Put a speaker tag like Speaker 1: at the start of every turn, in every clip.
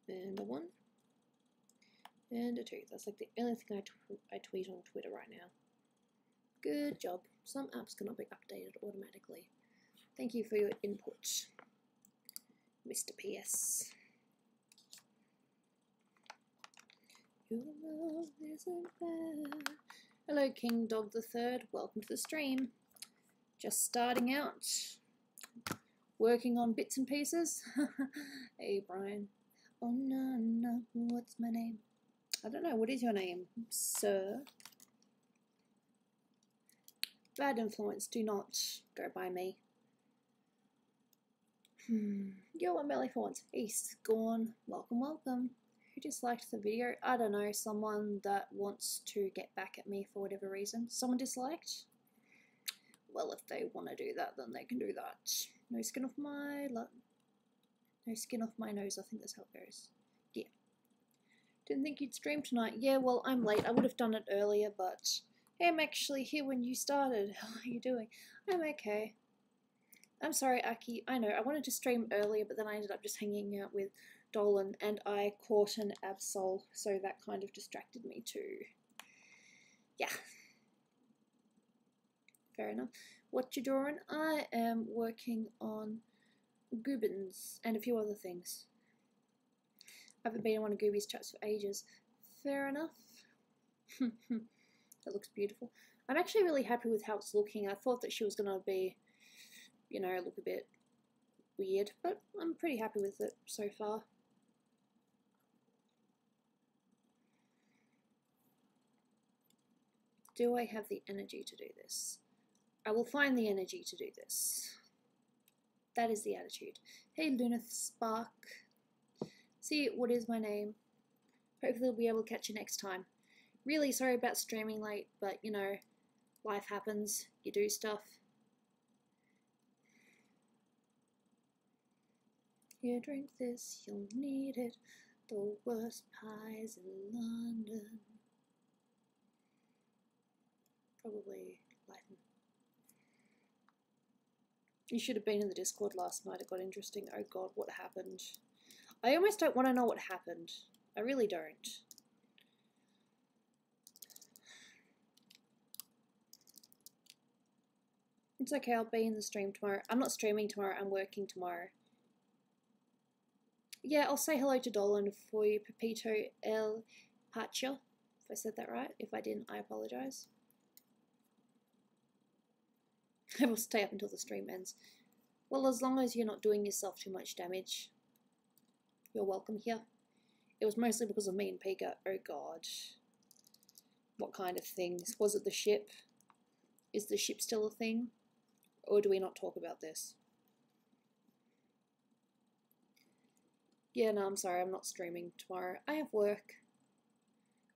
Speaker 1: And a 1. And a 2. That's like the only thing I tweet on Twitter right now. Good job. Some apps cannot be updated automatically. Thank you for your input, Mr. PS. Your love isn't bad. Hello, King Dog the Third. Welcome to the stream. Just starting out. Working on bits and pieces. Hey, Brian. Oh, no, no. What's my name? I don't know. What is your name, sir? Bad influence. Do not go by me. Yo, I'm Belly for once. East gone. Welcome, welcome. Who disliked the video? I don't know. Someone that wants to get back at me for whatever reason. Someone disliked? Well, if they want to do that, then they can do that. No skin off my no skin off my nose. I think that's how it goes. Yeah. Didn't think you'd stream tonight. Yeah, well, I'm late. I would have done it earlier, but hey, I'm actually here when you started. How are you doing? I'm okay. I'm sorry, Aki. I know, I wanted to stream earlier, but then I ended up just hanging out with Dolan, and I caught an Absol, so that kind of distracted me too. Yeah. Fair enough. What you drawing? I am working on Goobins and a few other things. I haven't been in one of Gooby's chats for ages. Fair enough. That looks beautiful. I'm actually really happy with how it's looking. I thought that she was going to be, you know, look a bit weird, but I'm pretty happy with it so far. Do I have the energy to do this? I will find the energy to do this. That is the attitude. Hey, Lunith Spark. See, what is my name? Hopefully we'll be able to catch you next time. Really sorry about streaming late, but you know, life happens. You do stuff. Here, drink this, you'll need it. The worst pies in London. Probably Latin. You should have been in the Discord last night. It got interesting. Oh god, what happened? I almost don't want to know what happened. I really don't. It's okay, I'll be in the stream tomorrow. I'm not streaming tomorrow, I'm working tomorrow. Yeah, I'll say hello to Dolan for you, Pepito El Pacho, if I said that right. If I didn't, I apologise. I will stay up until the stream ends. Well, as long as you're not doing yourself too much damage, you're welcome here. It was mostly because of me and Pika. Oh god. What kind of things? Was it the ship? Is the ship still a thing? Or do we not talk about this? Yeah, no, I'm sorry, I'm not streaming tomorrow. I have work.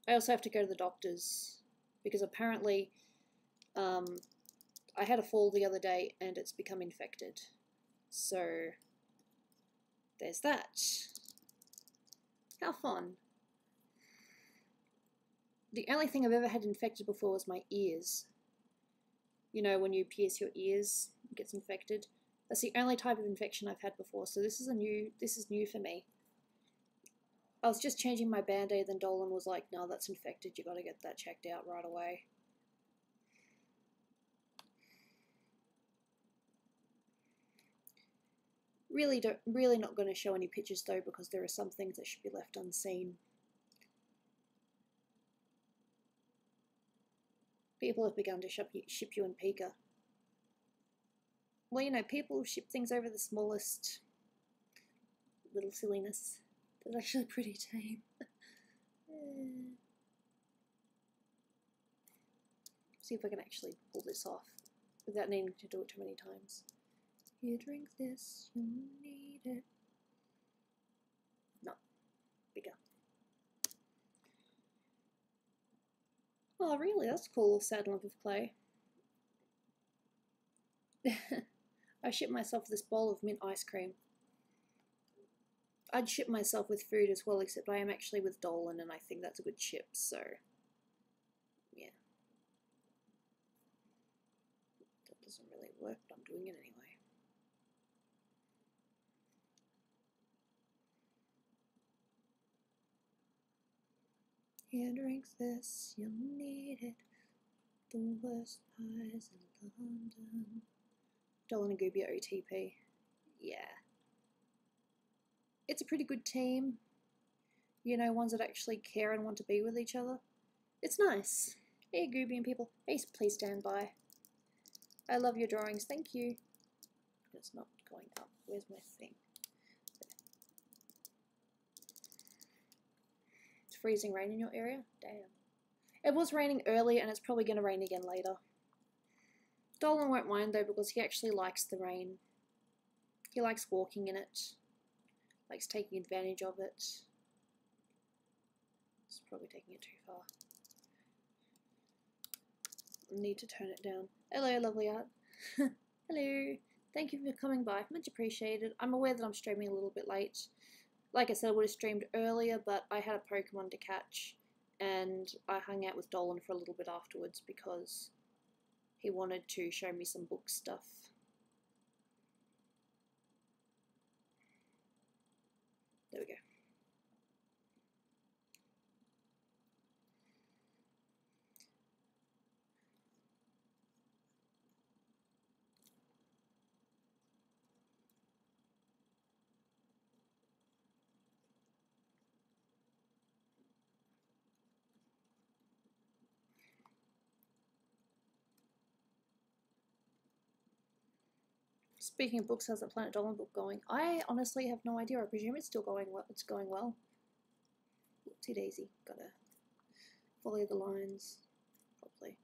Speaker 1: I also have to go to the doctor's because apparently I had a fall the other day and it's become infected. So there's that. How fun. The only thing I've ever had infected before was my ears. You know, when you pierce your ears, it gets infected. That's the only type of infection I've had before, so this is new for me. I was just changing my band-aid, then Dolan was like, no, that's infected, you gotta get that checked out right away. Really not going to show any pictures though, because there are some things that should be left unseen. People have begun to ship you in Pika. Well, you know, people ship things over the smallest little silliness. That's actually pretty tame. See if I can actually pull this off without needing to do it too many times. You drink this, you need it. No, bigger. Oh, really? That's cool, sad lump of clay. I ship myself this bowl of mint ice cream. I'd ship myself with food as well, except I am actually with Dolan, and I think that's a good ship, so yeah. That doesn't really work, but I'm doing it anyway. Here, drink this, you'll need it. The worst pies in London. Dolan and Gooby OTP. Yeah. It's a pretty good team. You know, ones that actually care and want to be with each other. It's nice. Hey, Gooby and people. Hey, please stand by. I love your drawings. Thank you. It's not going up. Where's my thing? It's freezing rain in your area? Damn. It was raining early and it's probably going to rain again later. Dolan won't mind though because he actually likes the rain. He likes walking in it. Likes taking advantage of it. It's probably taking it too far. I need to turn it down. Hello, lovely art. Hello. Thank you for coming by. Much appreciated. I'm aware that I'm streaming a little bit late. Like I said, I would have streamed earlier, but I had a Pokemon to catch, and I hung out with Dolan for a little bit afterwards because he wanted to show me some book stuff. There we go. Speaking of books, how's the Planet Dolan book going? I honestly have no idea. I presume it's still going well. It's going well. Whoopsie daisy. Gotta follow the lines properly.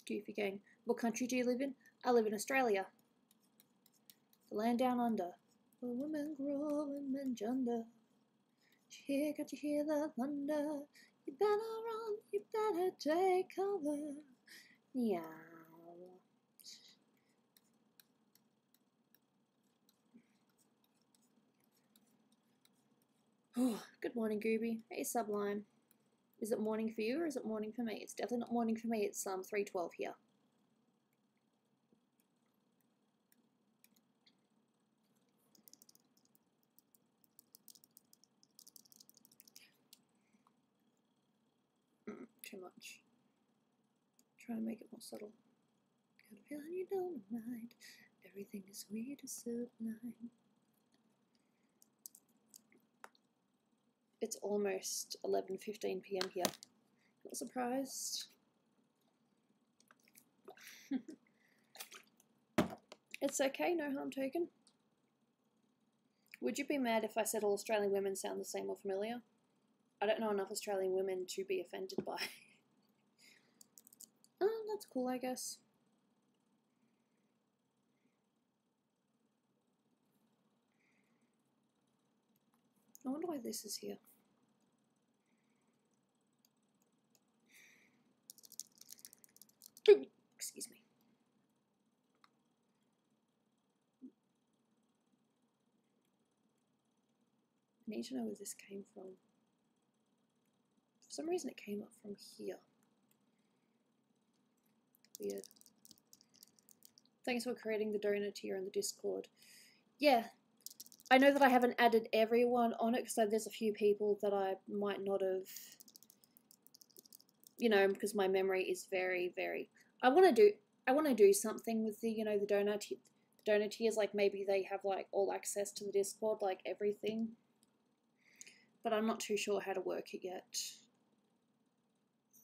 Speaker 1: Goofy gang. What country do you live in? I live in Australia. The land down under. Where women grow and men gender. Can't you hear the thunder? You better run, you better take cover. Meow. Oh, good morning, Gooby. Hey, Sublime. Is it morning for you or is it morning for me? It's definitely not morning for me. It's 3:12 here. Too much. Trying to make it more subtle. Got a feeling you don't mind. Everything is sweet as sublime. It's almost 11:15 PM here. Not surprised. It's okay, no harm taken. Would you be mad if I said all Australian women sound the same or familiar? I don't know enough Australian women to be offended by. Oh, that's cool, I guess. I wonder why this is here. Ooh, excuse me. I need to know where this came from. For some reason it came up from here. Weird. Thanks for creating the donor tier in the Discord. Yeah, I know that I haven't added everyone on it because there's a few people that I might not have, you know, because my memory is very, very. I want to do something with the, you know, the donor tiers. Like maybe they have like all access to the Discord, like everything. But I'm not too sure how to work it yet.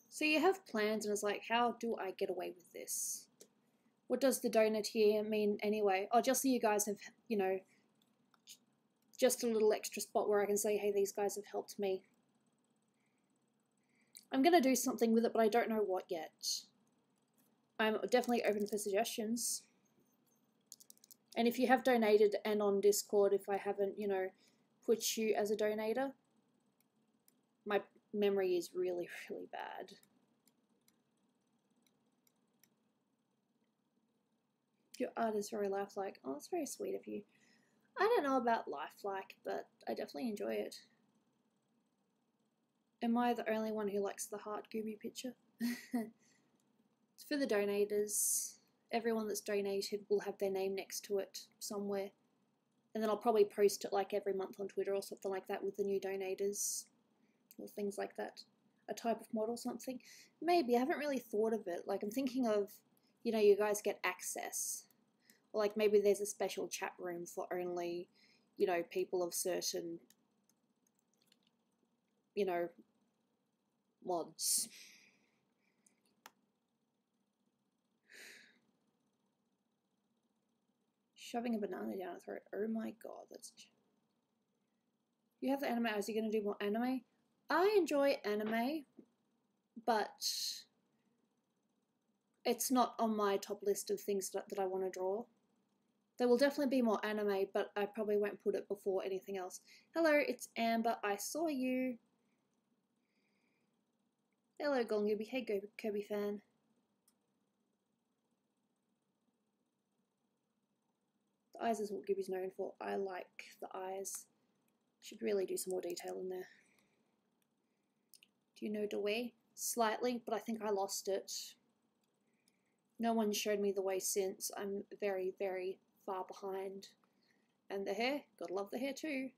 Speaker 1: So you have plans, and it's like, how do I get away with this? What does the donor tier mean anyway? Oh, just so you guys have, you know, just a little extra spot where I can say, hey, these guys have helped me. I'm going to do something with it, but I don't know what yet. I'm definitely open for suggestions. And if you have donated and on Discord, if I haven't, you know, put you as a donator, my memory is really, really bad. Your art is very lifelike. Oh, that's very sweet of you. I don't know about lifelike, but I definitely enjoy it. Am I the only one who likes the heart Gooby picture? It's for the donators. everyone that's donated will have their name next to it somewhere. And then I'll probably post it like every month on Twitter or something like that with the new donators or things like that. A type of mod or something. Maybe, I haven't really thought of it. Like, I'm thinking of, you know, you guys get access. Or like maybe there's a special chat room for only, you know, people of certain, you know, mods. Shoving a banana down her throat. Oh my god, that's... You have the anime. Is he going to do more anime? I enjoy anime, but it's not on my top list of things that I want to draw. There will definitely be more anime, but I probably won't put it before anything else. Hello, it's Amber. I saw you. Hello, Gooby. Hey, Kirby fan. The eyes is what Gooby's known for. I like the eyes. Should really do some more detail in there. Do you know the way? Slightly, but I think I lost it. No one showed me the way since. I'm very, very far behind. And the hair. Gotta love the hair too.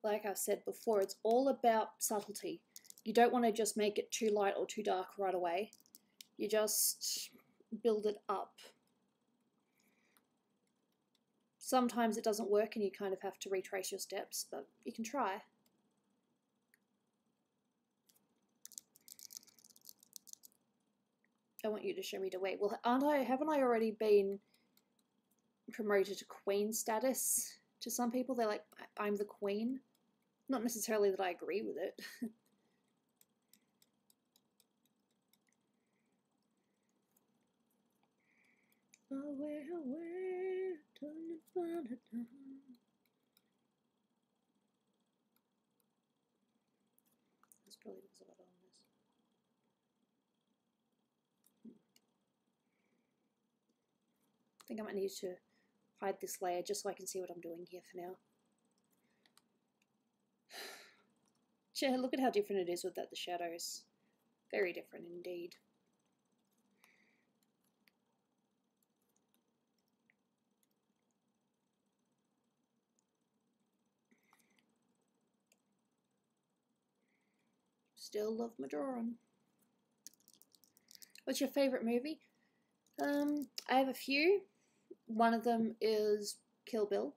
Speaker 1: Like I've said before, it's all about subtlety. You don't want to just make it too light or too dark right away. You just build it up. Sometimes it doesn't work and you kind of have to retrace your steps, but you can try. I want you to show me the way. Well, haven't I already been promoted to queen status to some people? They're like, I'm the queen. Not necessarily that I agree with it. Away, away, that's probably because of it on this. I think I might need to hide this layer just so I can see what I'm doing here for now. Yeah, look at how different it is with the shadows. Very different indeed. Still love my drawing. What's your favourite movie? I have a few. One of them is Kill Bill.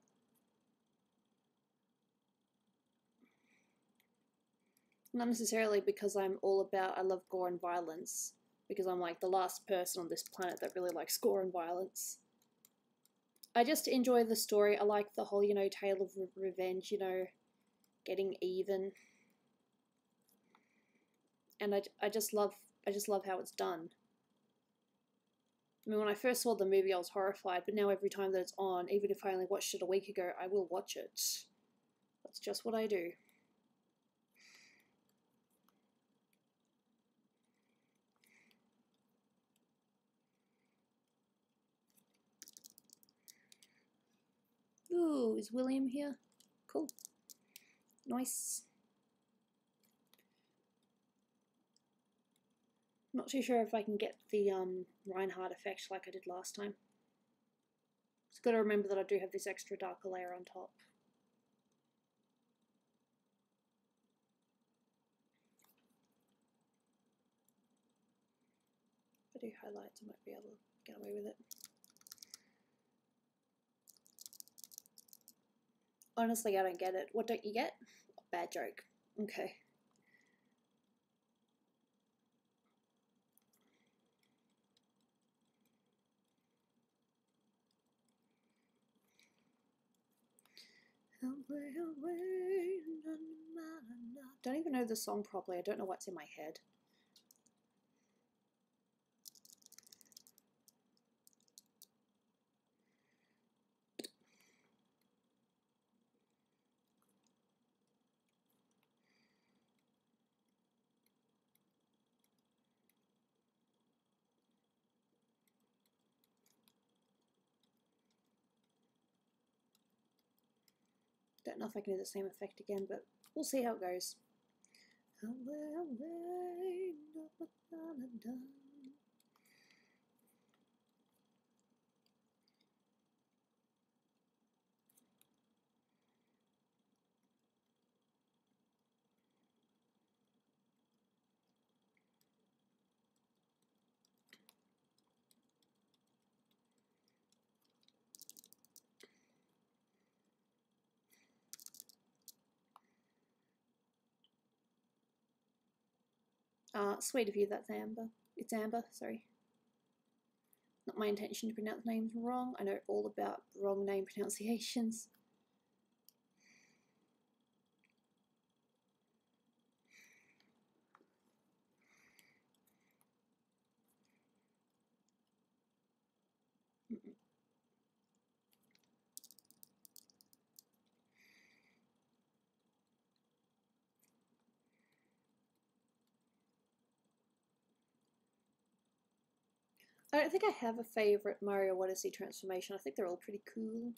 Speaker 1: Not necessarily because I love gore and violence, because I'm like the last person on this planet that really likes gore and violence. I just enjoy the story. I like the whole, you know, tale of revenge, you know, getting even. And I just love how it's done. I mean, when I first saw the movie, I was horrified, but now every time that it's on, even if I only watched it a week ago, I will watch it. That's just what I do. Ooh, is William here? Cool. Nice. Not too sure if I can get the Reinhardt effect like I did last time. Just got to remember that I do have this extra darker layer on top. If I do highlights, I might be able to get away with it. Honestly, I don't get it. What don't you get? Bad joke. Okay. Don't even know the song properly. I don't know what's in my head. Don't know if I can do the same effect again, but we'll see how it goes. Sweet of you, that's Amber. It's Amber, sorry. Not my intention to pronounce names wrong. I know all about wrong name pronunciations. I don't think I have a favourite Mario Odyssey transformation. I think they're all pretty cool.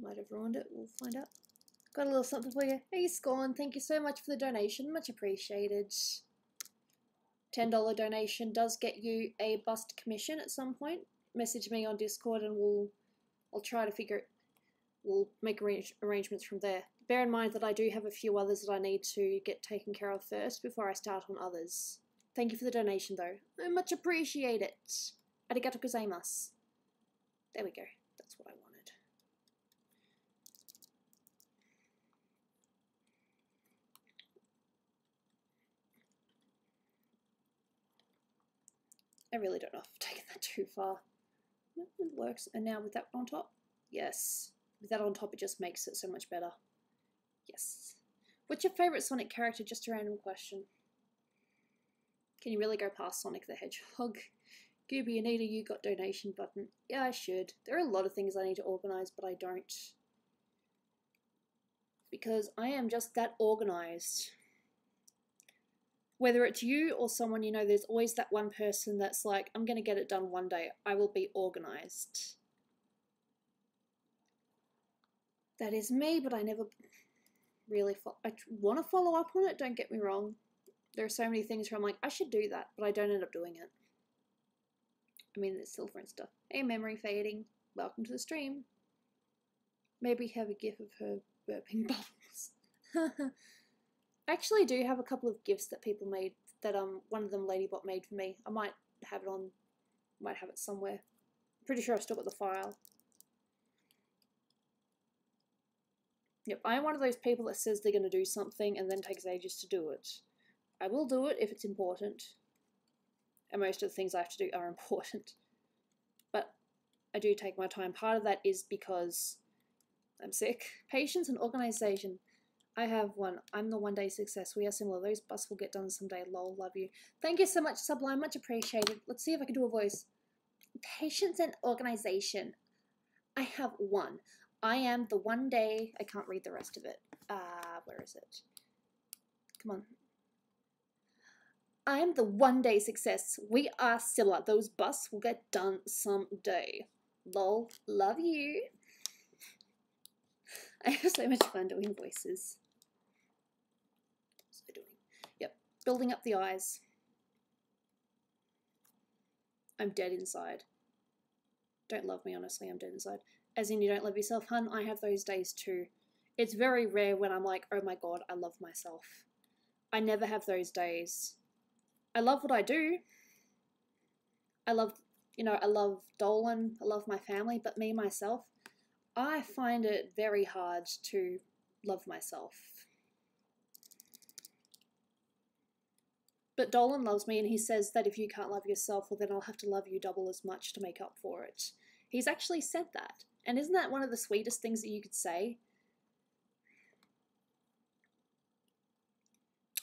Speaker 1: Might have ruined it, we'll find out. Got a little something for you. Hey Scorn, thank you so much for the donation, much appreciated. $10 donation does get you a bust commission at some point. Message me on Discord and I'll try to figure it. We'll make arrangements from there. Bear in mind that I do have a few others that I need to get taken care of first before I start on others. Thank you for the donation though. I much appreciate it. Arigato gozaimasu. There we go. That's what I wanted. I really don't know if I've taken that too far. It works. And now with that on top? Yes. With that on top, it just makes it so much better. Yes. What's your favourite Sonic character? Just a random question. Can you really go past Sonic the Hedgehog? Gooby, Anita, you got donation button. Yeah, I should. There are a lot of things I need to organise, but I don't. Because I am just that organised. Whether it's you or someone you know, there's always that one person that's like, I'm going to get it done one day. I will be organised. That is me, but I never really I want to follow up on it, don't get me wrong. There are so many things where I'm like, I should do that, but I don't end up doing it. I mean, it's Silver and stuff. Hey, memory fading. Welcome to the stream. Maybe have a gif of her burping bubbles. I actually do have a couple of gifs that people made that one of them Ladybot made for me. I might have it somewhere. Pretty sure I've still got the file. Yep, I am one of those people that says they're going to do something and then takes ages to do it. I will do it if it's important. And most of the things I have to do are important. But I do take my time. Part of that is because I'm sick. Patience and organisation. I have one. I'm the one day success. We are similar. Those busts will get done someday. Lol, love you. Thank you so much, Sublime. Much appreciated. Let's see if I can do a voice. Patience and organisation. I have one. I am the one day. I can't read the rest of it. Where is it? Come on. I'm the one day success. We are similar. Those busts will get done someday. Lol, love you. I have so much fun doing voices. Yep, building up the eyes. I'm dead inside. Don't love me, honestly, I'm dead inside. As in, you don't love yourself, hun? I have those days too. It's very rare when I'm like, oh my god, I love myself. I never have those days. I love what I do. I love, I love Dolan, I love my family, but me, myself, I find it very hard to love myself. But Dolan loves me, and he says that if you can't love yourself, well then I'll have to love you double as much to make up for it. He's actually said that. And isn't that one of the sweetest things that you could say?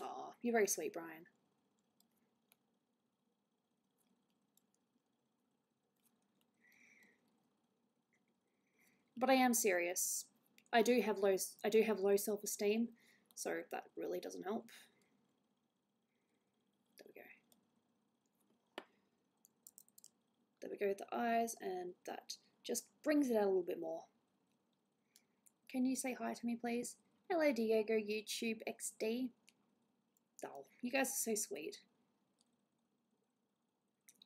Speaker 1: Aw, you're very sweet, Brian. But I am serious. I do have low self-esteem, so that really doesn't help. There we go. There There we go with the eyes, and that just brings it out a little bit more. Can you say hi to me, please? Hello, Diego, YouTube XD. Oh, you guys are so sweet.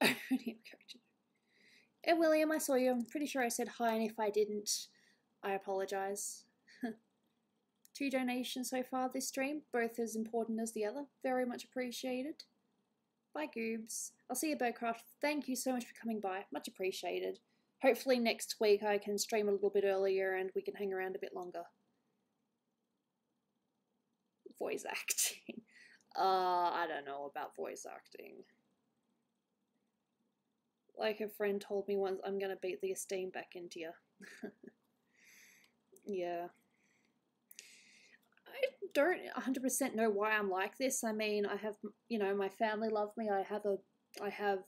Speaker 1: Hey, William, I saw you. I'm pretty sure I said hi, and if I didn't, I apologise. 2 donations so far this stream, both as important as the other. Very much appreciated. Bye, Goobs. I'll see you, Birdcraft. Thank you so much for coming by. Much appreciated. Hopefully next week I can stream a little bit earlier and we can hang around a bit longer. Voice acting. I don't know about voice acting. Like a friend told me once, I'm gonna beat the esteem back into you. Yeah. I don't 100% know why I'm like this. I mean, I have, you know, my family love me. I have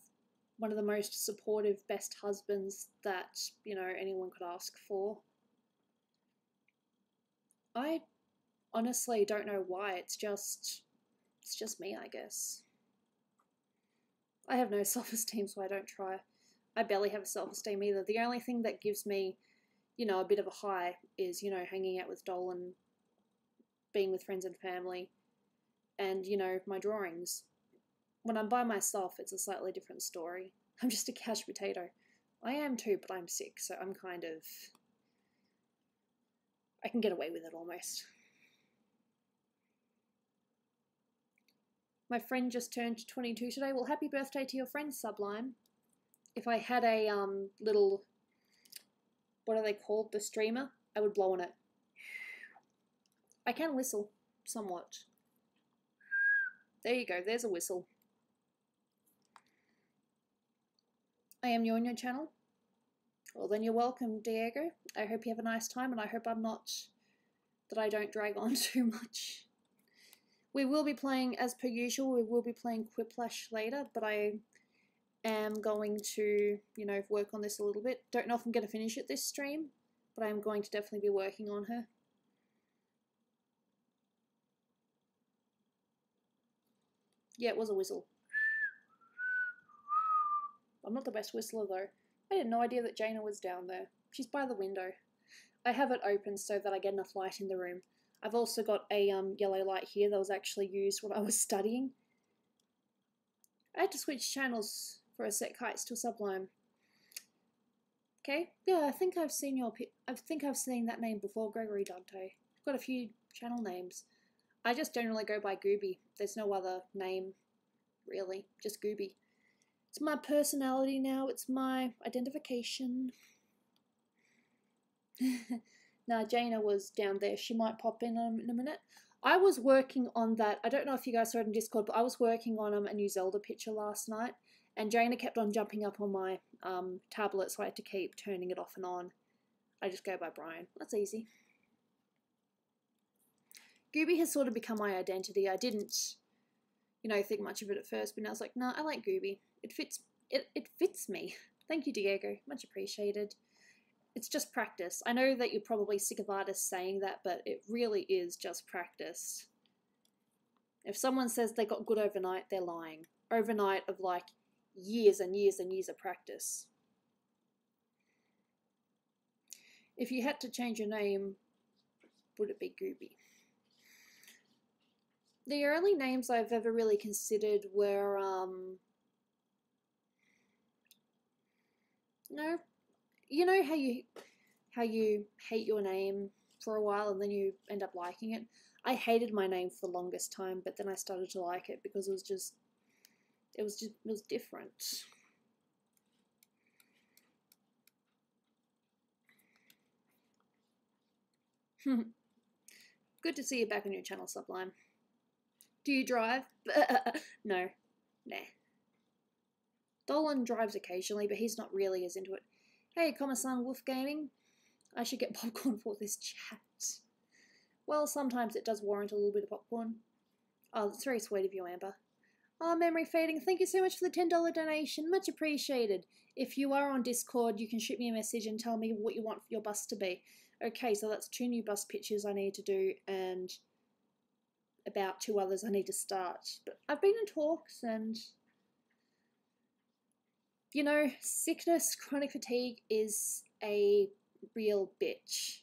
Speaker 1: one of the most supportive, best husbands that, you know, anyone could ask for. I honestly don't know why. It's just me, I guess. I have no self-esteem, so I don't try. I barely have self-esteem either. The only thing that gives me, you know, a bit of a high is, you know, hanging out with Dolan, being with friends and family, and, you know, my drawings. When I'm by myself, it's a slightly different story. I'm just a couch potato. I am too, but I'm sick, so I'm kind of... I can get away with it almost. My friend just turned 22 today. Well, happy birthday to your friend, Sublime. If I had a little... what are they called? The streamer? I would blow on it. I can whistle, somewhat. There you go, there's a whistle. I am new on your channel. Well, then you're welcome, Diego. I hope you have a nice time, and I hope that I don't drag on too much. We will be playing, as per usual, we will be playing Quiplash later, but I am going to, you know, work on this a little bit. Don't know if I'm going to finish it this stream, but I'm going to definitely be working on her. Yeah, it was a whistle. I'm not the best whistler though. I had no idea that Jaina was down there. She's by the window. I have it open so that I get enough light in the room. I've also got a yellow light here that was actually used when I was studying. I had to switch channels for a sec. Heights to Sublime. Okay, yeah, I think I've seen that name before, Gregory Dante. I've got a few channel names. I just generally go by Gooby. There's no other name, really, just Gooby. It's my personality now, it's my identification. Now, Jaina was down there. She might pop in a minute. I was working on that. I don't know if you guys saw it in Discord, but I was working on a new Zelda picture last night, and Jaina kept on jumping up on my tablet, so I had to keep turning it off and on. I just go by Brian. That's easy. Gooby has sort of become my identity. I didn't, you know, think much of it at first, but now I was like, no, I like Gooby. It fits me. Thank you, Diego. Much appreciated. It's just practice. I know that you're probably sick of artists saying that, but it really is just practice. If someone says they got good overnight, they're lying. Overnight of like years and years and years of practice. If you had to change your name, would it be Gooby? The early names I've ever really considered were, no, you know how you hate your name for a while and then you end up liking it? I hated my name for the longest time, but then I started to like it because it was different. Good to see you back on your channel, Sublime. Do you drive? No. Nah. Dolan drives occasionally, but he's not really as into it. Hey, Komasan Wolf Gaming. I should get popcorn for this chat. Well, sometimes it does warrant a little bit of popcorn. Oh, that's very sweet of you, Amber. Oh, memory fading. Thank you so much for the $10 donation. Much appreciated. If you are on Discord, you can shoot me a message and tell me what you want your bus to be. Okay, so that's 2 new bus pictures I need to do and about 2 others I need to start. But I've been in talks and You know, sickness, chronic fatigue is a real bitch.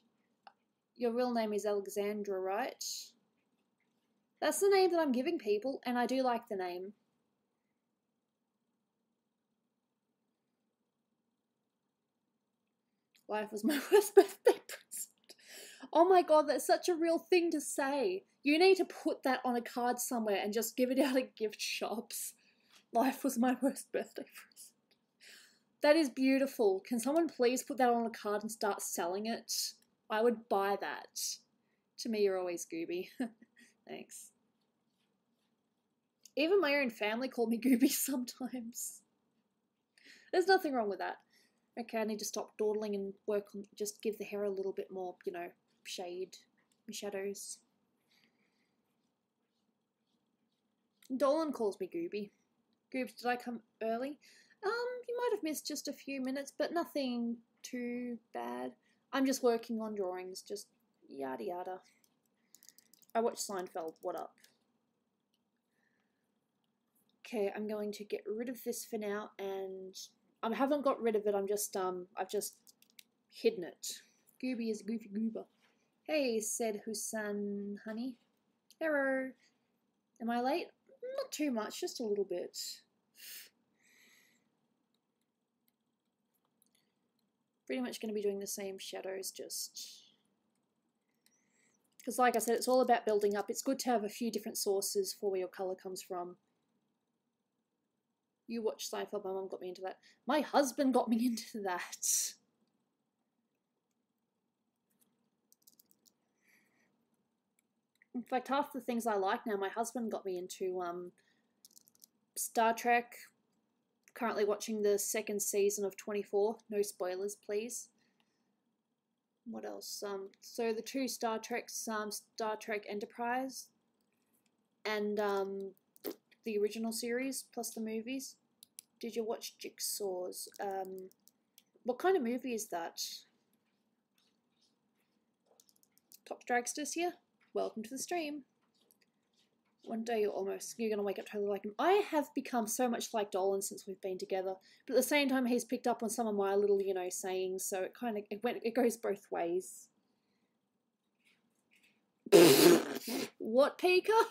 Speaker 1: Your real name is Alexandra, right? That's the name that I'm giving people, and I do like the name. Life was my worst birthday present. Oh my god, that's such a real thing to say. You need to put that on a card somewhere and just give it out at gift shops. Life was my worst birthday present. That is beautiful. Can someone please put that on a card and start selling it? I would buy that. To me, you're always Gooby. Thanks. Even my own family call me Gooby sometimes. There's nothing wrong with that. Okay, I need to stop dawdling and work on, just give the hair a little bit more, you know, shade, shadows. Dolan calls me Gooby. Goobs, did I come early? You might have missed just a few minutes, but nothing too bad. I'm just working on drawings, just yada yada. I watched Seinfeld, what up? Okay, I'm going to get rid of this for now, and I haven't got rid of it, I've just hidden it. Gooby is goofy goober. Hey, said Husan, honey. Hello. Am I late? Not too much, just a little bit. Pretty much going to be doing the same shadows, just because like I said, it's all about building up. It's good to have a few different sources for where your colour comes from. You watch Seinfeld, my mum got me into that. My husband got me into that. In fact, half the things I like now, my husband got me into Star Trek. Currently watching the second season of 24. No spoilers, please. What else? So the two Star Treks, Star Trek Enterprise and the original series plus the movies. Did you watch Jigsaw's? What kind of movie is that? Top Dragsters here. Welcome to the stream. One day you're gonna wake up totally like him. I have become so much like Dolan since we've been together, but at the same time he's picked up on some of my little, you know, sayings, so it goes both ways. What, Pika?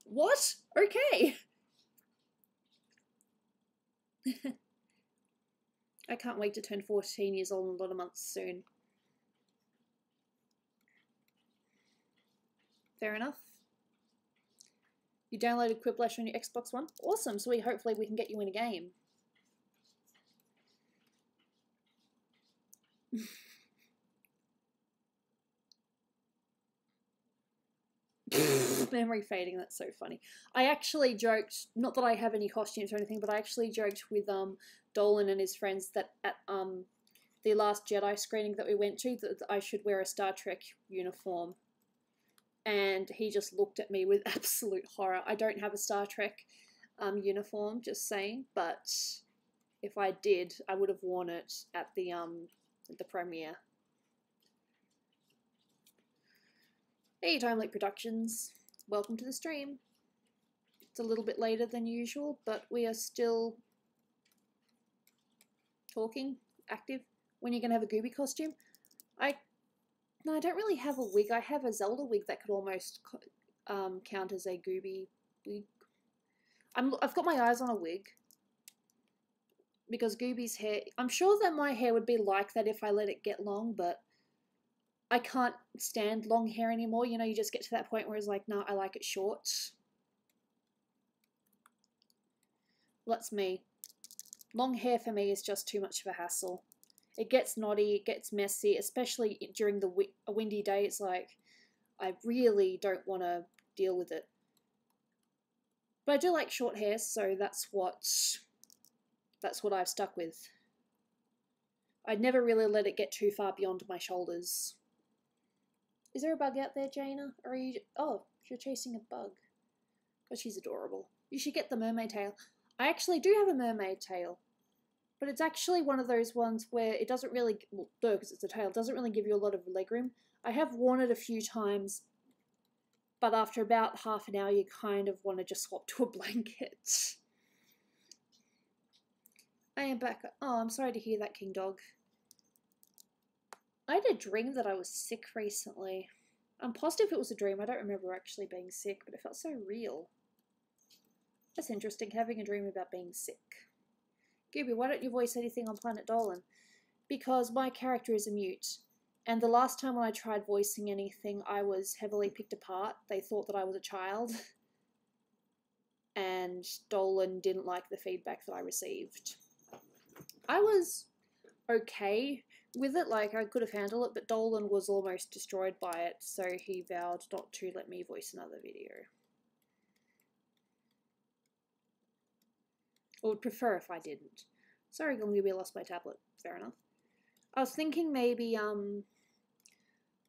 Speaker 1: What? Okay. I can't wait to turn 14 years old in a lot of months soon. Fair enough. You downloaded Quiplash on your Xbox One? Awesome, so hopefully we can get you in a game. Memory fading, that's so funny. I actually joked, not that I have any costumes or anything, but I actually joked with Dolan and his friends that at the Last Jedi screening that we went to, that I should wear a Star Trek uniform. And he just looked at me with absolute horror. I don't have a Star Trek uniform, just saying, but if I did, I would have worn it at the premiere. Hey, Timely Productions. Welcome to the stream. It's a little bit later than usual, but we are still talking, active. When you're going to have a Gooby costume? No, I don't really have a wig. I have a Zelda wig that could almost count as a Gooby wig. I've got my eyes on a wig. Because Gooby's hair... I'm sure that my hair would be like that if I let it get long, but I can't stand long hair anymore. You know, you just get to that point where it's like, no, I like it short. Well, that's me. Long hair for me is just too much of a hassle. It gets knotty, it gets messy, especially during a windy day. It's like, I really don't want to deal with it. But I do like short hair, so that's what I've stuck with. I'd never really let it get too far beyond my shoulders. Is there a bug out there, Jaina? Or are you... Oh, you're chasing a bug. Oh, she's adorable. You should get the mermaid tail. I actually do have a mermaid tail. But it's actually one of those ones where it doesn't really, well, because it's a tail, it doesn't really give you a lot of leg room. I have worn it a few times, but after about half an hour, you kind of want to just swap to a blanket. I am back. Oh, I'm sorry to hear that, King Dog. I had a dream that I was sick recently. I'm positive it was a dream. I don't remember actually being sick, but it felt so real. That's interesting, having a dream about being sick. Gooby, why don't you voice anything on Planet Dolan? Because my character is a mute. And the last time when I tried voicing anything, I was heavily picked apart. They thought that I was a child. And Dolan didn't like the feedback that I received. I was okay with it, like I could have handled it, but Dolan was almost destroyed by it, so he vowed not to let me voice another video. Or would prefer if I didn't. Sorry, Gooby, lost my tablet. Fair enough. I was thinking maybe,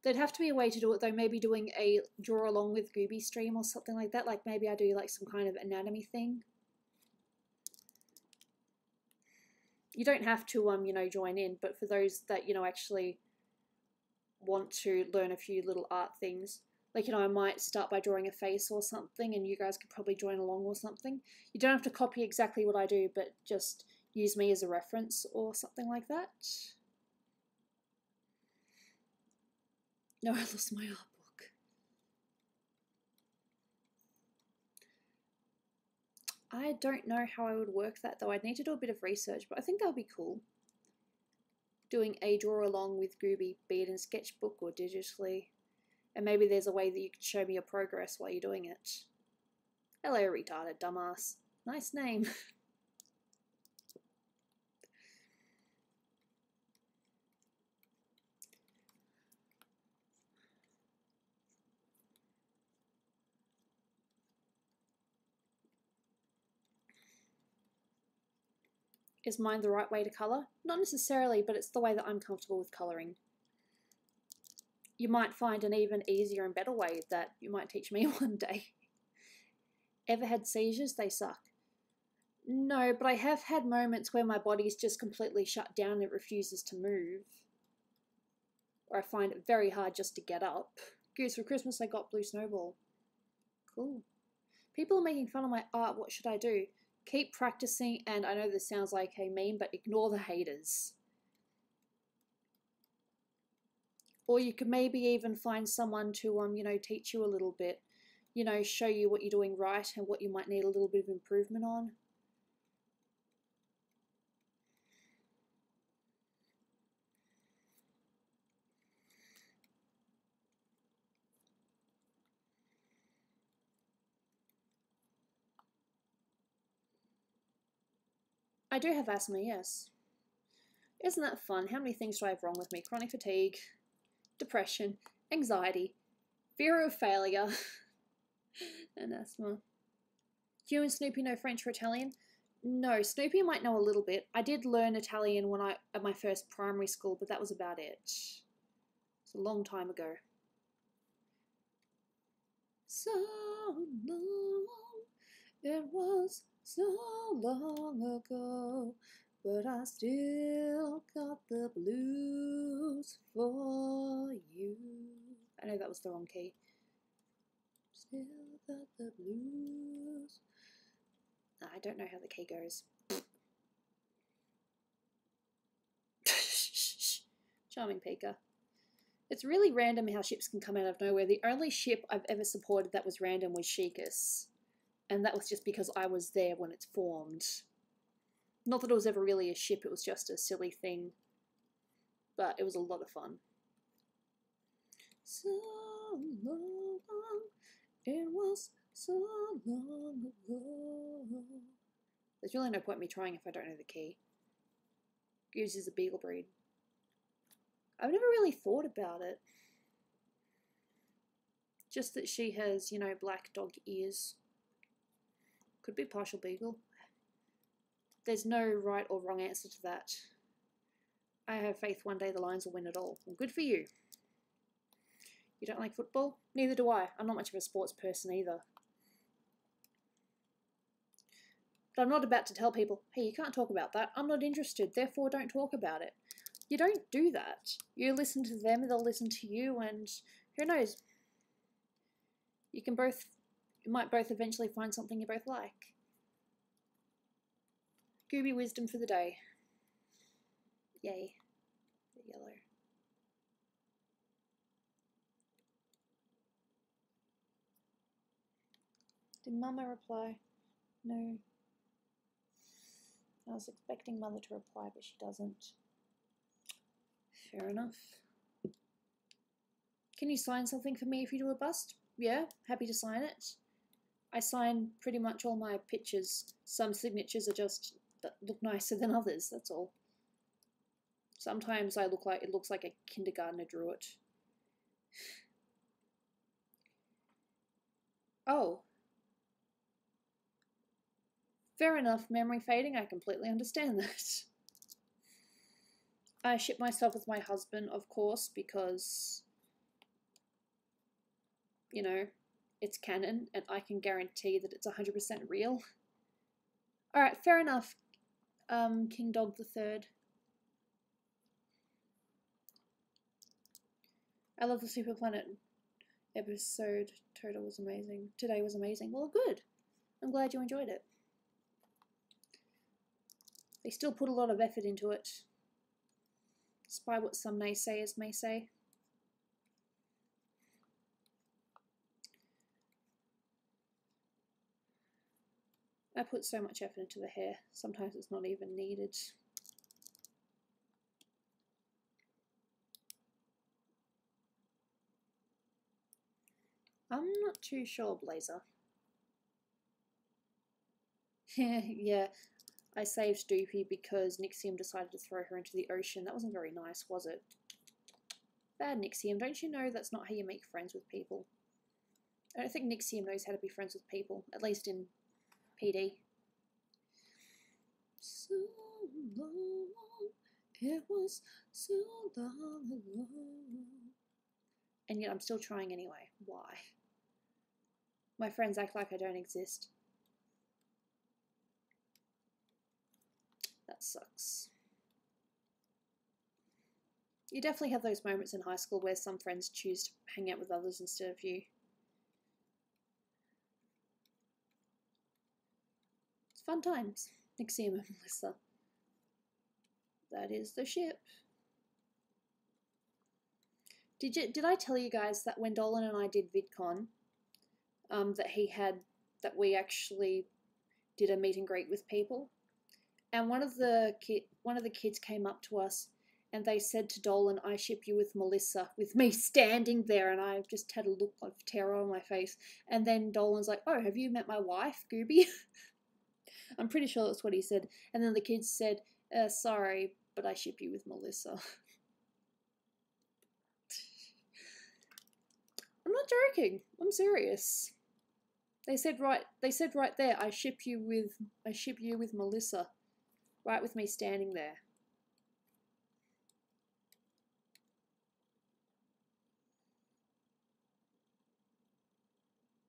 Speaker 1: there'd have to be a way to do it though, maybe doing a draw along with Gooby stream or something like that, like maybe I do like some kind of anatomy thing. You don't have to, you know, join in, but for those that, you know, actually want to learn a few little art things, like, you know, I might start by drawing a face or something and you guys could probably join along or something. You don't have to copy exactly what I do, but just use me as a reference or something like that. No, I lost my art book. I don't know how I would work that though. I'd need to do a bit of research, but I think that would be cool. Doing a draw along with Gooby, be it in sketchbook or digitally. And maybe there's a way that you could show me your progress while you're doing it. Hello, retarded dumbass. Nice name. Is mine the right way to colour? Not necessarily, but it's the way that I'm comfortable with colouring. You might find an even easier and better way that you might teach me one day. Ever had seizures? They suck. No, but I have had moments where my body's just completely shut down and it refuses to move. Or I find it very hard just to get up. Goose, for Christmas I got Blue Snowball. Cool. People are making fun of my art, what should I do? Keep practicing, and I know this sounds like a meme, but ignore the haters. Or you could maybe even find someone to, you know, teach you a little bit. You know, show you what you're doing right and what you might need a little bit of improvement on. I do have asthma, yes. Isn't that fun? How many things do I have wrong with me? Chronic fatigue, depression, anxiety, fear of failure, and asthma. Do you and Snoopy know French or Italian? No, Snoopy might know a little bit. I did learn Italian when at my first primary school, but that was about it. It's a long time ago. So long, it was so long ago, but I still got the blues for you. I know that was the wrong key. Still got the blues. I don't know how the key goes. Charming Pika. It's really random how ships can come out of nowhere. The only ship I've ever supported that was random was Sheikah's. And that was just because I was there when it's formed. Not that it was ever really a ship, it was just a silly thing. But it was a lot of fun. So long, it was so long ago. There's really no point in me trying if I don't know the key. Goose is a beagle breed. I've never really thought about it. Just that she has, you know, black dog ears. Could be partial beagle. There's no right or wrong answer to that. I have faith one day the Lions will win it all. Well, good for you. You don't like football? Neither do I. I'm not much of a sports person either. But I'm not about to tell people, hey, you can't talk about that. I'm not interested, therefore don't talk about it. You don't do that. You listen to them, they'll listen to you, and who knows? You might both eventually find something you both like. Gooby wisdom for the day. Yay. Yellow. Did Mama reply? No. I was expecting Mother to reply, but she doesn't. Fair enough. Can you sign something for me if you do a bust? Yeah, happy to sign it. I sign pretty much all my pictures. Some signatures are just that look nicer than others, that's all. Sometimes it looks like a kindergartner drew it. Oh. Fair enough, memory fading, I completely understand that. I ship myself with my husband, of course, because, you know, it's canon and I can guarantee that it's 100% real. Alright, fair enough, King Dog the Third. I love the Super Planet episode. Total was amazing. Today was amazing. Well, good. I'm glad you enjoyed it. They still put a lot of effort into it, despite what some naysayers may say. I put so much effort into the hair, sometimes it's not even needed. I'm not too sure, Blazer. Yeah, I saved Doopy because Nixium decided to throw her into the ocean. That wasn't very nice, was it? Bad Nixium, don't you know that's not how you make friends with people? I don't think Nixium knows how to be friends with people, at least in PD. So long, it was so long ago. And yet I'm still trying anyway. Why? My friends act like I don't exist. That sucks. You definitely have those moments in high school where some friends choose to hang out with others instead of you. It's fun times. Nixium and Melissa. That is the ship. Did I tell you guys that when Dolan and I did VidCon, that we actually did a meet and greet with people, and one of the kids came up to us and they said to Dolan, "I ship you with Melissa," with me standing there, and I just had a look of terror on my face. And then Dolan's like, "Oh, have you met my wife, Gooby?" I'm pretty sure that's what he said. And then the kids said, "Sorry, but I ship you with Melissa." I'm not joking. I'm serious. They said right there, I ship you with Melissa. Right with me standing there.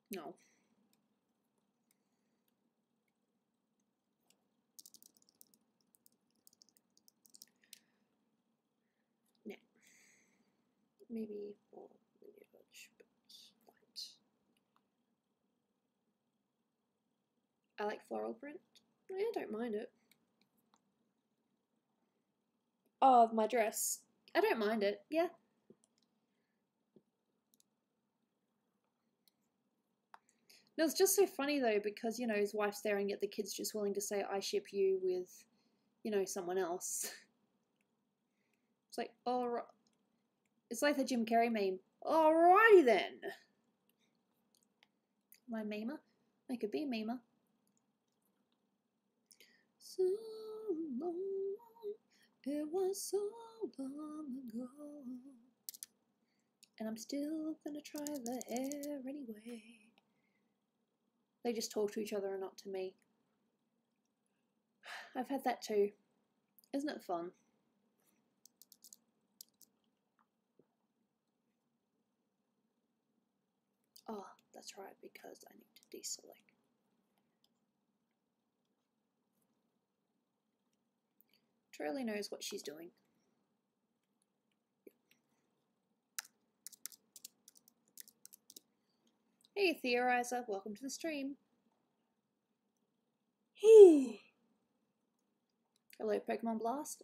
Speaker 1: No. No. Maybe for lineage, but light. I like floral print. Yeah, I don't mind it. Oh, my dress. I don't mind it, yeah. No, it's just so funny though, because, you know, his wife's there and yet the kid's just willing to say, "I ship you with, you know, someone else." It's like, alright. It's like the Jim Carrey meme. Alrighty then. Am I a memer? I could be a memer. So long, it was so long ago. And I'm still gonna try the hair anyway. They just talk to each other and not to me. I've had that too. Isn't it fun? Oh, that's right, because I need to deselect. Charlie knows what she's doing. Hey, Theorizer, welcome to the stream. Hello, Pokemon Blast.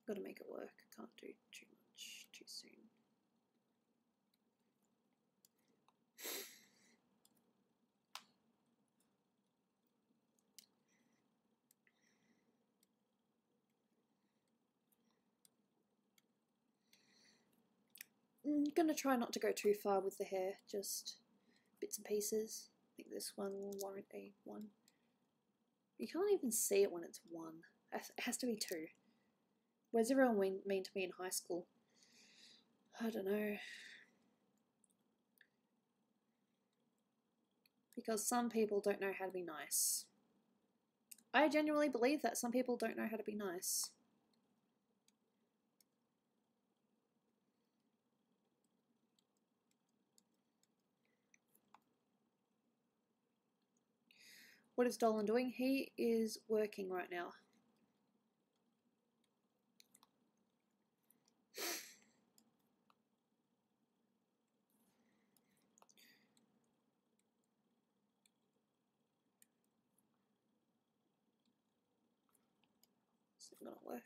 Speaker 1: Gotta make it work. Can't do too much too soon. I'm gonna try not to go too far with the hair, just bits and pieces. I think this one will warrant a 1. You can't even see it when it's 1. It has to be 2. What does everyone mean to me in high school? I don't know. Because some people don't know how to be nice. I genuinely believe that some people don't know how to be nice. What is Dolan doing? He is working right now. It's not gonna work.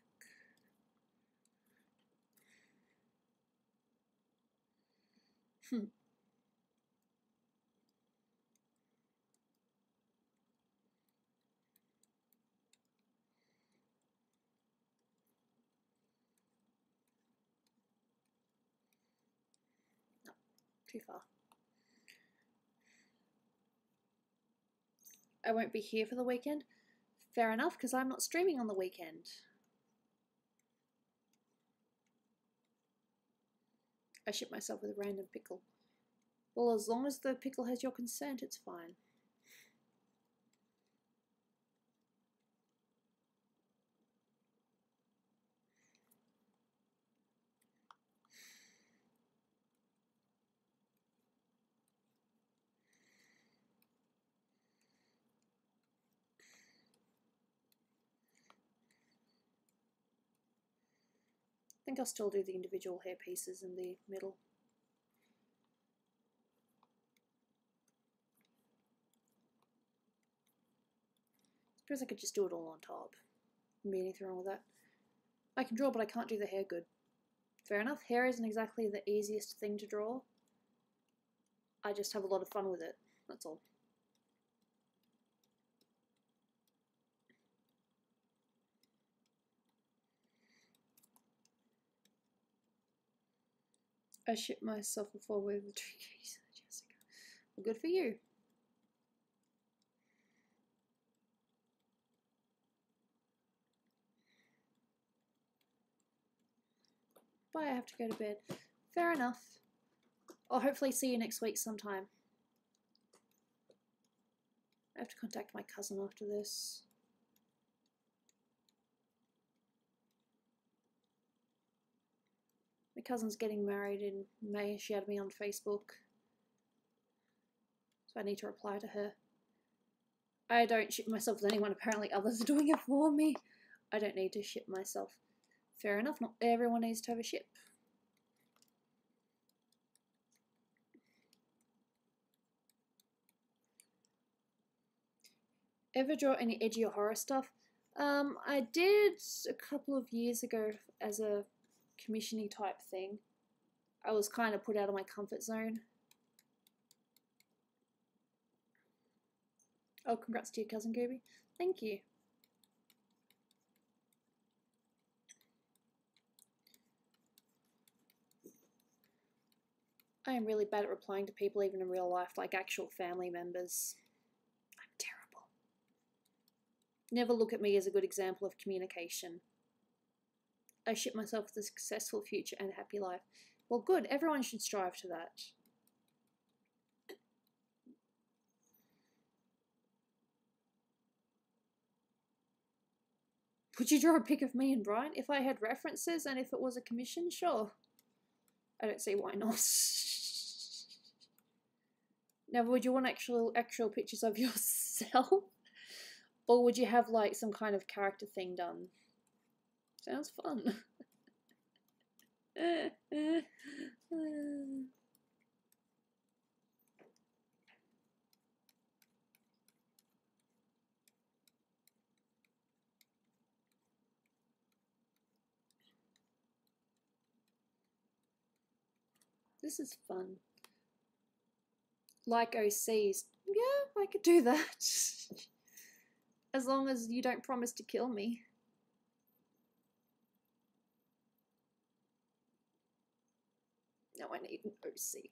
Speaker 1: No, too far. I won't be here for the weekend. Fair enough, because I'm not streaming on the weekend. I ship myself with a random pickle. Well, as long as the pickle has your consent, it's fine. I think I'll still do the individual hair pieces in the middle. I suppose I could just do it all on top. Wouldn't be anything wrong with that. I can draw, but I can't do the hair good. Fair enough, hair isn't exactly the easiest thing to draw. I just have a lot of fun with it, that's all. I shipped myself before with the 2Ks, Jessica. Well, good for you. Bye, I have to go to bed. Fair enough. I'll hopefully see you next week sometime. I have to contact my cousin after this. My cousin's getting married in May. She added me on Facebook. So I need to reply to her. I don't ship myself with anyone. Apparently others are doing it for me. I don't need to ship myself. Fair enough. Not everyone needs to have a ship. Ever draw any edgy or horror stuff? I did a couple of years ago as a commissiony type thing. I was kind of put out of my comfort zone. Oh, congrats to your cousin, Gooby. Thank you. I am really bad at replying to people even in real life, like actual family members. I'm terrible. Never look at me as a good example of communication. I ship myself with a successful future and a happy life. Well, good. Everyone should strive to that. Would you draw a pic of me and Brian? If I had references and if it was a commission, sure. I don't see why not. Now, would you want actual pictures of yourself? Or would you have like some kind of character thing done? Sounds fun. This is fun. Like OCs. Yeah, I could do that. As long as you don't promise to kill me. No, I need an OC.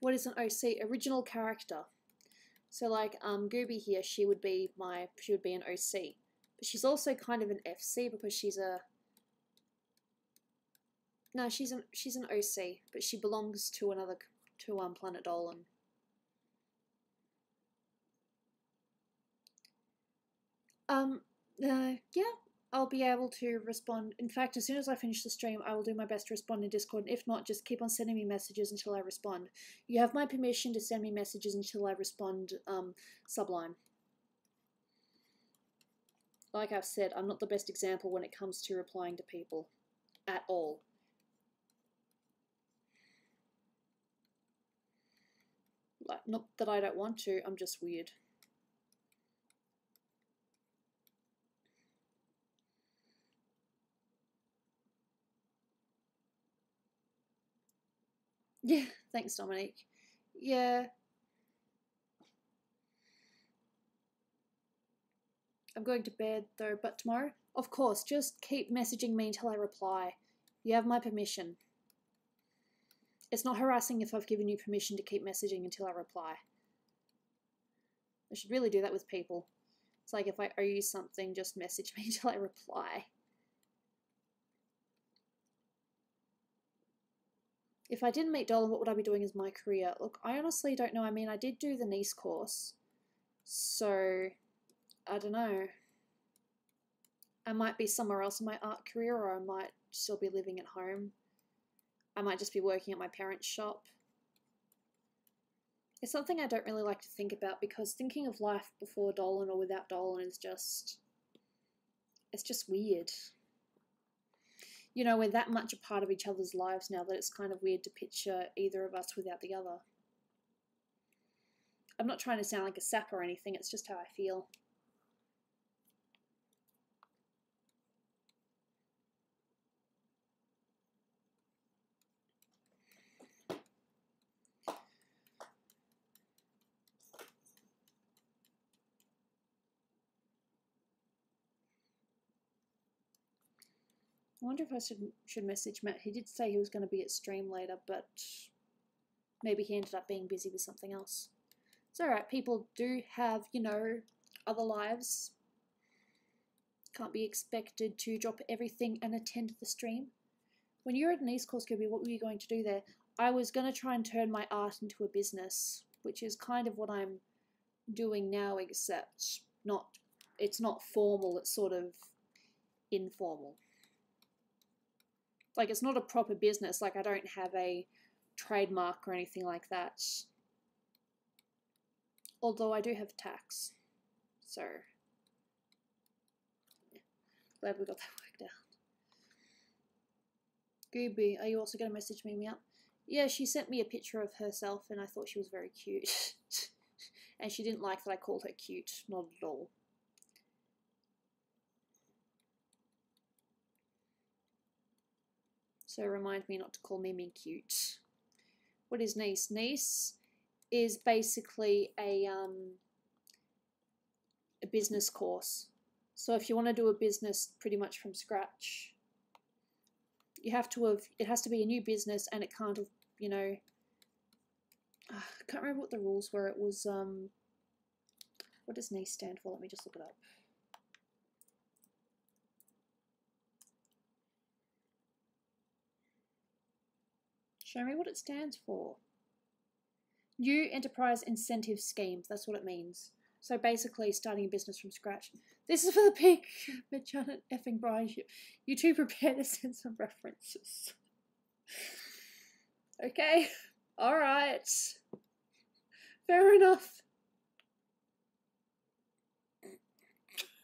Speaker 1: What is an OC? Original character. So like Gooby here, she would be an OC. But she's also kind of an FC because she's a no, she's an OC, but she belongs to Planet Dolan. Yeah, I'll be able to respond. In fact, as soon as I finish the stream, I will do my best to respond in Discord. And if not, just keep on sending me messages until I respond. You have my permission to send me messages until I respond, Sublime. Like I've said, I'm not the best example when it comes to replying to people. At all. Like, not that I don't want to, I'm just weird. Yeah, thanks, Dominique. Yeah. I'm going to bed though, but tomorrow? Of course, just keep messaging me until I reply. You have my permission. It's not harassing if I've given you permission to keep messaging until I reply. I should really do that with people. It's like if I owe you something, just message me until I reply. If I didn't meet Dolan, what would I be doing as my career? Look, I honestly don't know. I mean, I did do the Nice course. So, I don't know. I might be somewhere else in my art career, or I might still be living at home. I might just be working at my parents' shop. It's something I don't really like to think about because thinking of life before Dolan or without Dolan is just... it's just weird. You know, we're that much a part of each other's lives now that it's kind of weird to picture either of us without the other. I'm not trying to sound like a sap or anything, it's just how I feel. I wonder if I should message Matt. He did say he was going to be at stream later, but maybe he ended up being busy with something else. It's alright, people do have, you know, other lives. Can't be expected to drop everything and attend the stream. When you were at an East Course, Gooby, what were you going to do there? I was going to try and turn my art into a business, which is kind of what I'm doing now, except it's not formal, it's sort of informal. Like, it's not a proper business, like I don't have a trademark or anything like that. Although I do have tax. So, yeah. Glad we got that worked out. Gooby, are you also going to message me out? Yeah, she sent me a picture of herself and I thought she was very cute. And she didn't like that I called her cute, not at all. So remind me not to call Mimi cute. What is Nice? Nice is basically a business course. So if you want to do a business pretty much from scratch, you have to have, it has to be a new business and it can't have, you know, I can't remember what the rules were. It was, what does Nice stand for? Let me just look it up. Show me what it stands for. New Enterprise Incentive Scheme. That's what it means. So basically starting a business from scratch. This is for the peak mid-Janet effing Brianship. You two prepare to send some references. Okay. Alright. Fair enough.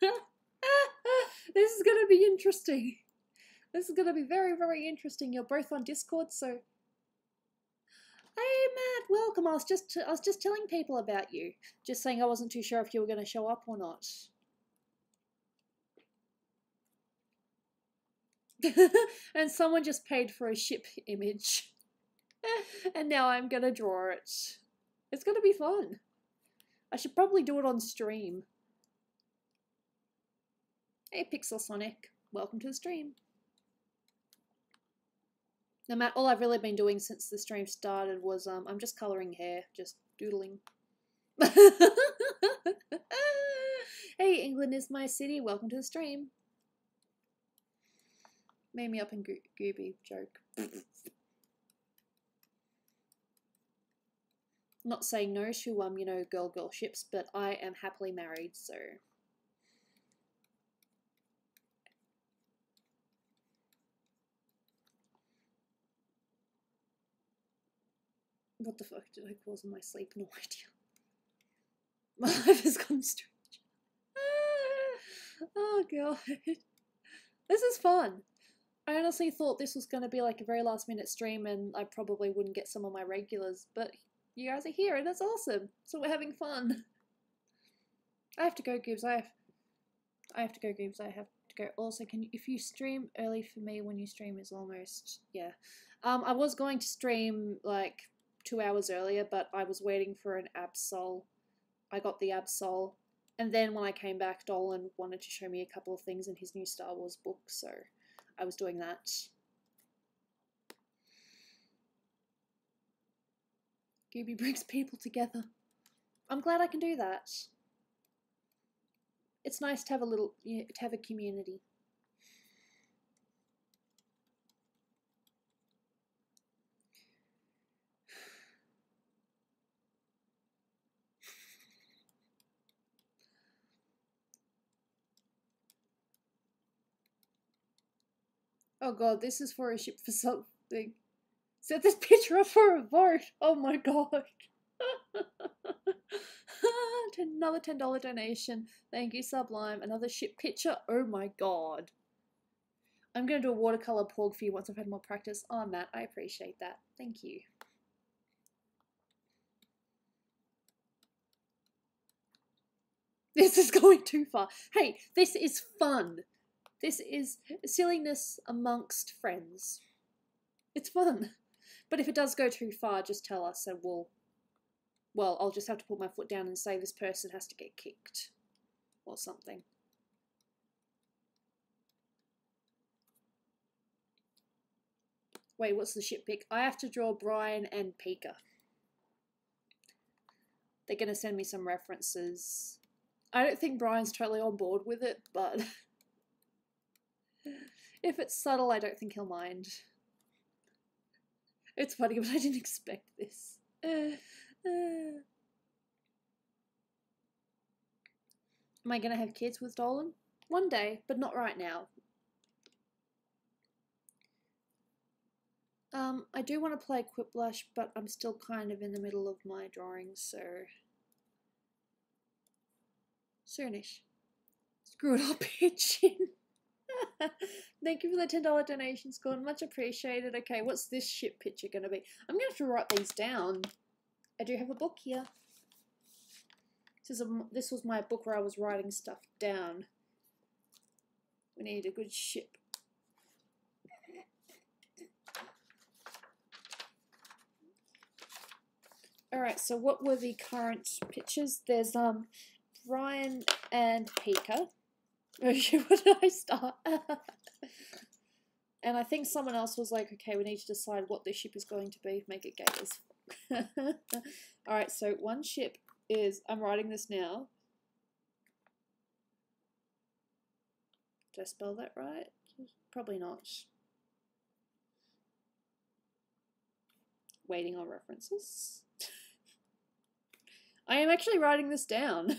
Speaker 1: This is going to be interesting. This is going to be very, very interesting. You're both on Discord, so... Hey, welcome. I was just telling people about you. Just saying I wasn't too sure if you were going to show up or not. And someone just paid for a ship image. And now I'm going to draw it. It's going to be fun. I should probably do it on stream. Hey Pixel Sonic, welcome to the stream. No matter, all I've really been doing since the stream started was I'm just colouring hair, just doodling. Hey, England is my city, welcome to the stream. Made me up in Gooby joke. Not saying no to you know, girl ships, but I am happily married, so what the fuck did I cause in my sleep? No idea. My life has gone strange. Oh god. This is fun. I honestly thought this was going to be like a very last minute stream and I probably wouldn't get some of my regulars, but you guys are here and that's awesome. So we're having fun. I have to go, Gibbs. I have to go, Gibbs. I have to go. Also, if you stream early for me when you stream is almost, yeah. I was going to stream like 2 hours earlier, but I was waiting for an Absol. I got the Absol. And then when I came back, Dolan wanted to show me a couple of things in his new Star Wars book, so I was doing that. Gooby brings people together. I'm glad I can do that. It's nice to have a little, you know, to have a community. Oh god, this is for a ship for something. Set this picture up for a vote. Oh my god. Another $10 donation. Thank you, Sublime. Another ship picture. Oh my god. I'm going to do a watercolor porg for you once I've had more practice. Oh, Matt, I appreciate that. Thank you. This is going too far. Hey, this is fun. This is silliness amongst friends. It's fun. But if it does go too far, just tell us and well, I'll just have to put my foot down and say this person has to get kicked. Or something. Wait, what's the ship pick? I have to draw Brian and Pika. They're going to send me some references. I don't think Brian's totally on board with it, but if it's subtle, I don't think he'll mind. It's funny, but I didn't expect this. Am I going to have kids with Dolan? One day, but not right now. I do want to play Quiplash, but I'm still kind of in the middle of my drawings, so soonish. Screw it up, pitching. Thank you for the $10 donation, Scorn. Much appreciated. Okay, what's this ship picture going to be? I'm going to have to write these down. I do have a book here. This was my book where I was writing stuff down. We need a good ship. Alright, so what were the current pictures? There's Brian and Pika. Oh shit, where did I start? And I think someone else was like, okay, we need to decide what this ship is going to be. Make it gay as fuck. Alright, so one ship is, I'm writing this now. Did I spell that right? Probably not. Waiting on references. I am actually writing this down.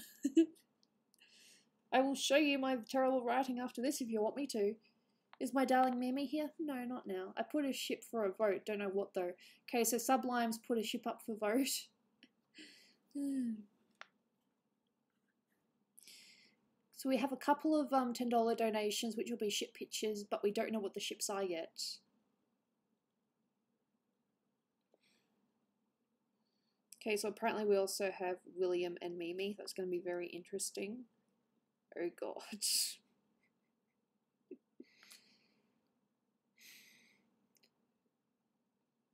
Speaker 1: I will show you my terrible writing after this if you want me to. Is my darling Mimi here? No, not now. I put a ship for a vote. Don't know what though. Okay, so Sublime's put a ship up for vote. So we have a couple of $10 donations, which will be ship pictures, but we don't know what the ships are yet. Okay, so apparently we also have William and Mimi. That's going to be very interesting. Oh god.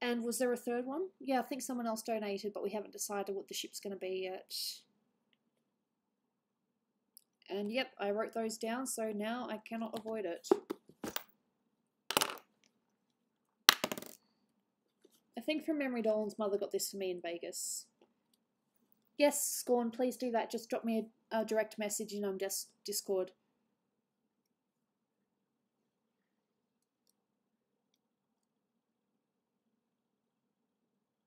Speaker 1: And was there a third one? Yeah, I think someone else donated, but we haven't decided what the ship's going to be yet. And yep, I wrote those down, so now I cannot avoid it. I think from memory, Dolan's mother got this for me in Vegas. Yes, Scorn, please do that. Just drop me a direct message in Discord.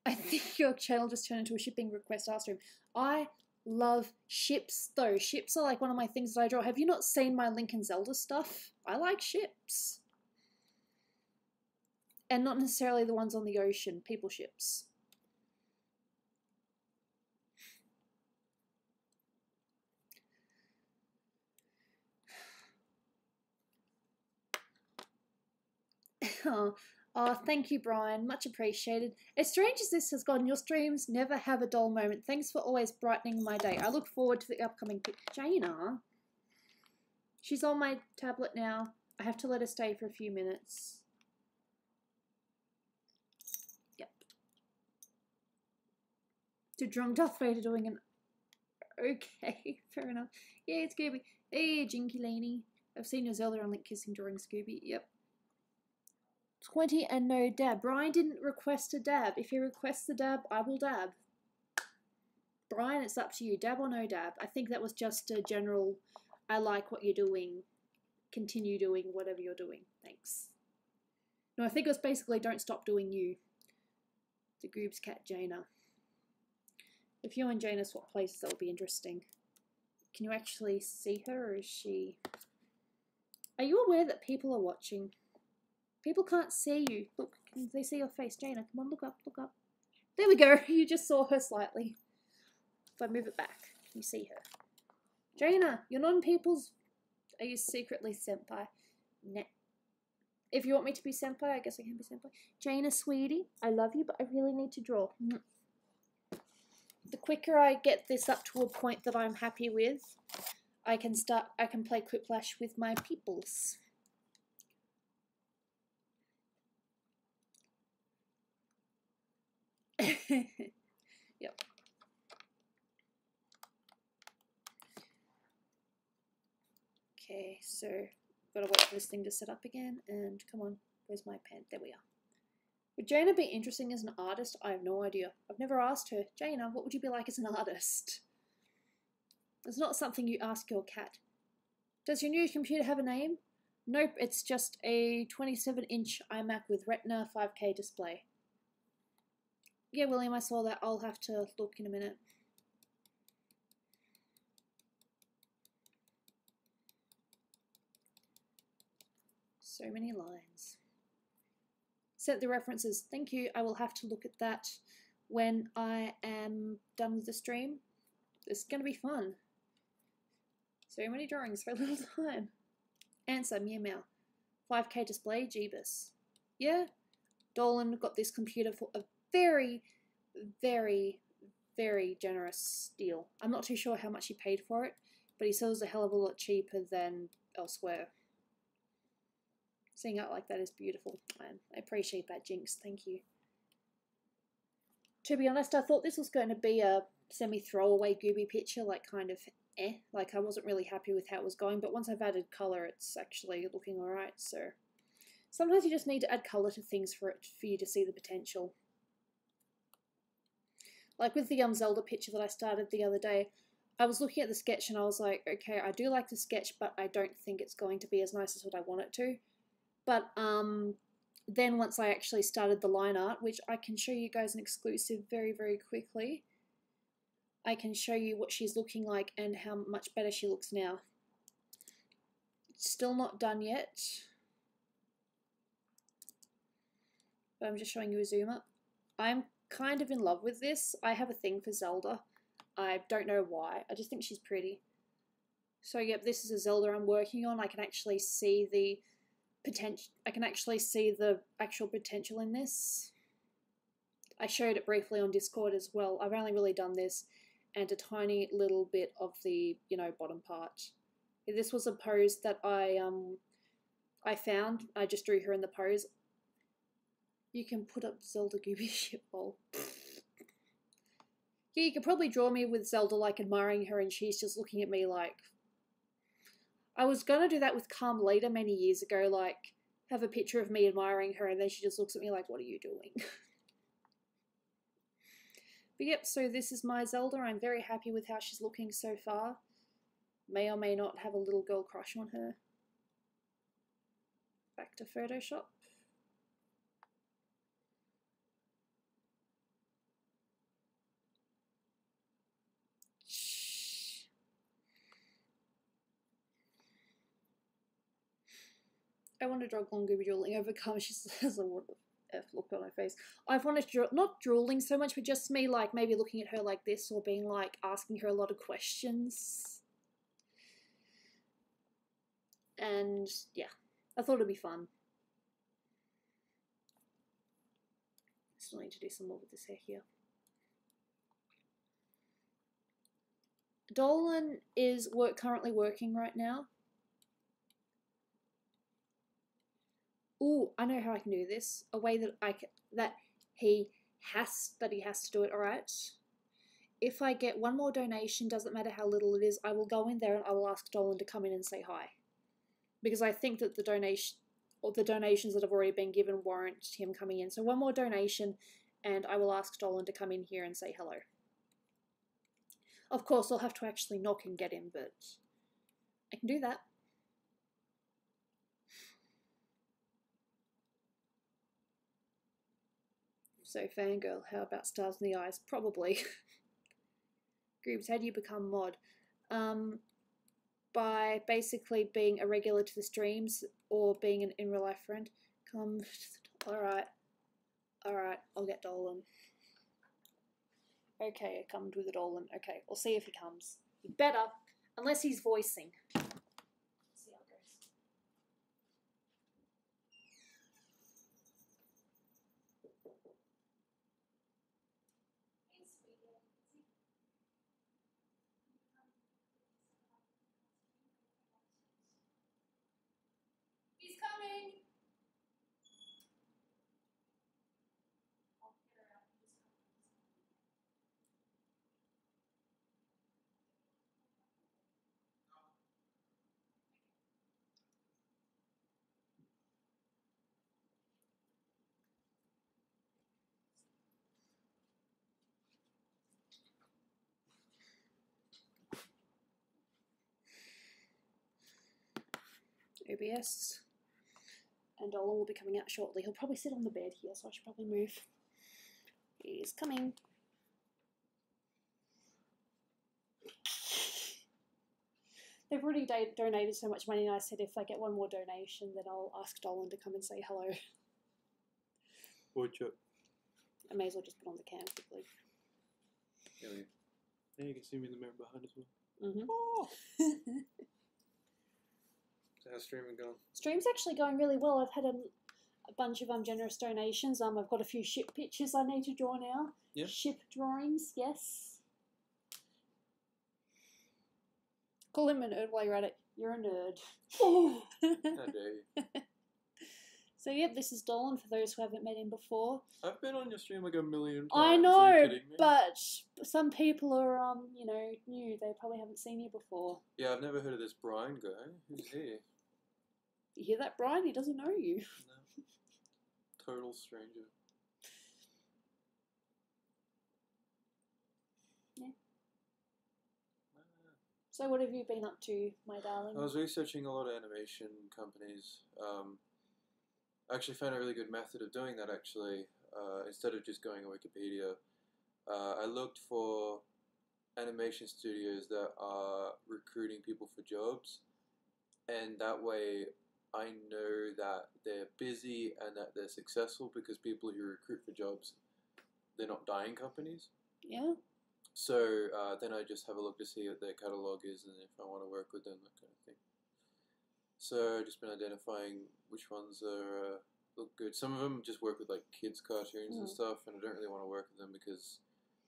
Speaker 1: I think your channel just turned into a shipping request art stream. I love ships, though. Ships are like one of my things that I draw. Have you not seen my Link and Zelda stuff? I like ships. And not necessarily the ones on the ocean, people ships. Oh, thank you, Brian. Much appreciated. As strange as this has gone, your streams never have a dull moment. Thanks for always brightening my day. I look forward to the upcoming Jaina. She's on my tablet now. I have to let her stay for a few minutes. Yep. To drunk Darth Vader doing an... Okay, fair enough. Yeah, it's Gooby. Hey, Jinky Laney. I've seen your Zelda on Link kissing during Scooby. Yep. 20 and no dab. Brian didn't request a dab. If he requests a dab, I will dab. Brian, it's up to you. Dab or no dab? I think that was just a general, I like what you're doing. Continue doing whatever you're doing. Thanks. No, I think it was basically don't stop doing you. The Goob's cat, Jaina. If you and Jaina swap places, that would be interesting. Can you actually see her, or is she... Are you aware that people are watching? People can't see you. Look, can they see your face? Jaina, come on, look up, look up. There we go. You just saw her slightly. If I move it back, can you see her? Jaina, you're not in people's... Are you secretly senpai? Nah. If you want me to be senpai, I guess I can be senpai. Jaina, sweetie, I love you, but I really need to draw. The quicker I get this up to a point that I'm happy with, I can play Quiplash with my peoples. Yep. Okay, so gotta wait for this thing to set up again, and come on, where's my pen? There we are. Would Jaina be interesting as an artist? I have no idea. I've never asked her. Jaina, what would you be like as an artist? It's not something you ask your cat. Does your new computer have a name? Nope, it's just a 27-inch iMac with Retina 5K display. Yeah, William, I saw that. I'll have to look in a minute. So many lines. Set the references. Thank you. I will have to look at that when I am done with the stream. This is going to be fun. So many drawings for a little time. Answer, meow meow. 5K display, Jeebus. Yeah, Dolan got this computer for a very, very, very generous deal. I'm not too sure how much he paid for it, but he sells a hell of a lot cheaper than elsewhere. Seeing out like that is beautiful. I appreciate that, Jinx. Thank you. To be honest, I thought this was going to be a semi-throwaway Gooby picture, like kind of like I wasn't really happy with how it was going, but once I've added colour, it's actually looking alright, so sometimes you just need to add colour to things for you to see the potential. Like with the Zelda picture that I started the other day, I was looking at the sketch and I was like, okay, I do like the sketch, but I don't think it's going to be as nice as what I want it to. But then once I actually started the line art, which I can show you guys an exclusive very, very quickly, I can show you what she's looking like and how much better she looks now. It's still not done yet, but I'm just showing you a zoom up. I'm kind of in love with this. I have a thing for Zelda. I don't know why. I just think she's pretty. So yep, this is a Zelda I'm working on. I can actually see the potential. I can actually see the actual potential in this. I showed it briefly on Discord as well. I've only really done this and a tiny little bit of the, bottom part. This was a pose that I found. I just drew her in the pose. You can put up Zelda Gooby shitball. Yeah, you could probably draw me with Zelda, like, admiring her, and she's just looking at me like... I was gonna do that with Calm Leader many years ago, like, have a picture of me admiring her, and then she just looks at me like, what are you doing? But yep, so this is my Zelda. I'm very happy with how she's looking so far. May or may not have a little girl crush on her. Back to Photoshop. I want to draw Gooby drooling overcome. She says, what the F look on her face. I've wanted to draw, not drooling so much, but just me, like, maybe looking at her like this, or being like, asking her a lot of questions. And yeah, I thought it'd be fun. Still need to do some more with this hair here. Dolan is currently working right now. Ooh, I know how I can do this. A way that he has to do it. All right. If I get one more donation, doesn't matter how little it is, I will go in there and I will ask Dolan to come in and say hi, because I think that the donations that have already been given warrant him coming in. So one more donation, and I will ask Dolan to come in here and say hello. Of course, I'll have to actually knock and get him, but I can do that. So fangirl, how about stars in the eyes? Probably. Groups, how do you become mod? By basically being a regular to the streams or being an in real life friend. Come to the Alright, I'll get Dolan. Okay, I come with a Dolan. Okay, we'll see if he comes. He better, unless he's voicing. See how it goes. He's coming! OBS. And Dolan will be coming out shortly. He'll probably sit on the bed here, so I should probably move. He's coming. They've already donated so much money, and I said if I get one more donation, then I'll ask Dolan to come and say hello.
Speaker 2: Watch up.
Speaker 1: I may as well just put on the cam quickly.
Speaker 2: Yeah, you can see me in the mirror behind as well.
Speaker 1: Mm-hmm.
Speaker 2: Oh! So how's streaming going?
Speaker 1: Stream's actually going really well. I've had a bunch of generous donations. I've got a few ship pictures I need to draw now.
Speaker 2: Yeah.
Speaker 1: Ship drawings, yes. Call him a nerd while you're at it. You're a nerd.
Speaker 2: How dare you?
Speaker 1: So yep, this is Dolan for those who haven't met him before.
Speaker 2: I've been on your stream like a million times.
Speaker 1: I know,
Speaker 2: are you kidding me?
Speaker 1: but some people are new. They probably haven't seen you before.
Speaker 2: Yeah, I've never heard of this Brian guy. Who's he?
Speaker 1: You hear that, Brian? He doesn't know you.
Speaker 2: No. Total stranger.
Speaker 1: Yeah. So what have you been up to, my darling?
Speaker 2: I was researching a lot of animation companies. I actually found a really good method of doing that, actually. Instead of just going on Wikipedia, I looked for animation studios that are recruiting people for jobs, and that way I know that they're busy and that they're successful, because people who recruit for jobs, they're not dying companies.
Speaker 1: Yeah.
Speaker 2: So then I just have a look to see what their catalogue is and if I want to work with them, that kind of thing. So I've just been identifying which ones are look good. Some of them just work with like kids cartoons and stuff, and I don't really want to work with them because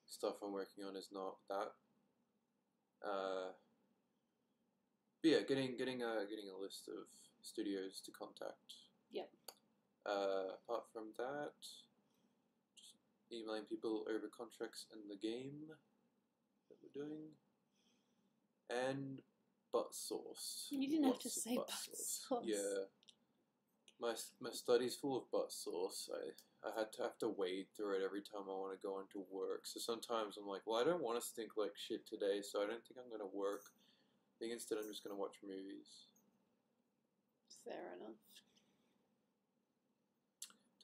Speaker 2: stuff I'm working on is not that. But yeah, getting a list of studios to contact.
Speaker 1: Yep.
Speaker 2: Apart from that, just emailing people over contracts in the game that we're doing, and butt sauce.
Speaker 1: You didn't have to say butt sauce.
Speaker 2: Yeah. My study's full of butt sauce. I have to wade through it every time I want to go into work. So sometimes I'm like, well, I don't want to stink like shit today, so I don't think I'm going to work. I think instead I'm just going to watch movies.
Speaker 1: Fair enough.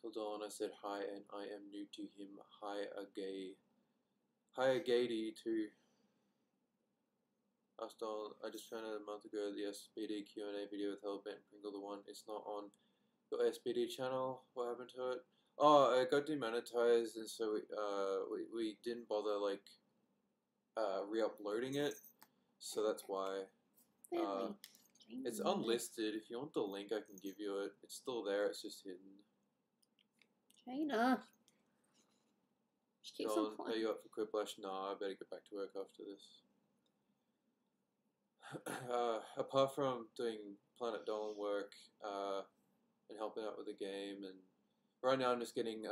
Speaker 2: Till Dawn, I said hi, and I am new to him. Hi, a gay. Hi, a gay to you too. Asked Dawn, I just found out a month ago the SPD Q&A video with Hellbent Pringle, the one. It's not on your SPD channel. What happened to it? Oh, it got demonetized, and so we didn't bother like re-uploading it. So that's why. It's unlisted. If you want the link, I can give you it. It's still there. It's just hidden.
Speaker 1: Jaina. She keeps on
Speaker 2: Are you up for Quiplash? Nah, I better get back to work after this. Apart from doing Planet Dolan work and helping out with the game, and right now I'm just getting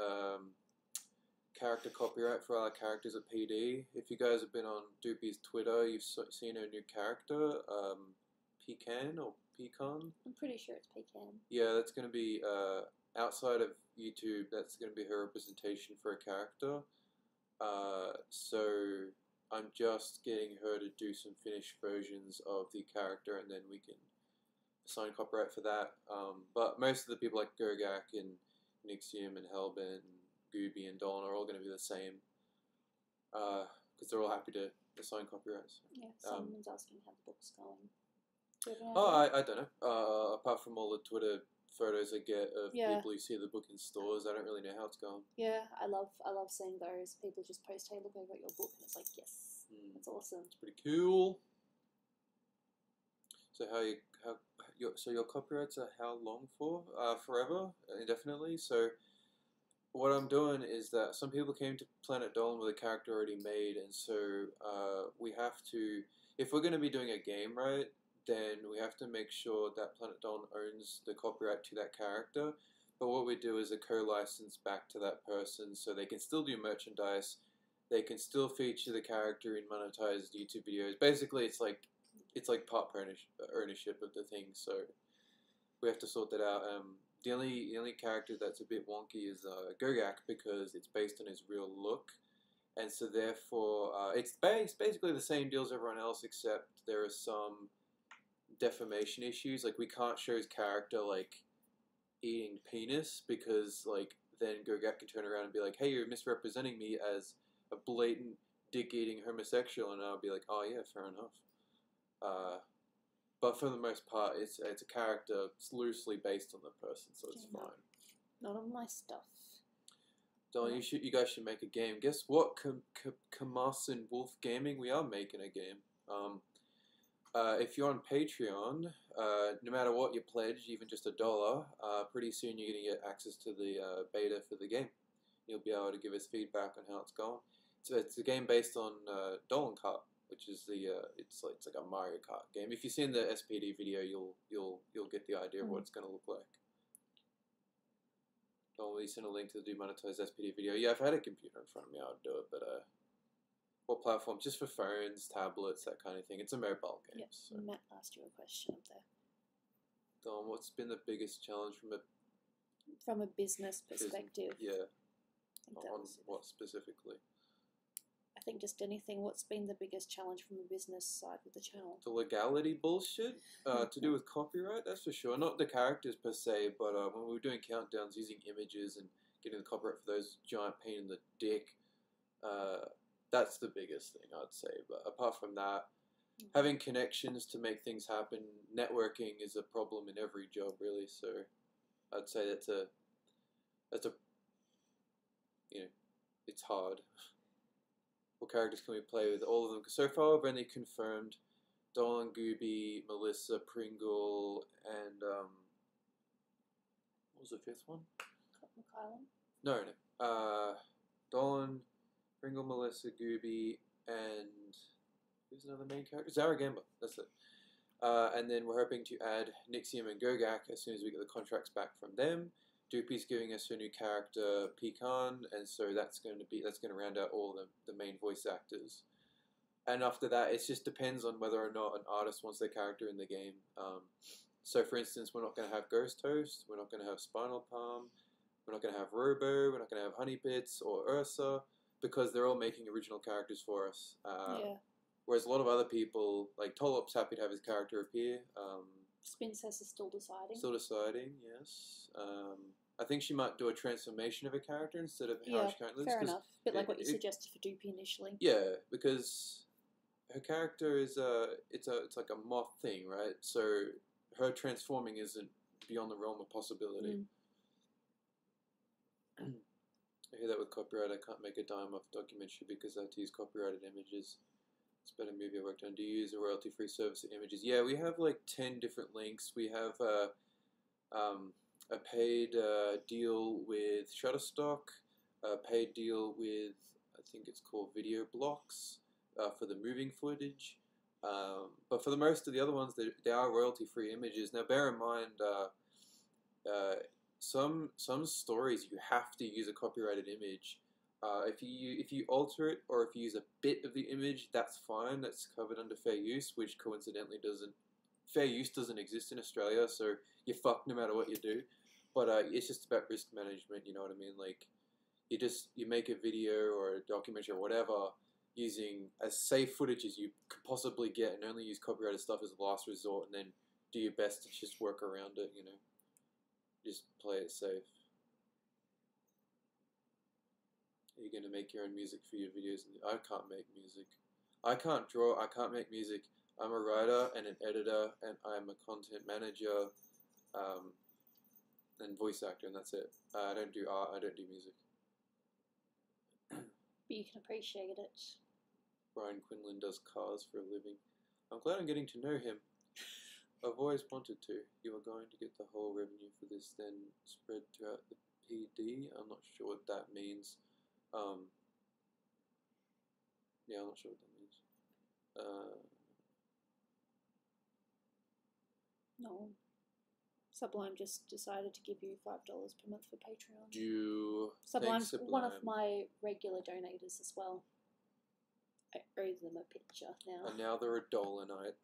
Speaker 2: character copyright for our characters at PD. If you guys have been on Doopy's Twitter, you've seen her new character, Pecan or Pecan.
Speaker 1: I'm pretty sure it's Pecan.
Speaker 2: Yeah, that's going to be outside of YouTube. That's going to be her representation for a character. So I'm just getting her to do some finished versions of the character, and then we can assign copyright for that. But most of the people like Gurgak and Nixium and Hellbent and Gooby and Dolan are all going to be the same, because they're all happy to assign copyrights.
Speaker 1: Yeah, someone's asking how the book's going.
Speaker 2: I don't know. Apart from all the Twitter photos I get of people who see the book in stores, I don't really know how it's going.
Speaker 1: Yeah, I love seeing those. People just post, hey, look, I got your book, and it's like, yes, that's awesome.
Speaker 2: It's pretty cool. So your copyrights are how long for? Forever, indefinitely. So what I'm doing is that some people came to Planet Dolan with a character already made, and so we have to, if we're going to be doing a game, right, then we have to make sure that Planet Dolan owns the copyright to that character. But what we do is a co-license back to that person, so they can still do merchandise, they can still feature the character in monetized YouTube videos. Basically, it's like part ownership of the thing. So we have to sort that out. The only character that's a bit wonky is Gurgak, because it's based on his real look, and so therefore it's basically the same deal as everyone else, except there are some defamation issues. Like, we can't show his character like eating penis, because like then Gurgak can turn around and be like, hey, you're misrepresenting me as a blatant dick-eating homosexual, and I'll be like, oh yeah, fair enough. But for the most part, it's a character. It's loosely based on the person, so it's fine.
Speaker 1: Not on my stuff.
Speaker 2: Don, you guys should make a game. Guess what? Kamas and Wolf Gaming, we are making a game. If you're on Patreon, no matter what you pledge, even just $1, pretty soon you're going to get access to the beta for the game. You'll be able to give us feedback on how it's going. It's a game based on Dolan Kart, which is it's like a Mario Kart game. If you've seen the SPD video, you'll get the idea of what it's going to look like. I'll send a link to the demonetized SPD video. Yeah, if I had a computer in front of me, I would do it, but what platform? Just for phones, tablets, that kind of thing. It's a mobile game.
Speaker 1: Yep. So. Matt asked you a question up there.
Speaker 2: Don, what's been the biggest challenge
Speaker 1: from a business perspective?
Speaker 2: Yeah. On what specifically?
Speaker 1: I think just anything. What's been the biggest challenge from the business side with the channel?
Speaker 2: The legality bullshit to do with copyright, that's for sure. Not the characters per se, but when we were doing countdowns using images and getting the copyright for those giant pain in the dick, that's the biggest thing, I'd say. But apart from that, having connections to make things happen, networking is a problem in every job, really. So I'd say that's a it's hard. What characters can we play with? All of them. So far, I've only confirmed Dolan, Gooby, Melissa, Pringle, and what was was the fifth one?
Speaker 1: McKylon.
Speaker 2: No. Dolan, Pringle, Melissa, Gooby, and who's another main character? Zara Gamba. That's it. And then we're hoping to add Nixium and Gogak as soon as we get the contracts back from them. Doopy's giving us her new character Pecan, and so that's going to round out all the main voice actors. And after that, it just depends on whether or not an artist wants their character in the game. So, for instance, we're not going to have Ghost Toast, we're not going to have Spinal Palm, we're not going to have Robo, we're not going to have Honey Pits or Ursa, because they're all making original characters for us.
Speaker 1: Yeah.
Speaker 2: Whereas a lot of other people, like Tolop's happy to have his character appear.
Speaker 1: Princess is still deciding.
Speaker 2: Still deciding, yes. I think she might do a transformation of a character instead of how she currently lives.
Speaker 1: Fair enough. A bit like what you suggested for Doopy initially.
Speaker 2: Yeah, because her character is it's like a moth thing, right? So her transforming isn't beyond the realm of possibility. I hear that with copyright. I can't make a dime off documentary because I have to use copyrighted images. It's a better movie I worked on. Do you use a royalty-free service of images? Yeah, we have like 10 different links. We have a paid deal with Shutterstock, a paid deal with, I think it's called Video Blocks, for the moving footage. But for the most of the other ones, they are royalty-free images. Now, bear in mind, some stories you have to use a copyrighted image. If you alter it or if you use a bit of the image, that's fine. That's covered under fair use, which coincidentally fair use doesn't exist in Australia, so you're fucked no matter what you do. But it's just about risk management, you know what I mean? Like, you make a video or a documentary or whatever using as safe footage as you could possibly get, and only use copyrighted stuff as a last resort, and then do your best to just work around it, you know? Just play it safe. Are you going to make your own music for your videos? I can't make music. I can't draw, I can't make music. I'm a writer and an editor, and I'm a content manager, and voice actor, and that's it. I don't do art, I don't do music.
Speaker 1: But you can appreciate it.
Speaker 2: Brian Quinlan does cars for a living. I'm glad I'm getting to know him. I've always wanted to. You are going to get the whole revenue for this, then spread throughout the PD. I'm not sure what that means. Yeah, I'm not sure what that means.
Speaker 1: No. Sublime just decided to give you $5 per month for Patreon.
Speaker 2: Sublime's
Speaker 1: one of my regular donators as well. I owe them a picture now.
Speaker 2: And now they're a Dolanite.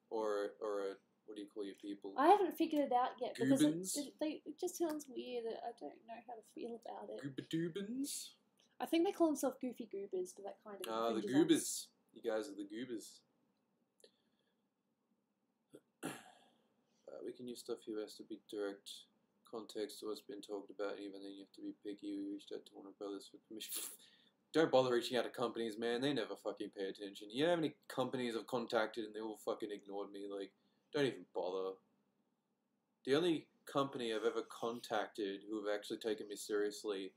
Speaker 2: Or a, what do you call your people?
Speaker 1: I haven't figured it out yet.
Speaker 2: Goobins?
Speaker 1: Because it just sounds weird. I don't know how to feel about it.
Speaker 2: Goobadoobins?
Speaker 1: I think they call themselves Goofy Goobers, but that kind of...
Speaker 2: the Goobers. You guys are the Goobers. We can use stuff here has to be direct context to what's been talked about, even then you have to be picky. We reached out to Warner Brothers for permission. Don't bother reaching out to companies, man. They never fucking pay attention. You know how many companies I've contacted and they all fucking ignored me? Like, don't even bother. The only company I've ever contacted who have actually taken me seriously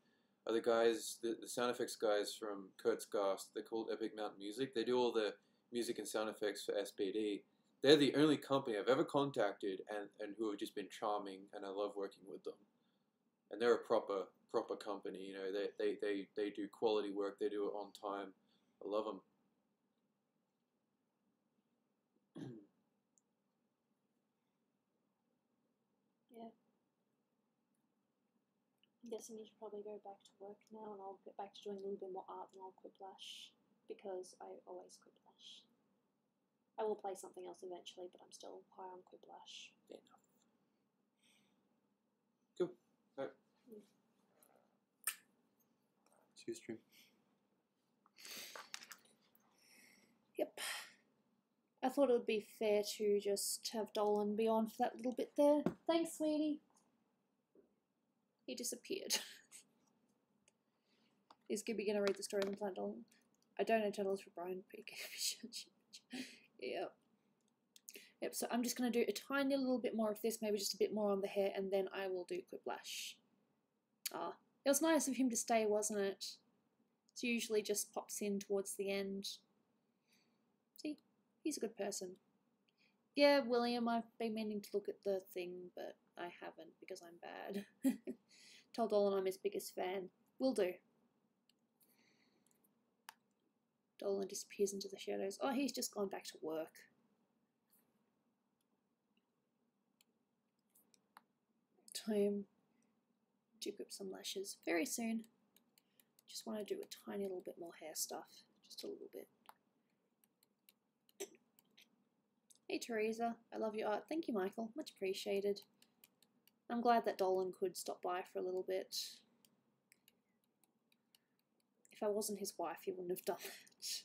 Speaker 2: are the guys, the sound effects guys from Kurzgast. They're called Epic Mountain Music. They do all the music and sound effects for SPD. They're the only company I've ever contacted and who have just been charming, and I love working with them. And they're a proper company, you know. They do quality work. They do it on time. I love them.
Speaker 1: Yeah. I'm guessing you should probably go back to work now, and I'll get back to doing a little bit more art, and I'll Quiplash, because I always Quiplash. I will play something else eventually, but I'm still high on Quiplash.
Speaker 2: Fair enough. Cool. All right. See you stream.
Speaker 1: Yep. I thought it would be fair to just have Dolan be on for that little bit there. Thanks, sweetie. He disappeared. Is Gooby going to read the story on Planet Dolan? I don't know titles for Brian. Yep, so I'm just going to do a tiny little bit more of this, maybe just a bit more on the hair, and then I will do Quiplash. It was nice of him to stay, wasn't it? It usually just pops in towards the end. See, he's a good person. Yeah, William, I've been meaning to look at the thing, but I haven't because I'm bad. Told Dolan I'm his biggest fan. Will do. Dolan disappears into the shadows. Oh, he's just gone back to work. Time to grip some lashes very soon. Just want to do a tiny little bit more hair stuff. Just a little bit. Hey Teresa, I love your art. Thank you, Michael. Much appreciated. I'm glad that Dolan could stop by for a little bit. If I wasn't his wife, he wouldn't have done that.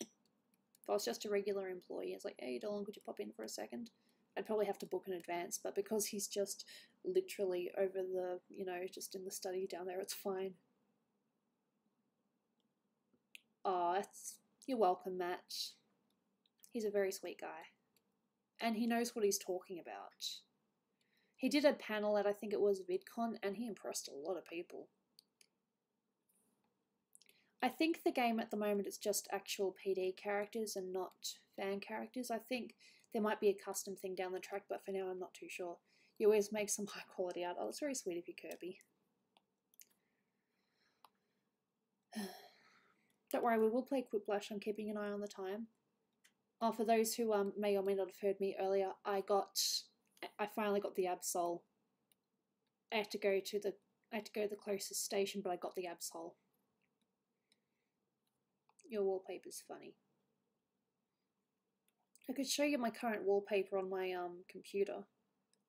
Speaker 1: If I was just a regular employee, it's like, hey Dolan, could you pop in for a second? I'd probably have to book in advance, but because he's just literally over the, just in the study down there, it's fine. Oh, you're welcome, Matt. He's a very sweet guy. And he knows what he's talking about. He did a panel at, I think it was VidCon, and he impressed a lot of people. I think the game at the moment is just actual PD characters and not fan characters. I think there might be a custom thing down the track, but for now I'm not too sure. You always make some high quality art. Oh, that's very sweet of you, Kirby. Don't worry, we will play Quiplash. I'm keeping an eye on the time. Oh, for those who may or may not have heard me earlier, I finally got the Absol. I had to go to the closest station, but I got the Absol. Your wallpaper's funny. I could show you my current wallpaper on my computer.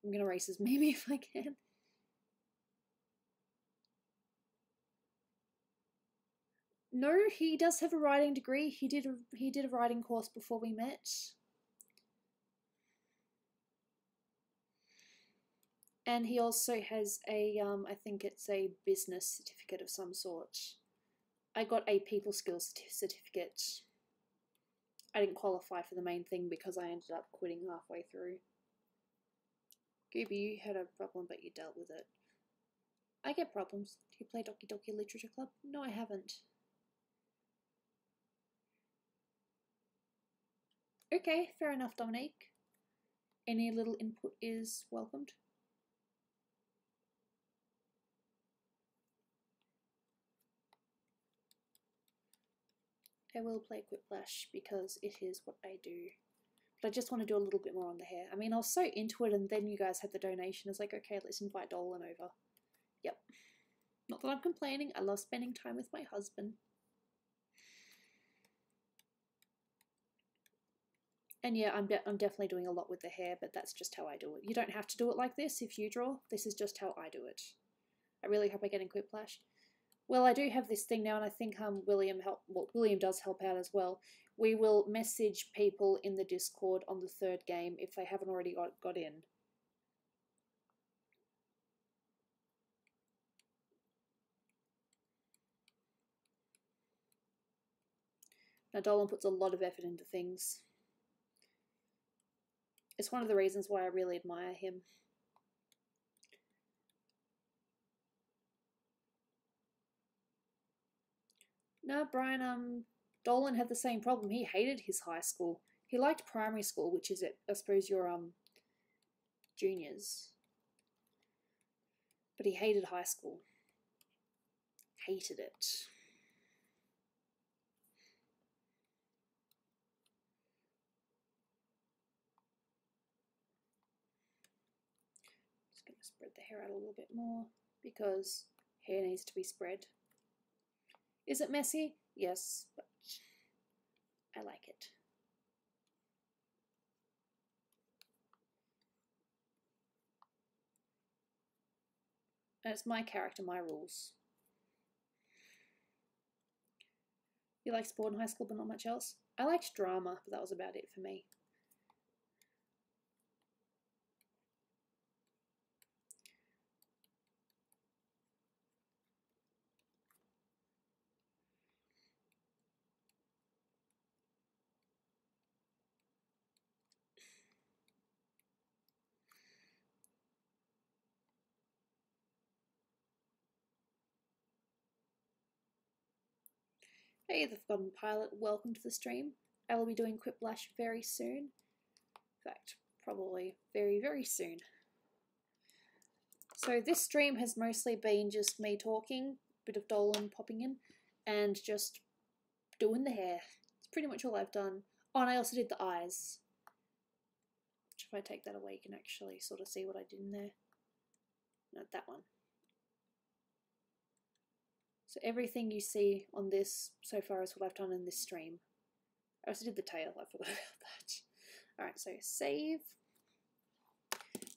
Speaker 1: I'm gonna erase his meme if I can. No, he does have a writing degree. He did a writing course before we met. And he also has a I think it's a business certificate of some sort. I got a people skills certificate. I didn't qualify for the main thing because I ended up quitting halfway through. Gooby, you had a problem but you dealt with it. I get problems. Do you play Doki Doki Literature Club? No, I haven't. Okay, fair enough, Dominique. Any little input is welcomed. I will play Quiplash because it is what I do. But I just want to do a little bit more on the hair. I mean, I was so into it and then you guys had the donation. It's like, okay, let's invite Dolan over. Yep. Not that I'm complaining. I love spending time with my husband. And yeah, I'm definitely doing a lot with the hair, but that's just how I do it. You don't have to do it like this if you draw. This is just how I do it. I really hope I get in Quiplash. Well, I do have this thing now, and I think William does help out as well. We will message people in the Discord on the third game if they haven't already got in. Now, Dolan puts a lot of effort into things. It's one of the reasons why I really admire him. No, Brian, Dolan had the same problem. He hated his high school. He liked primary school, which is, I suppose, your juniors. But he hated high school. Hated it. Just going to spread the hair out a little bit more because hair needs to be spread. Is it messy? Yes, but I like it. And it's my character, my rules. You like sport in high school but not much else? I liked drama, but that was about it for me. Hey, the Forgotten Pilot, welcome to the stream. I will be doing Quiplash very soon. In fact, probably very, very soon. So this stream has mostly been just me talking, a bit of Dolan popping in, and just doing the hair. It's pretty much all I've done. Oh, and I also did the eyes. Which if I take that away, you can actually sort of see what I did in there. Not that one. So everything you see on this so far is what I've done in this stream. I also did the tail, I forgot about that. Alright, so save.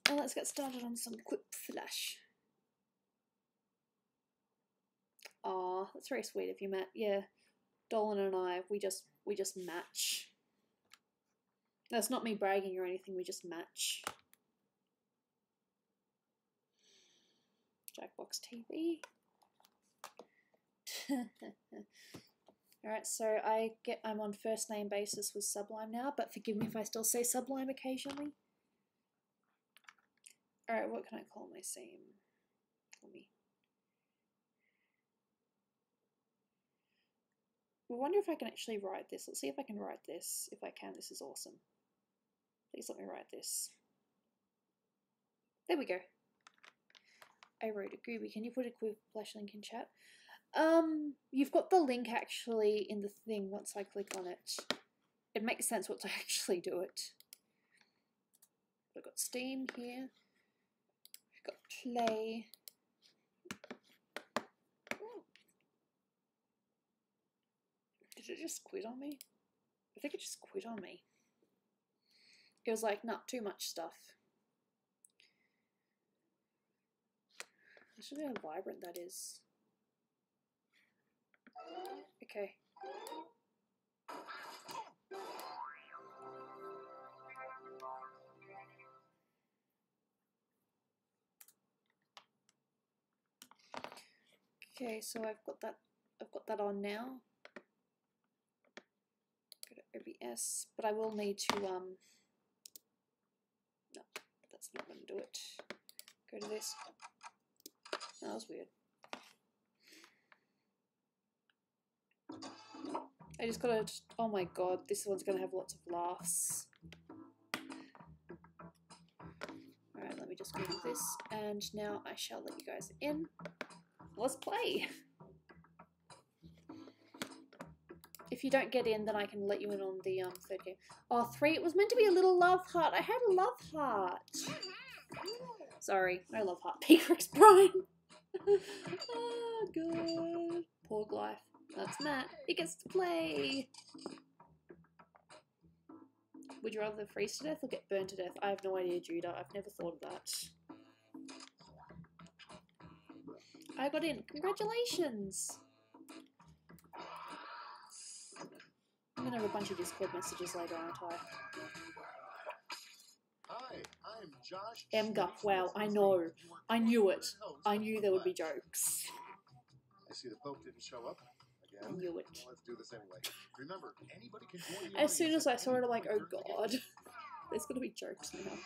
Speaker 1: And let's get started on some Quiplash. Aw, that's very sweet of you, Matt. Yeah, Dolan and I, we just match. That's not me bragging or anything, we just match. Jackbox TV. Alright, so I'm on first name basis with Sublime now, but forgive me if I still say Sublime occasionally. Alright, what can I call my scene? I wonder if I can actually write this. Let's see if I can write this. If I can, this is awesome. Please let me write this. There we go. I wrote a Gooby. Can you put a Quiplash link in chat? You've got the link actually in the thing once I click on it. It makes sense once I actually do it. I've got Steam here. I've got Play. Did it just quit on me? I think it just quit on me. It was like, nah, too much stuff. I should know how vibrant that is. Okay. Okay, so I've got that on now. Go to OBS, but I will need to no, that's not going to do it. Go to this. That was weird. I just gotta, oh my god, this one's gonna have lots of laughs. Alright, let me just move this, and now I shall let you guys in. Let's play! If you don't get in, then I can let you in on the third game. Oh, 3, it was meant to be a little love heart. I had a love heart. Sorry, no love heart. P-Rex Brian. Oh, good. Porg life. That's Matt. He gets to play. Would you rather freeze to death or get burned to death? I have no idea, Judah. I've never thought of that. I got in. Congratulations. I'm gonna have a bunch of Discord messages later, aren't I?
Speaker 3: Hi, I'm Josh.
Speaker 1: M-Guff, wow, I know. I knew it. I knew there would be jokes.
Speaker 3: I see the Pope didn't show up again.
Speaker 1: I knew it.
Speaker 3: Well, let's do this anyway. Remember, anybody can join the
Speaker 1: As soon as I saw it, I'm like, oh
Speaker 3: audience at any
Speaker 1: god.
Speaker 3: point
Speaker 1: There's gonna be jokes now.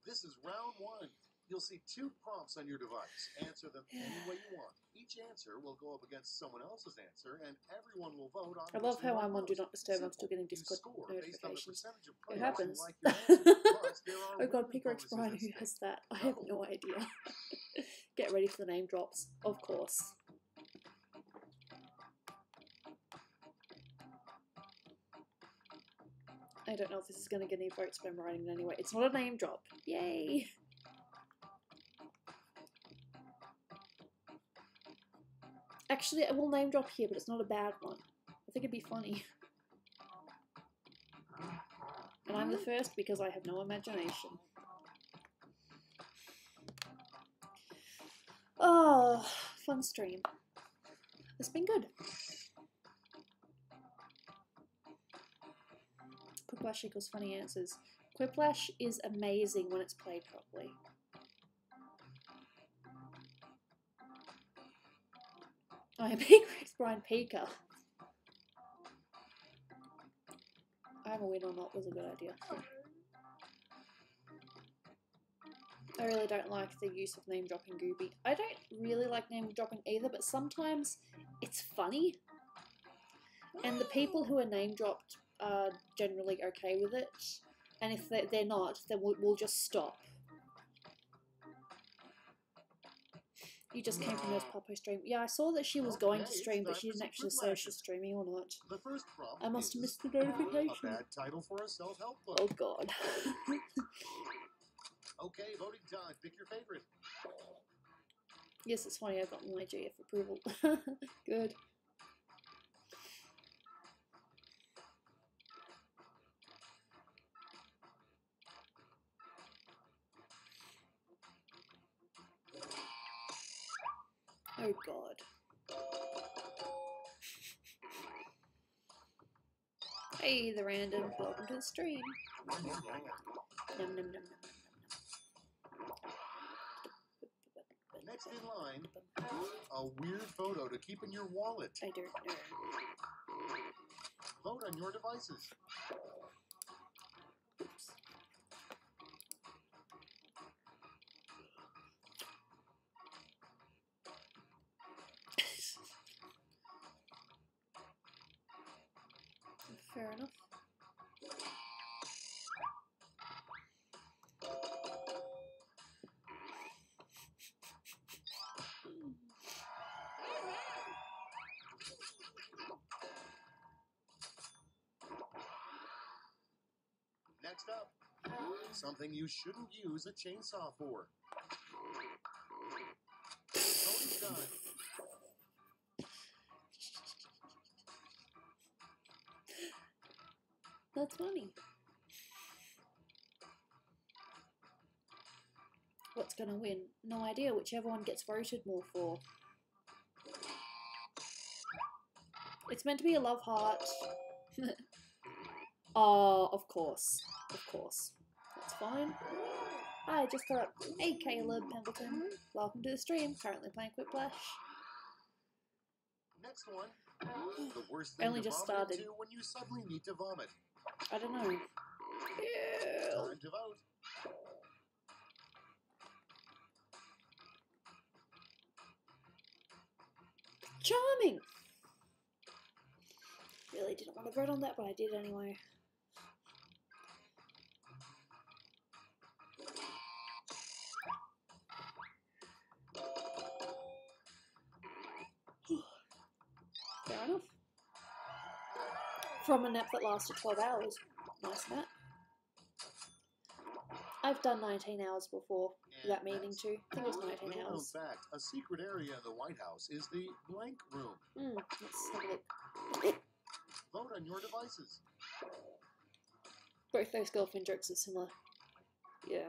Speaker 3: This is round 1. You'll see 2 prompts on your device. Answer them any way you want. Each answer will go up against someone else's answer, and everyone will vote on.
Speaker 1: I love how I'm on Do Not Disturb. I'm still getting Discord notifications. It happens. Oh god, P-Rex Brian, who has that? I have no idea. Get ready for the name drops, of course. I don't know if this is going to get any votes, but I'm writing it anyway. It's not a name drop. Yay! Actually, I will name drop here, but it's not a bad one. I think it'd be funny. And I'm the first because I have no imagination. Oh, fun stream. It's been good. Quiplash equals funny answers. Quiplash is amazing when it's played properly. I am P-Rex Brian Peaker. I'm a win or not was a good idea. I really don't like the use of name dropping Gooby. I don't really like name dropping either, but sometimes it's funny. And the people who are name dropped are generally okay with it, and if they're not, then we'll just stop. You just came from Nurse Popo stream. Yeah, I saw that she was going to stream, but she didn't actually say if she's streaming or not.
Speaker 3: The first prompt
Speaker 1: I must have
Speaker 3: is
Speaker 1: missed the notification.
Speaker 3: a bad title for a self-help book.
Speaker 1: Oh god.
Speaker 3: Okay, voting time. Pick your favorite.
Speaker 1: Yes, it's funny, I got my GF approval. Good. Oh god. Hey, the random. Welcome to the stream. Num num num num.
Speaker 3: Next in line, a weird photo to keep in your wallet.
Speaker 1: I don't know.
Speaker 3: Vote on your devices.
Speaker 1: Oops. Fair enough.
Speaker 3: Next up, something you shouldn't use a chainsaw for. Voting time.
Speaker 1: That's funny. What's gonna win? No idea, whichever one gets voted more for. It's meant to be a love heart. Oh, of course. Of course. That's fine. Hi, just got up. Hey, Caleb Pendleton. Welcome to the stream. Currently playing Quiplash.
Speaker 3: Next one, the worst thing
Speaker 1: Only
Speaker 3: to
Speaker 1: just
Speaker 3: vomit
Speaker 1: started.
Speaker 3: into when you suddenly need to vomit.
Speaker 1: I don't know. Ew.
Speaker 3: Time to vote.
Speaker 1: Charming! Really didn't want to vote on that, but I did anyway. Fair enough. From a nap that lasted 12 hours. Nice nap. I've done 19 hours before, without meaning to. I think it was 19
Speaker 3: Little known
Speaker 1: hours.
Speaker 3: fact, a secret area in the White House is the blank room.
Speaker 1: Let's have a look.
Speaker 3: Vote on your devices.
Speaker 1: Both those girlfriend jokes are similar. Yeah.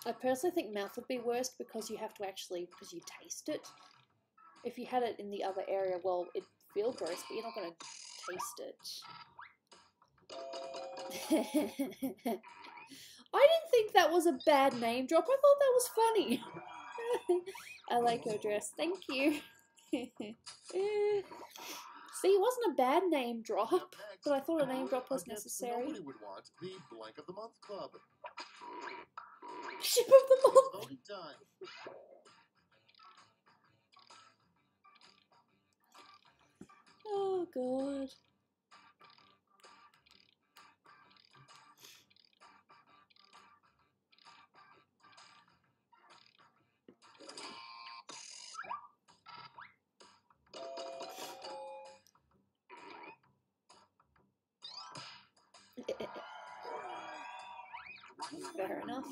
Speaker 1: I personally think mouth would be worst because you have to actually, because you taste it. If you had it in the other area, well, it'd feel gross, but you're not going to taste it. I didn't think that was a bad name drop. I thought that was funny. I like your dress. Thank you. See, it wasn't a bad name drop, but I thought a name drop was necessary.
Speaker 3: Nobody would want the Blank of the Month Club.
Speaker 1: Ship of the month.
Speaker 3: Voting time.
Speaker 1: Oh god. Fair enough.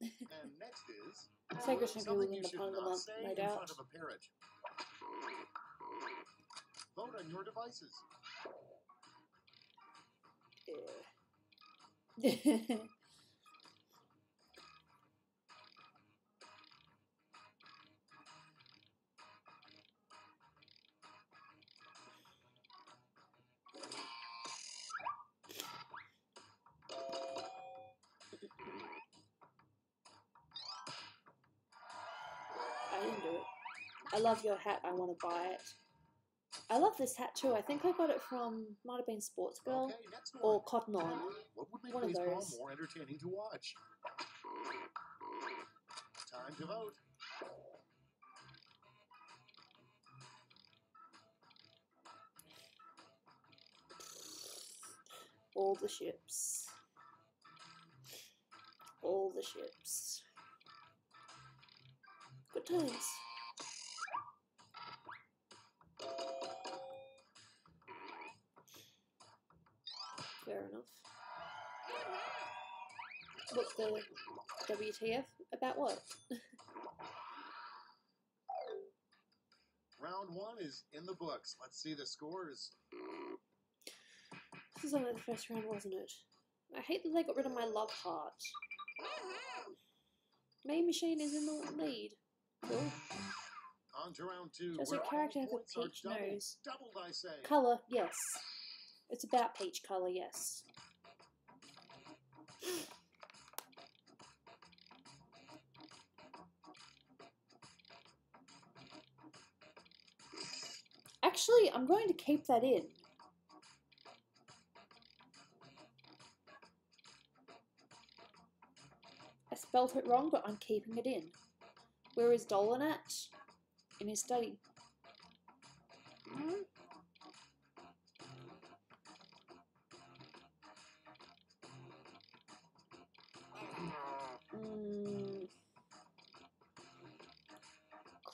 Speaker 3: And next is
Speaker 1: Sacred Shampoo
Speaker 3: something
Speaker 1: within
Speaker 3: you
Speaker 1: the
Speaker 3: should
Speaker 1: pun of the
Speaker 3: not
Speaker 1: month,
Speaker 3: say
Speaker 1: no
Speaker 3: in
Speaker 1: doubt.
Speaker 3: front of a parrot. Vote on your devices.
Speaker 1: Yeah. I didn't do it. I love your hat. I want to buy it. I love this hat too. I think I got it from, might have been Sports Girl
Speaker 3: Okay, next one.
Speaker 1: or Cotton On.
Speaker 3: What would make
Speaker 1: one of
Speaker 3: baseball
Speaker 1: those.
Speaker 3: more entertaining to watch? Time to vote.
Speaker 1: All the ships. All the ships. Good times. Fair enough. What the WTF? About what?
Speaker 3: Round 1 is in the books. Let's see the scores.
Speaker 1: This is only the first round, wasn't it? I hate that they got rid of my love heart. Main Machine is in the lead. Cool.
Speaker 3: On to round 2.
Speaker 1: Does her character have a peach
Speaker 3: doubled.
Speaker 1: nose?
Speaker 3: Doubled, I say.
Speaker 1: Colour, yes. It's about peach colour, yes. Actually, I'm going to keep that in. I spelled it wrong, but I'm keeping it in. Where is Dolan at? In his study.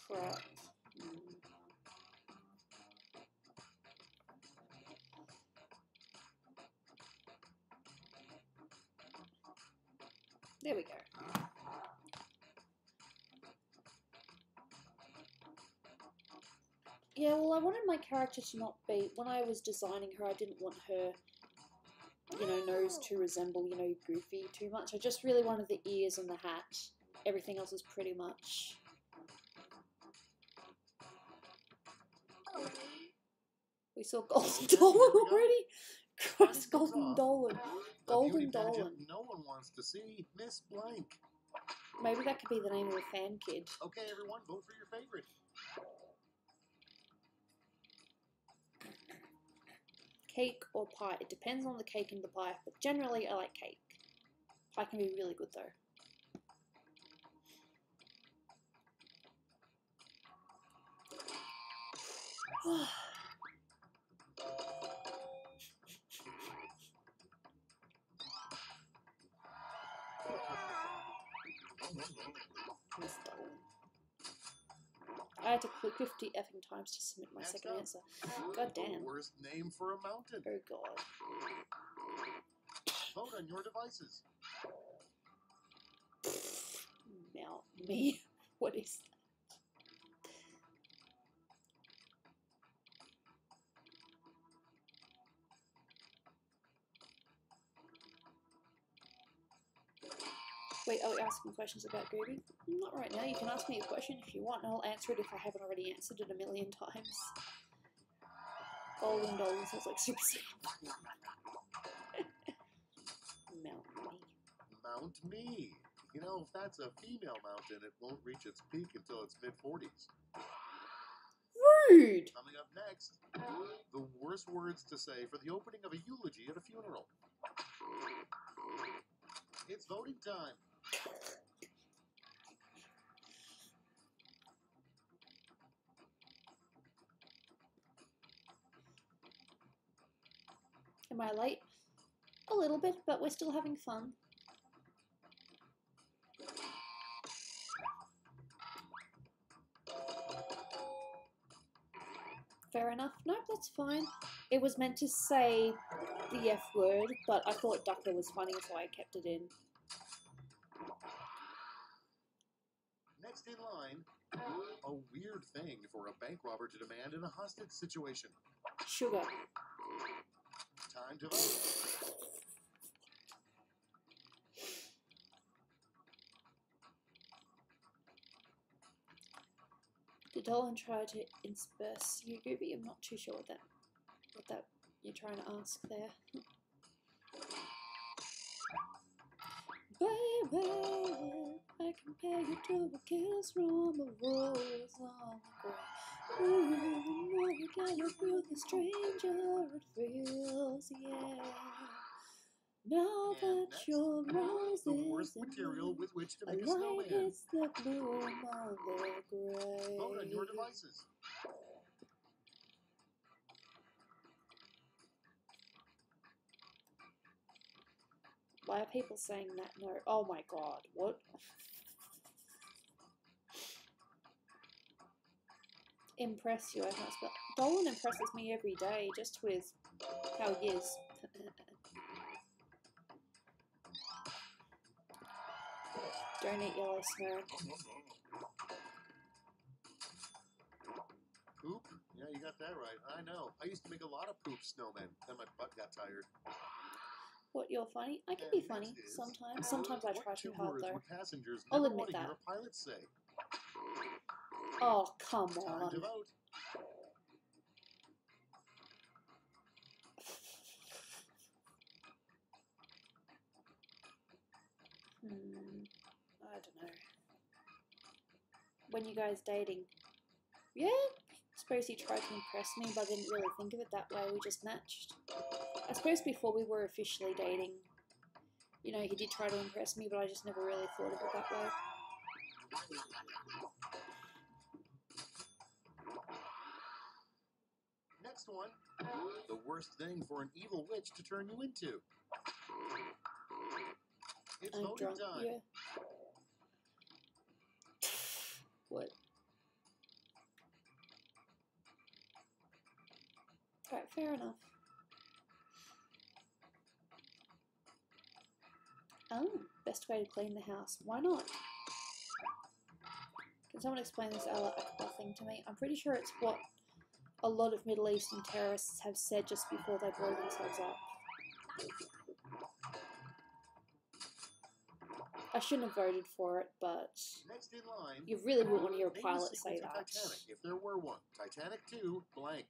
Speaker 1: Crap. There we go. Yeah, well, I wanted my character to not be... When I was designing her, I didn't want her, you know, nose to resemble, you know, Goofy too much. I just really wanted the ears and the hat. Everything else is pretty much... We saw Golden Dolan already? Christ, Golden Dolan. Golden Dolan.
Speaker 3: No one wants to see Miss Blank.
Speaker 1: Maybe that could be the name of the fan kid.
Speaker 3: Okay, everyone, vote for your favorite.
Speaker 1: Cake or pie? It depends on the cake and the pie, but generally I like cake. Pie can be really good though. I had to click 50 effing times to submit my second answer. God damn.
Speaker 3: Worst name for a mountain.
Speaker 1: Oh god.
Speaker 3: Vote on your devices.
Speaker 1: Mount me. What is that? Wait, are we asking questions about Gooby? Not right now. You can ask me a question if you want, and I'll answer it if I haven't already answered it a million times. Golden Dolan sounds like Super Saiyan. Mount me.
Speaker 3: Mount me. You know, if that's a female mountain, it won't reach its peak until its mid-40s.
Speaker 1: Rude!
Speaker 3: Coming up next, the worst words to say for the opening of a eulogy at a funeral. It's voting time.
Speaker 1: Am I late? A little bit, but we're still having fun. Fair enough. Nope, that's fine. It was meant to say the F word, but I thought Ducker was funny, so I kept it in.
Speaker 3: Next in line, a weird thing for a bank robber to demand in a hostage situation.
Speaker 1: Sugar.
Speaker 3: Time to vote.
Speaker 1: Did Dolan try to intersperse you, Gooby? I'm not too sure what that you're trying to ask there. Baby, I compare you to a kiss from a rose on the ground. Ooh, you gotta feel the stranger it feels, yeah. Now that your rose
Speaker 3: the
Speaker 1: is
Speaker 3: worst
Speaker 1: in
Speaker 3: material with which to make a
Speaker 1: light
Speaker 3: snowman.
Speaker 1: hits the bloom on the grave.
Speaker 3: Vote on your devices.
Speaker 1: Why are people saying that? No. Oh my god, what? Impress you, I can't spell. Dolan impresses me every day, just with how he is. Don't eat yellow snow.
Speaker 3: Poop? Yeah, you got that right. I know. I used to make a lot of poop snowmen. Then my butt got tired.
Speaker 1: What, you're funny? I can be funny sometimes. Sometimes I try too hard though.
Speaker 3: Passengers
Speaker 1: I'll
Speaker 3: never
Speaker 1: admit
Speaker 3: want to
Speaker 1: that.
Speaker 3: hear a pilot say.
Speaker 1: Oh, come
Speaker 3: Time
Speaker 1: on.
Speaker 3: to vote.
Speaker 1: I don't know. When you guys dating? Yeah, I suppose he tried to impress me, but I didn't really think of it that way. We just matched. I suppose before we were officially dating, you know, he did try to impress me, but I just never really thought of it that way.
Speaker 3: Next one. The worst thing for an evil witch to turn you into. It's
Speaker 1: I'm
Speaker 3: voting
Speaker 1: drunk,
Speaker 3: time.
Speaker 1: yeah. What? Alright, fair enough. Oh, best way to clean the house. Why not? Can someone explain this Akbar thing to me? I'm pretty sure it's what a lot of Middle Eastern terrorists have said just before they blow themselves up. I shouldn't have voted for it, but
Speaker 3: Next in line,
Speaker 1: you really wouldn't want to hear a
Speaker 3: name
Speaker 1: pilot
Speaker 3: the
Speaker 1: say
Speaker 3: sequel to
Speaker 1: that.
Speaker 3: Titanic, if there were one. Titanic 2, blank.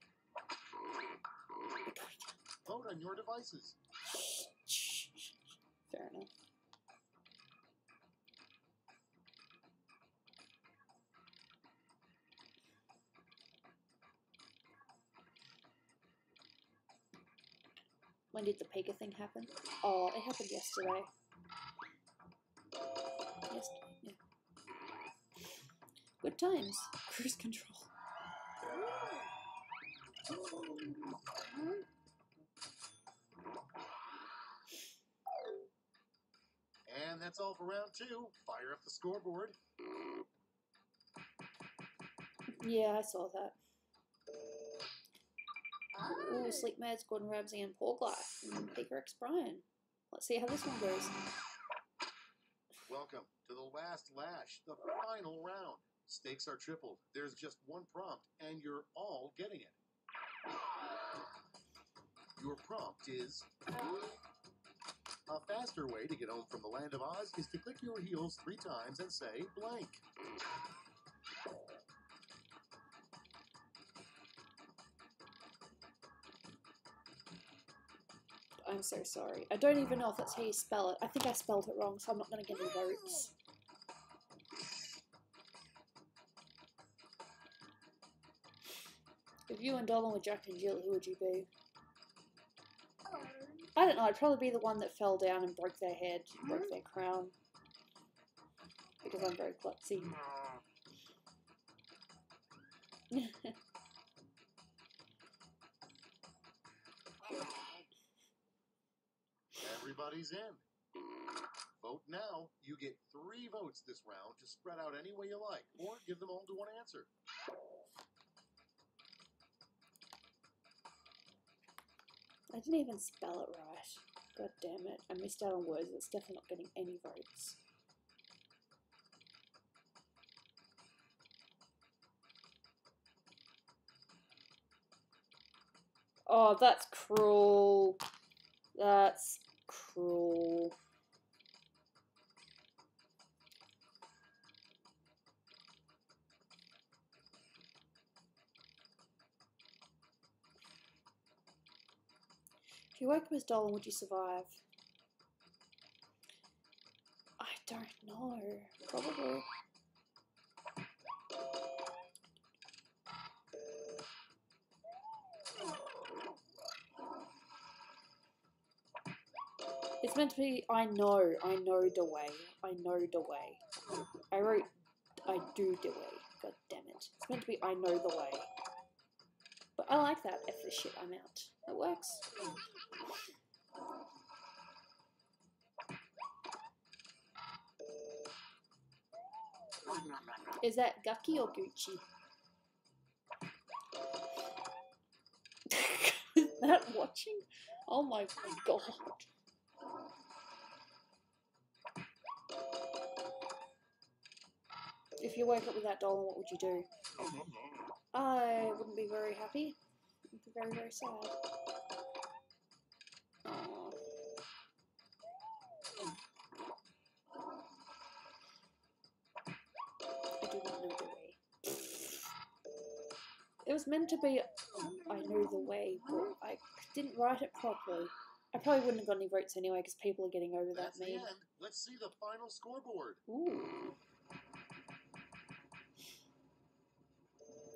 Speaker 3: Vote on your devices.
Speaker 1: Fair enough. When did the Pega thing happen? Oh, it happened yesterday. Yesterday, yeah. Good times. Cruise control.
Speaker 3: And that's all for round 2. Fire up the scoreboard.
Speaker 1: Yeah, I saw that. Ooh, Sleep Mads, Gordon Ramsay, and Paul Glass, and Peter X. Bryan. Let's see how this one goes.
Speaker 3: Welcome to the last Lash, the final round. Stakes are tripled. There's just one prompt, and you're all getting it. Your prompt is... A faster way to get home from the Land of Oz is to click your heels 3 times and say blank.
Speaker 1: I'm so sorry. I don't even know if that's how you spell it. I think I spelled it wrong, so I'm not going to get any votes. If you and Dolan were Jack and Jill, who would you be? I don't know, I'd probably be the one that fell down and broke their head, broke their crown. Because I'm very klutzy.
Speaker 3: Everybody's in. Vote now. You get 3 votes this round to spread out any way you like, or give them all to one answer.
Speaker 1: I didn't even spell it right. God damn it. I missed out on words that's definitely not getting any votes. Oh, that's cruel. That's cruel. If you woke up as Dolan, would you survive? I don't know. Probably. It's meant to be, I know the way. I know the way. I wrote, I do the way. God damn it. It's meant to be, I know the way. But I like that. F this shit, I'm out. It works. Is that Gucky or Gucci? Is that watching? Oh my god. If you woke up with that Dolan, what would you do? I wouldn't be very happy. I'd be very, very sad. Aww. I do not know the way. It was meant to be, I know the way, but I didn't write it properly. I probably wouldn't have got any votes anyway because people are getting over that
Speaker 3: That's the
Speaker 1: meme.
Speaker 3: end. Let's see the final scoreboard.
Speaker 1: Ooh.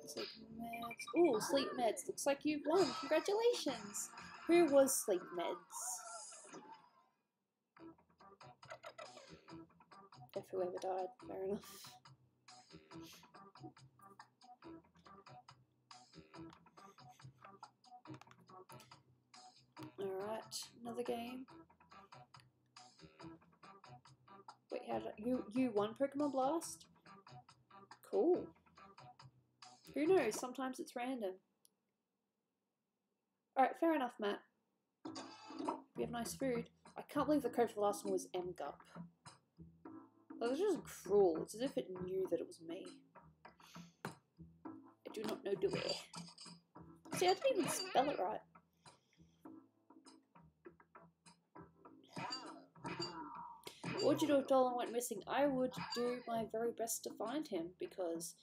Speaker 1: Sleep meds. Ooh, sleep meds. Looks like you've won. Congratulations. Who was sleep meds? If whoever died, fair enough. Alright, another game. Wait, how did you won Pokemon Blast? Cool. Who knows? Sometimes it's random. Alright, fair enough, Matt. We have nice food. I can't believe the code for the last one was MGUP. That was just cruel. It's as if it knew that it was me. I do not know the way. See, I didn't even spell it right. What would you do if Dolan went missing? I would do my very best to find him because,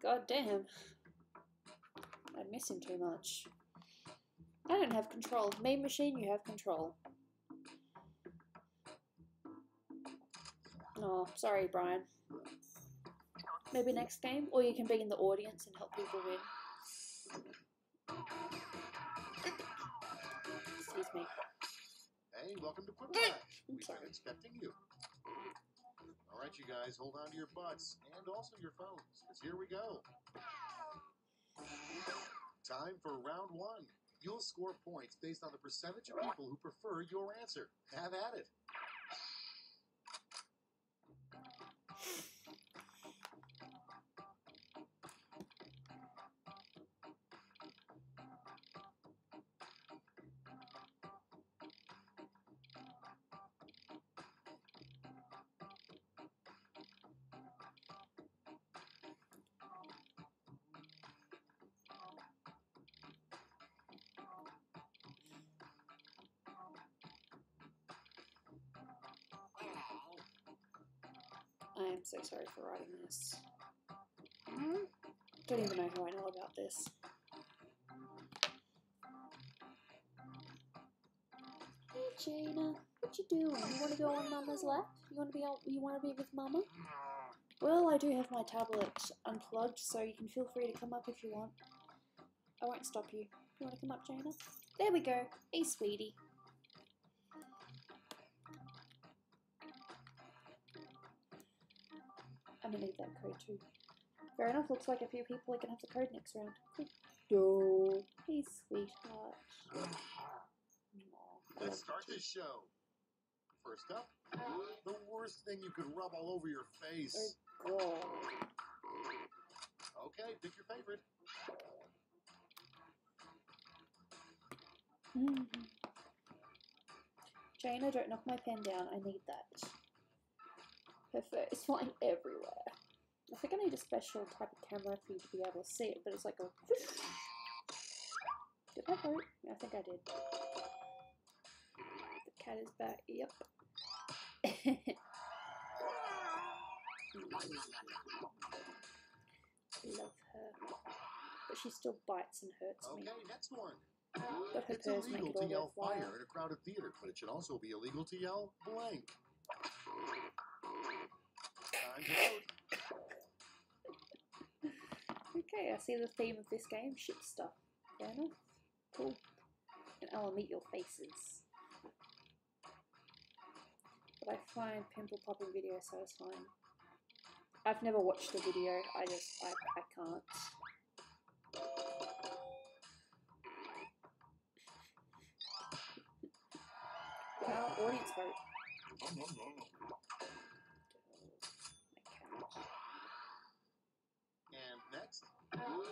Speaker 1: god damn, I miss him too much. I don't have control. Meme Machine, you have control. Oh, sorry, Brian. Maybe next game? Or you can be in the audience and help people win. Excuse me.
Speaker 3: Hey, welcome to Quiplash.
Speaker 1: I'm
Speaker 3: We've
Speaker 1: sorry.
Speaker 3: been expecting you. All right, you guys, hold on to your butts and also your phones, because here we go. Time for round one. You'll score points based on the percentage of people who prefer your answer. Have at it.
Speaker 1: I am so sorry for writing this. Don't even know how I know about this. Hey Jaina, what you doing? You want to go on Mama's lap? You want to be with Mama? Well, I do have my tablet unplugged, so you can feel free to come up if you want. I won't stop you. You want to come up, Jaina? There we go. Hey, sweetie. I'm gonna need that code too. Fair enough, looks like a few people are gonna have the code next round. Yo. Hey, sweetheart.
Speaker 3: Let's start this show. First up, the worst thing you could rub all over your face.
Speaker 1: Oh, God.
Speaker 3: Okay, pick your favorite.
Speaker 1: Jaina, don't knock my pen down. I need that. Her fur is flying everywhere. I think I need a special type of camera for you to be able to see it, but it's like a... Did I vote? Yeah, I think I did. The cat is back. Yep. Love her. But she still bites and hurts me.
Speaker 3: Okay, next one.
Speaker 1: But her
Speaker 3: It's
Speaker 1: purrs make
Speaker 3: illegal
Speaker 1: it all
Speaker 3: to yell
Speaker 1: worthwhile.
Speaker 3: fire in a crowded theater, but it should also be illegal to yell blank. Time to vote.
Speaker 1: Okay, I see the theme of this game. Ship stuff. Fair enough. Cool. And I'll meet your faces. But I find pimple popping video satisfying. I've never watched a video. I can't. Wow, audience vote. My cat.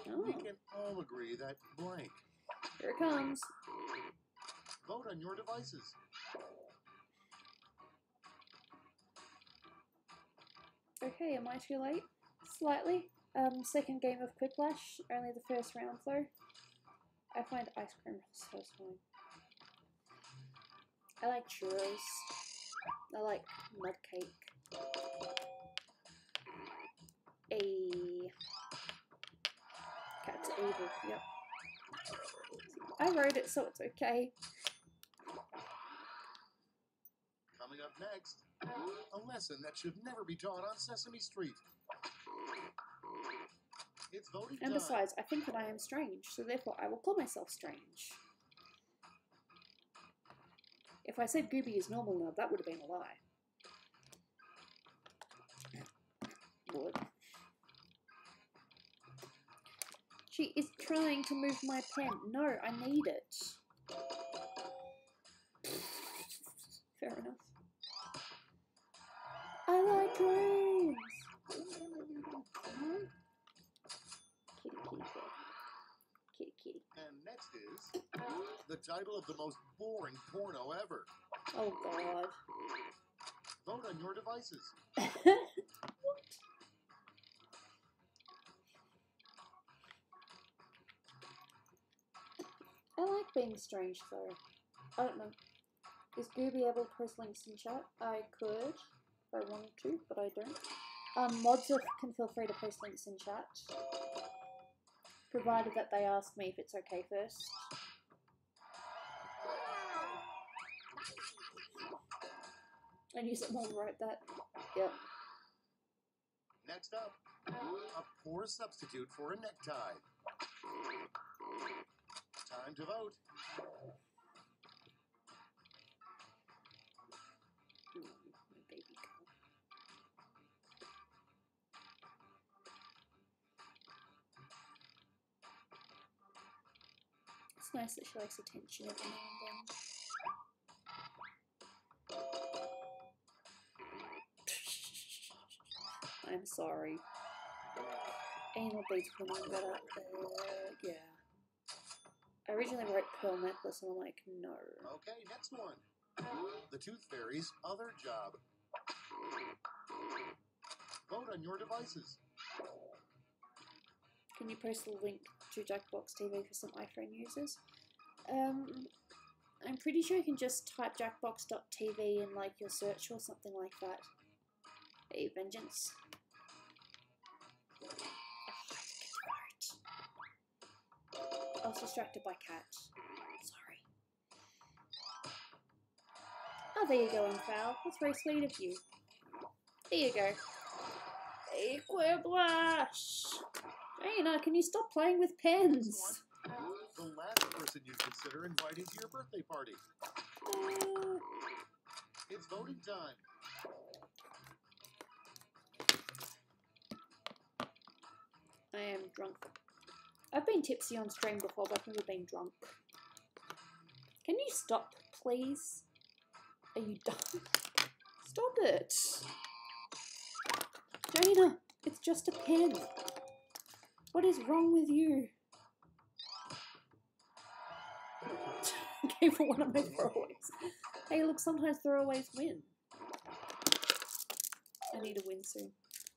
Speaker 3: We
Speaker 1: Oh,
Speaker 3: can all agree that blank.
Speaker 1: here it comes.
Speaker 3: Vote on your devices.
Speaker 1: Okay, am I too late? Slightly. Second game of Quiplash, only the first round though. I find ice cream so annoying. I like churros. I like mud cake. Cat's evil, yep. I wrote it so it's okay.
Speaker 3: Coming up next, a lesson that should never be taught on Sesame Street. It's voting
Speaker 1: And
Speaker 3: time.
Speaker 1: besides, I think that I am strange, so therefore I will call myself strange. If I said Gooby is normal now, that would have been a lie. Would. She is trying to move my pen. No, I need it. Fair enough. I like dreams. Kitty, kitty, kitty. Kitty, kitty.
Speaker 3: And next is the title of the most boring porno ever.
Speaker 1: Oh god.
Speaker 3: Vote on your devices.
Speaker 1: I like being strange though. I don't know. Is Gooby able to post links in chat? I could if I wanted to, but I don't. Mods can feel free to post links in chat, provided that they ask me if it's okay first. I knew someone wrote that. Yep.
Speaker 3: Next up, a poor substitute for a necktie. Time to vote.
Speaker 1: My baby girl. It's nice that she likes attention every now and then. I'm sorry. Anal beads pulling that up. Yeah. I originally wrote pearl necklace and I'm like, no.
Speaker 3: Okay, next one. The Tooth Fairy's other job. Vote on your devices.
Speaker 1: Can you post the link to Jackbox TV for some iPhone users? I'm pretty sure you can just type jackbox.tv in like your search or something like that. Hey, vengeance. I was distracted by cat. Sorry. Oh, there you go, Unfoul. That's very sweet of you. There you go. Hey, Quiplash! Jaina, can you stop playing with pens?
Speaker 3: The last person you'd consider inviting to your birthday party. It's voting time.
Speaker 1: I am drunk. I've been tipsy on stream before, but I've never been drunk. Can you stop, please? Are you done? Stop it! Jaina, it's just a pen. What is wrong with you? Okay, for one of my throwaways. Hey, look, sometimes throwaways win. I need a win soon.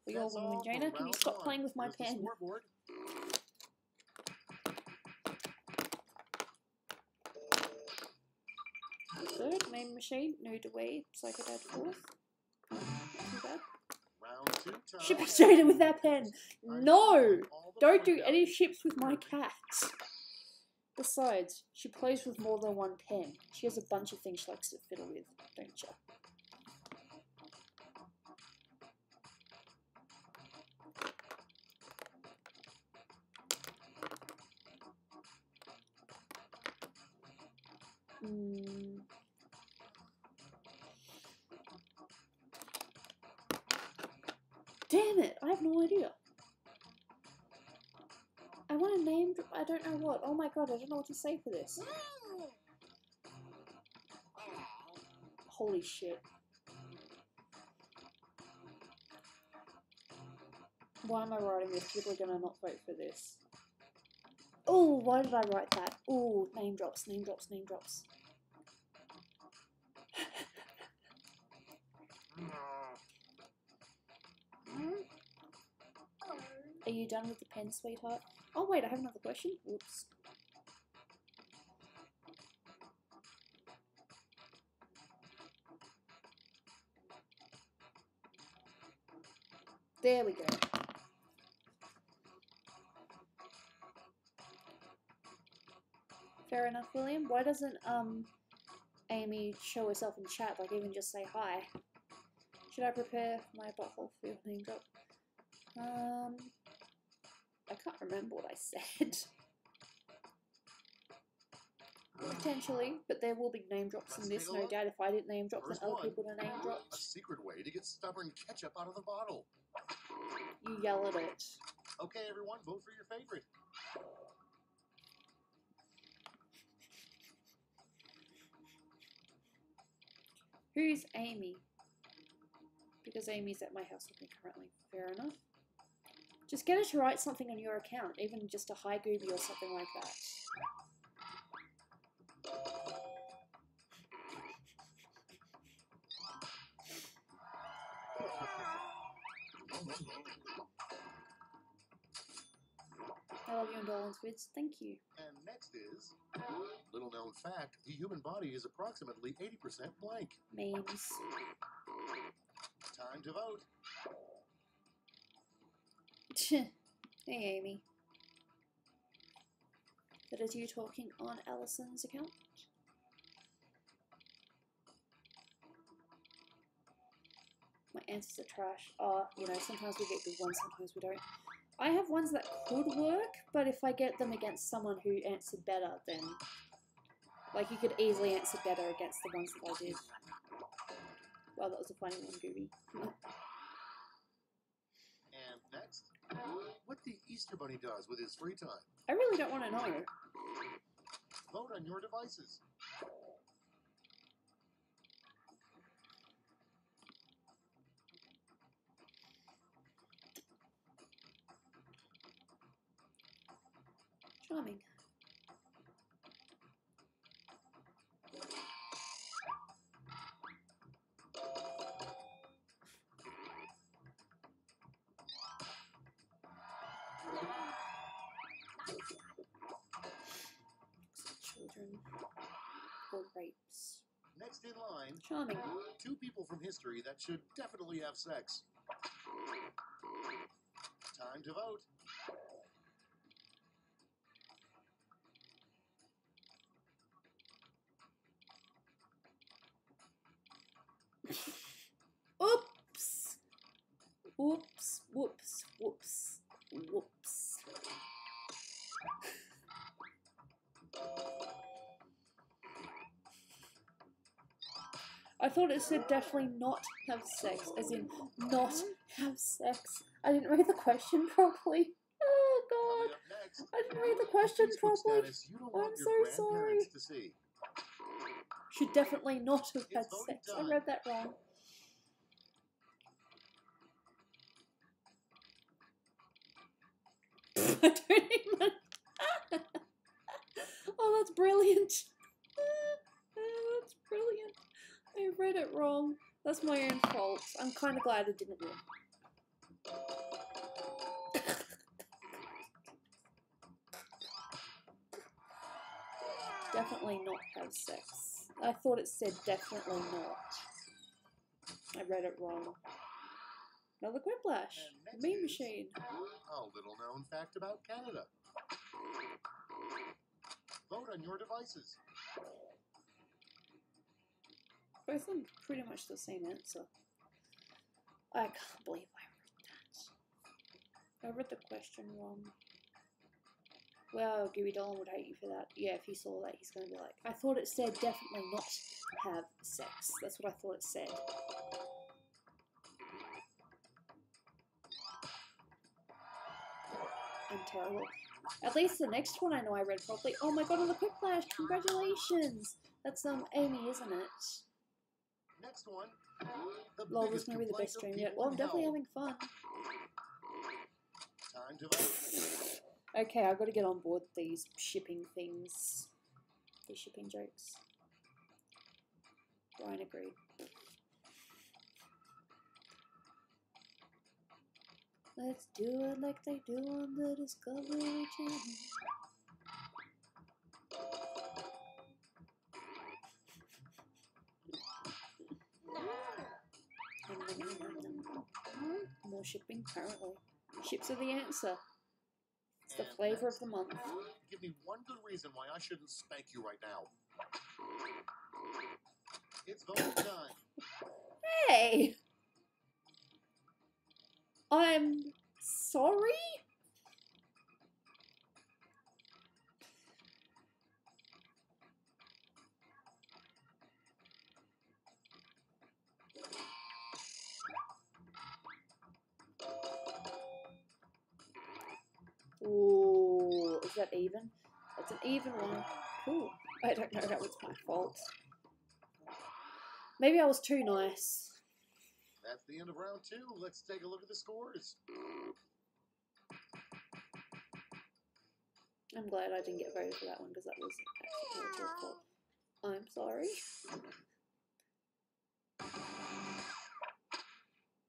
Speaker 1: For your win, Jaina, can you stop playing with my pen? Third, main machine, nude away, psychodad fourth. Not too bad.
Speaker 3: Round 2 time.
Speaker 1: Ship Jaina with that pen! No! Don't do any ships with my cat! Besides, she plays with more than one pen. She has a bunch of things she likes to fiddle with, don't you? Damn it! I have no idea. I want a name. I don't know what. Oh my god! I don't know what to say for this. Holy shit! Why am I writing this? People are gonna not vote for this. Oh, why did I write that? Oh, name drops, name drops, name drops. Are you done with the pen, sweetheart? Oh wait, I have another question. Oops. There we go. Fair enough, William. Why doesn't Amy show herself in chat, like even just say hi? Should I prepare my butthole for your name drop? I can't remember what I said. Potentially, but there will be name drops in this, no doubt. If I didn't name drop, then other people would name drop.
Speaker 3: A secret way to get stubborn ketchup out of the bottle.
Speaker 1: You yell at it.
Speaker 3: Okay, everyone, vote for your favorite.
Speaker 1: Who's Amy? Because Amy's at my house with me currently. Fair enough. Just get her to write something on your account, even just a hi Gooby or something like that. I love you and Dolan's vids. Thank you.
Speaker 3: And next is, little known fact, the human body is approximately 80% blank.
Speaker 1: Memes.
Speaker 3: Time to vote.
Speaker 1: Hey, Amy. That is you talking on Allison's account? My answers are trash. Oh, you know, sometimes we get good ones, sometimes we don't. I have ones that could work, but if I get them against someone who answered better, then... Like, you could easily answer better against the ones that I did. Well, that was a funny one, Gooby.
Speaker 3: And next, what the Easter Bunny does with his free time.
Speaker 1: I really don't want to know.
Speaker 3: Vote on your devices.
Speaker 1: Charming. Children or rapes.
Speaker 3: Next in line,
Speaker 1: Charming.
Speaker 3: 2 people from history that should definitely have sex. Time to vote.
Speaker 1: Oops! Whoops, whoops, whoops, whoops. I thought it said definitely not have sex, as in not have sex. I didn't read the question properly. Oh god, I didn't read the question properly. I'm so sorry. Should definitely not have had sex. I read that wrong. I don't even... Oh, that's brilliant. That's brilliant. I read it wrong. That's my own fault. I'm kind of glad I didn't win. Definitely not have sex. I thought it said definitely not. I read it wrong. Another Quiplash. Meme machine.
Speaker 3: A little known fact about Canada. Vote on your devices.
Speaker 1: Both of them pretty much the same answer. I can't believe I read that. I read the question wrong. Well, Gooby Dolan would hate you for that. Yeah, if he saw that, he's going to be like, I thought it said definitely not have sex. That's what I thought it said. I'm terrible. At least the next one I know I read properly. Oh my god, on the Quiplash! Congratulations! That's Amy, isn't it?
Speaker 3: Next one.
Speaker 1: Lol, this is going to be the best stream yet. Well, I'm definitely having fun.
Speaker 3: Time to vote.
Speaker 1: Okay, I've got to get on board these shipping things. These shipping jokes. Ryan agreed. Let's do it like they do on the Discovery Channel. More shipping, apparently. Ships are the answer. It's the flavor of the month.
Speaker 3: Give me one good reason why I shouldn't spank you right now. It's voting time.
Speaker 1: Hey! I'm sorry? Ooh, is that even? That's an even one. Cool. I don't know, that was my fault. Maybe I was too nice.
Speaker 3: That's the end of round 2. Let's take a look at the scores.
Speaker 1: I'm glad I didn't get voted for that one because that was actually my fault. I'm sorry.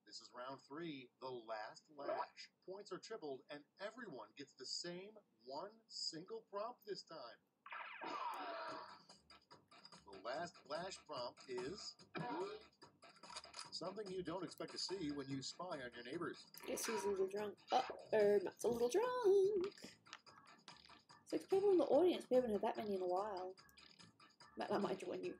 Speaker 3: This is round 3, the last lash. Points are tripled, and everyone gets the same one single prompt this time. The last lash prompt is something you don't expect to see when you spy on your neighbors.
Speaker 1: Guess who's a little drunk? Matt's a little drunk. 6 people in the audience. We haven't had that many in a while. Matt, I might join you.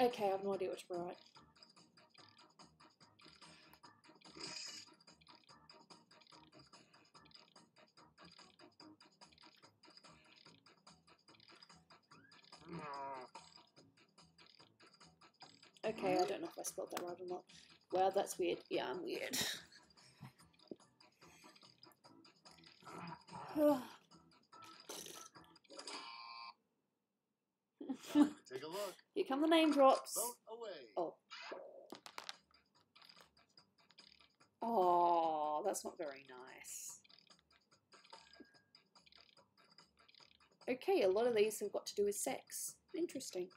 Speaker 1: Okay, I have no idea what to write. Okay, I don't know if I spelled that right or not. Wow, that's weird. Yeah, I'm weird.
Speaker 3: Take a look.
Speaker 1: Here come the name drops.
Speaker 3: Vote away.
Speaker 1: Oh. Oh, that's not very nice. Okay, a lot of these have got to do with sex. Interesting.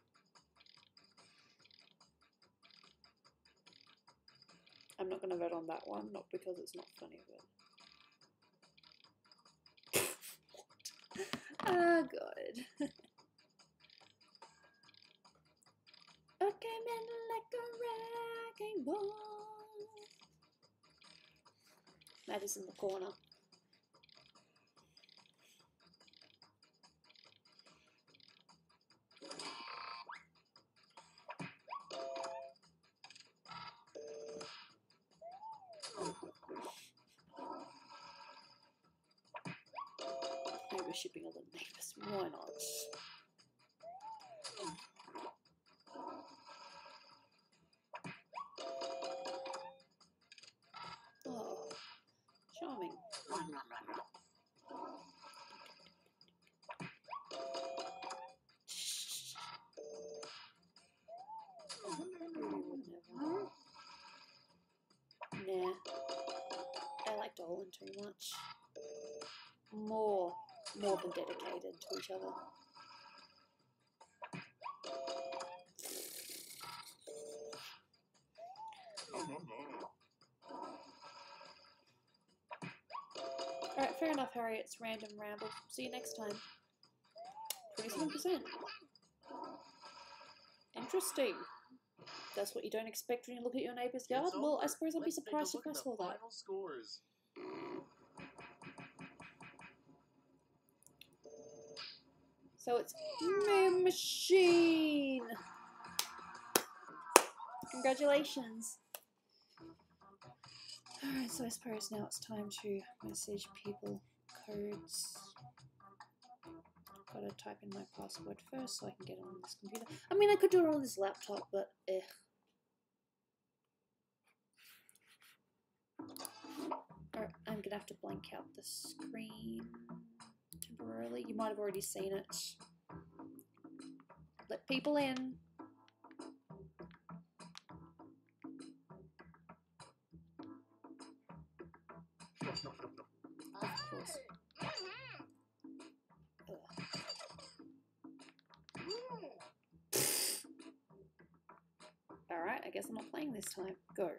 Speaker 1: I'm not going to vote on that one, not because it's not funny, but... Ah, good. Okay, man, like a wrecking ball. That is in the corner. Maybe we're shipping all the neighbors. Why not? Oh, charming. Nah. I like Dolan too much. More than dedicated to each other. Alright, fair enough, Harry. It's random ramble. See you next time. 27%. Interesting. That's what you don't expect when you look at your neighbour's yard? Well, I suppose I'd be surprised if I saw that.
Speaker 3: Final scores.
Speaker 1: So it's Moon Machine! Congratulations! Alright, so I suppose now it's time to message people codes. Gotta type in my password first so I can get on this computer. I mean, I could do it on this laptop, but eh. Alright, I'm gonna have to blank out the screen temporarily. You might have already seen it. Let people in. Of course. Alright, I guess I'm not playing this time. Go.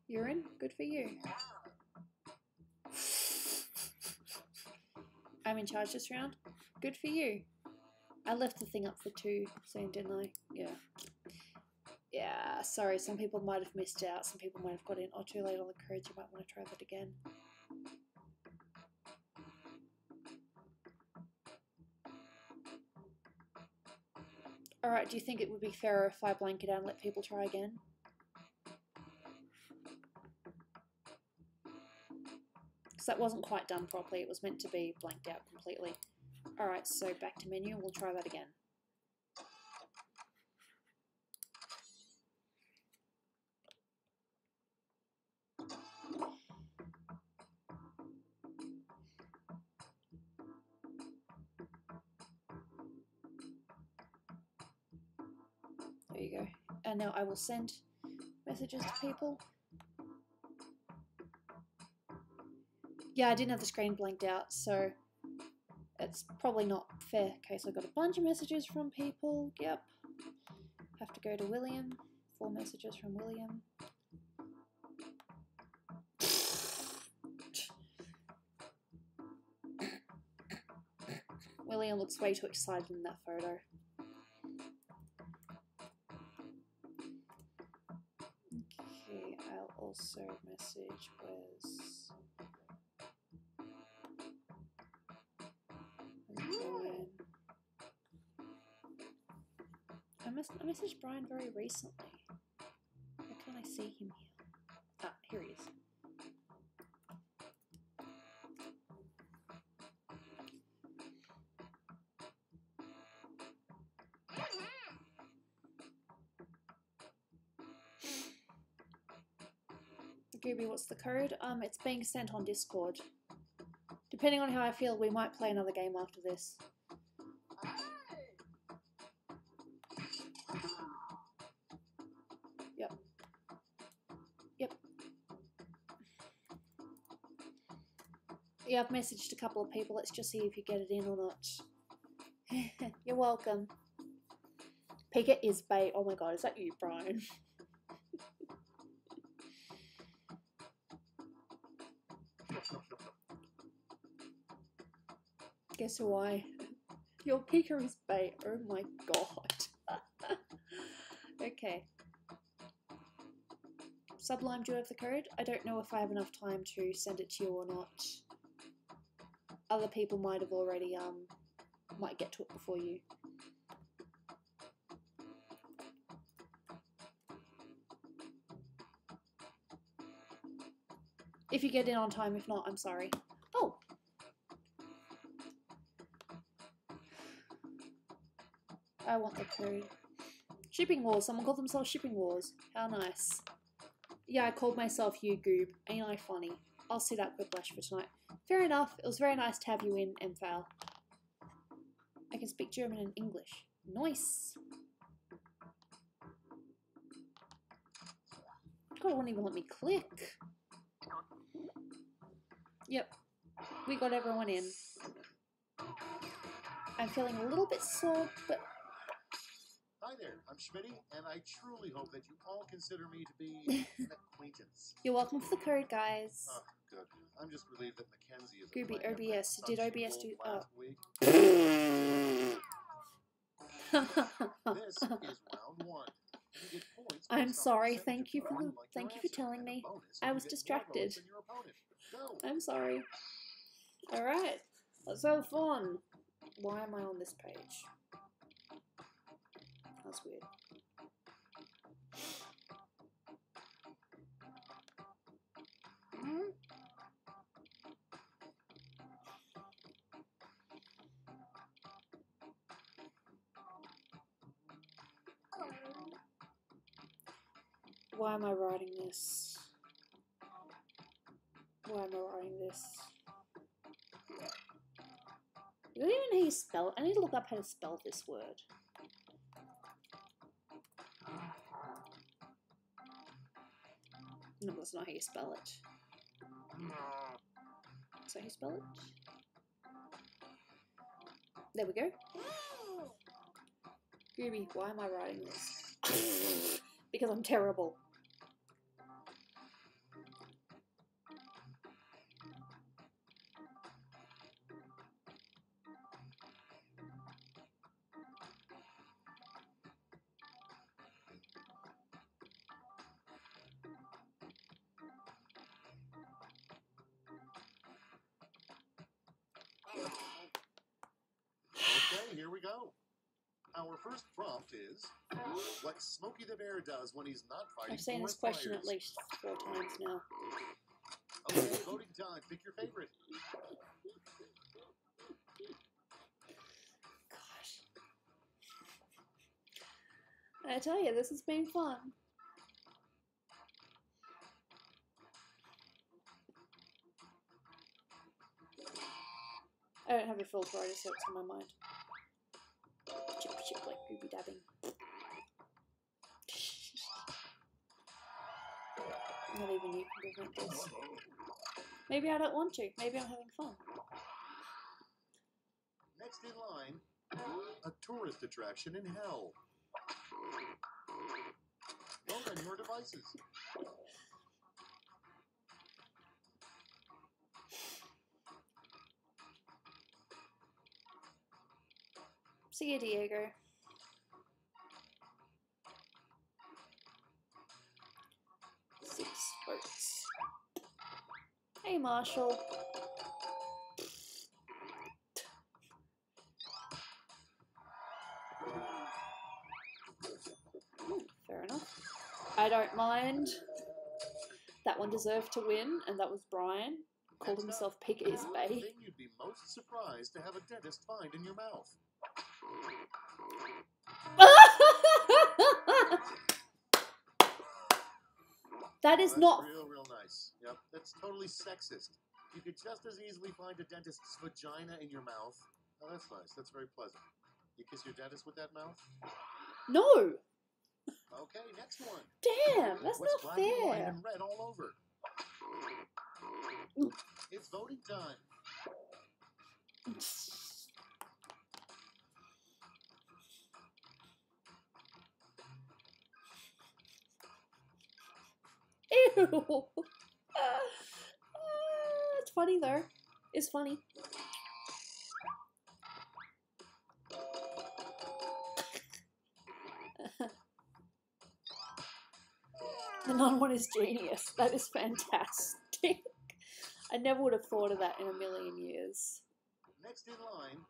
Speaker 1: You're in? Good for you. I'm in charge this round? Good for you. I left the thing up for 2 soon, didn't I? Yeah. Yeah, sorry, some people might have missed out. Some people might have got in or too late on the courage. You might want to try that again. Alright, do you think it would be fairer if I blank it out and let people try again? Because that wasn't quite done properly. It was meant to be blanked out completely. Alright, so back to menu. We'll try that again. There you go. And now I will send messages to people. Yeah, I didn't have the screen blanked out, so it's probably not fair. Okay, so I got a bunch of messages from people. Yep. Have to go to William. 4 messages from William. William looks way too excited in that photo. Okay, I'll also message Wes. Brian. I messaged Brian very recently. Why can't I see him here? Ah, here he is. Gooby, what's the code? It's being sent on Discord. Depending on how I feel, we might play another game after this. Yep. Yep. Yeah, I've messaged a couple of people. Let's just see if you get it in or not. You're welcome. Pika is bait. Oh my god, is that you, Brian? Guess why? Your Pika is bait. Oh my god. Okay. Sublime, do you have the code? I don't know if I have enough time to send it to you or not. Other people might have already, might get to it before you. If you get in on time, if not, I'm sorry. Oh! I want the code. Shipping Wars. Someone called themselves Shipping Wars. How nice. Yeah, I called myself you, Goob. Ain't I funny? I'll sit out Quiplash for tonight. Fair enough. It was very nice to have you in, Mfal. I can speak German and English. Nice. God, it won't even let me click. Yep. We got everyone in. I'm feeling a little bit sore, but...
Speaker 3: Hi there, I'm Schmitty, and I truly hope that you all consider me to be an acquaintance.
Speaker 1: You're welcome for the code, guys.
Speaker 3: Oh, good. I'm just relieved that Mackenzie is
Speaker 1: Gooby,
Speaker 3: playing
Speaker 1: OBS. Did OBS do...
Speaker 3: last
Speaker 1: Oh.
Speaker 3: week. This is round 1. You get points
Speaker 1: I'm
Speaker 3: based on
Speaker 1: sorry.
Speaker 3: percentage
Speaker 1: Thank you
Speaker 3: of
Speaker 1: for
Speaker 3: time you like
Speaker 1: thank
Speaker 3: your
Speaker 1: you for
Speaker 3: answer,
Speaker 1: telling
Speaker 3: and a
Speaker 1: me.
Speaker 3: bonus if
Speaker 1: I
Speaker 3: you
Speaker 1: was
Speaker 3: get more
Speaker 1: distracted.
Speaker 3: votes than your opponent. Go.
Speaker 1: I'm sorry. Alright. Let's have fun. Why am I on this page? That's weird. Why am I writing this? Why am I writing this? Do you even know how you spell it? I need to look up how to spell this word. No, that's not how you spell it. That's how you spell it? There we go. Gooby, why am I writing this? Because I'm terrible.
Speaker 3: Okay, here we go. Our first prompt is what Smokey the Bear does when he's not fighting.
Speaker 1: I've seen this question at least 4 times now.
Speaker 3: Okay, voting time. Pick your favorite.
Speaker 1: Gosh. I tell you, this has been fun. I don't have a filter, I just have it in my mind. Chip chip like Gooby dabbing. Not even you can prevent this. Maybe I don't want to. Maybe I'm having fun.
Speaker 3: Next in line, a tourist attraction in hell. Vote on your devices.
Speaker 1: See you, Diego. Six votes. Hey, Marshall. Ooh, fair enough. I don't mind. That one deserved to win, and that was Brian. Called himself Piggy's Bay.
Speaker 3: The thing you'd be most surprised to have a dentist find in your mouth.
Speaker 1: That is not
Speaker 3: real nice. Yep, that's totally sexist. You could just as easily find a dentist's vagina in your mouth. Oh, that's nice. That's very pleasant. You kiss your dentist with that mouth?
Speaker 1: no.
Speaker 3: Okay, next one.
Speaker 1: Damn, that's
Speaker 3: What's
Speaker 1: not
Speaker 3: black and white
Speaker 1: fair.
Speaker 3: and red all over? It's voting time.
Speaker 1: Ew. It's funny though. It's funny. The non-one is genius. That is fantastic. I never would have thought of that in a million years.
Speaker 3: Next in line,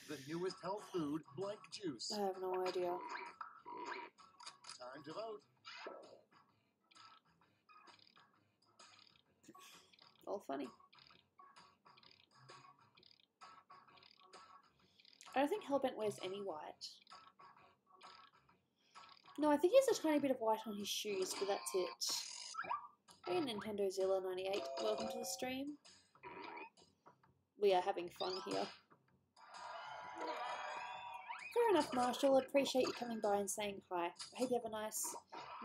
Speaker 3: the newest health food, blank juice.
Speaker 1: I have no idea.
Speaker 3: Time to vote.
Speaker 1: All funny. I don't think Hellbent wears any white. No, I think he has a tiny bit of white on his shoes, but that's it. Hey, Nintendo Zilla 98, welcome to the stream. We are having fun here. Fair enough, Marshall. Appreciate you coming by and saying hi. I hope you have a nice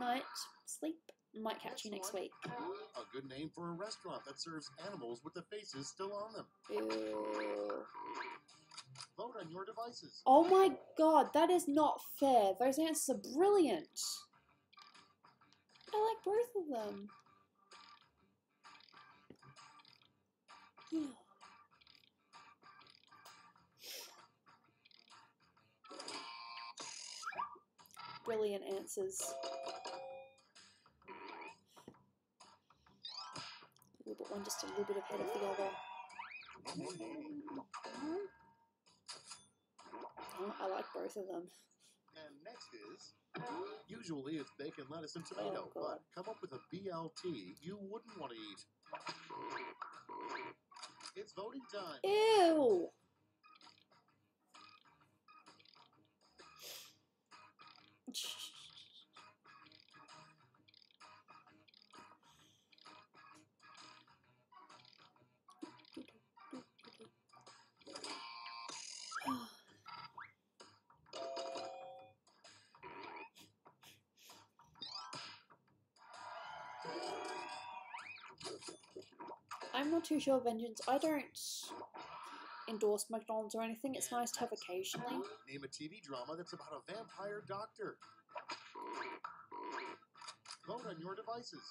Speaker 1: night. Sleep. Might catch you next week.
Speaker 3: A good name for a restaurant that serves animals with the faces still on them.
Speaker 1: Ew.
Speaker 3: Vote on your devices.
Speaker 1: Oh my god, that is not fair. Those answers are brilliant. I like both of them. Brilliant answers. We'll put one just a little bit ahead of the other. Oh, I like both of them.
Speaker 3: And next is, usually it's bacon, lettuce, and tomato,
Speaker 1: Oh, God.
Speaker 3: but come up with a BLT you wouldn't want to eat. It's voting time.
Speaker 1: Ew! I'm not too sure, Vengeance. I don't endorse McDonald's or anything. It's nice to have occasionally.
Speaker 3: Name a TV drama that's about a vampire doctor. Vote on your devices.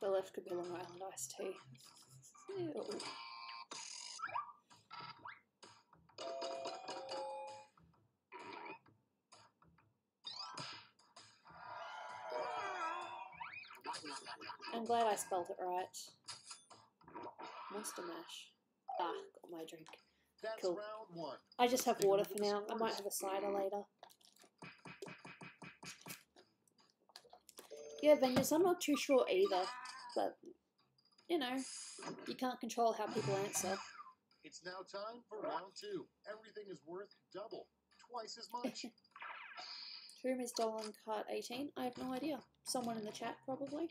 Speaker 1: The left could be Long Island iced tea. Ew. I'm glad I spelled it right. Monster Mash. Ah, got my drink.
Speaker 3: That's
Speaker 1: Cool.
Speaker 3: round one.
Speaker 1: I just have water for now. I might have a cider later. Yeah, Vengeance, I'm not too sure either. But, you know, you can't control how people answer.
Speaker 3: It's now time for round two. Everything is worth double, twice as much.
Speaker 1: Whom is Dolan card 18? I have no idea. Someone in the chat, probably.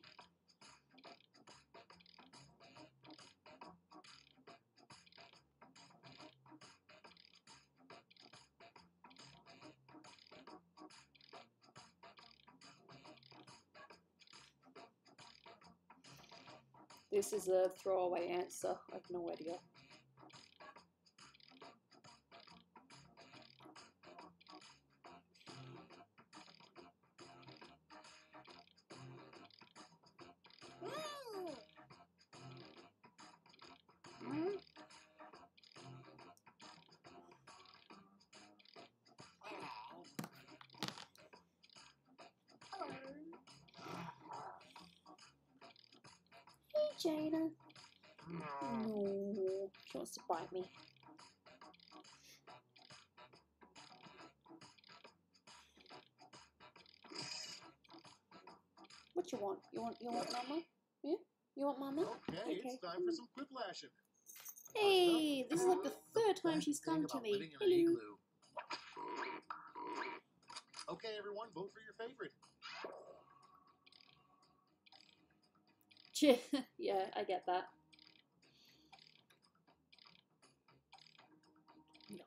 Speaker 1: This is a throwaway answer. I have no idea. Hey, Jaina. No, she wants to bite me. What you want? You want mama? Yeah? You want mama?
Speaker 3: Okay, it's time for some quiplashing.
Speaker 1: Hey, this is like the third time she's come to me. Hello.
Speaker 3: Okay, everyone, vote for your favorite.
Speaker 1: Yeah, I get that. No.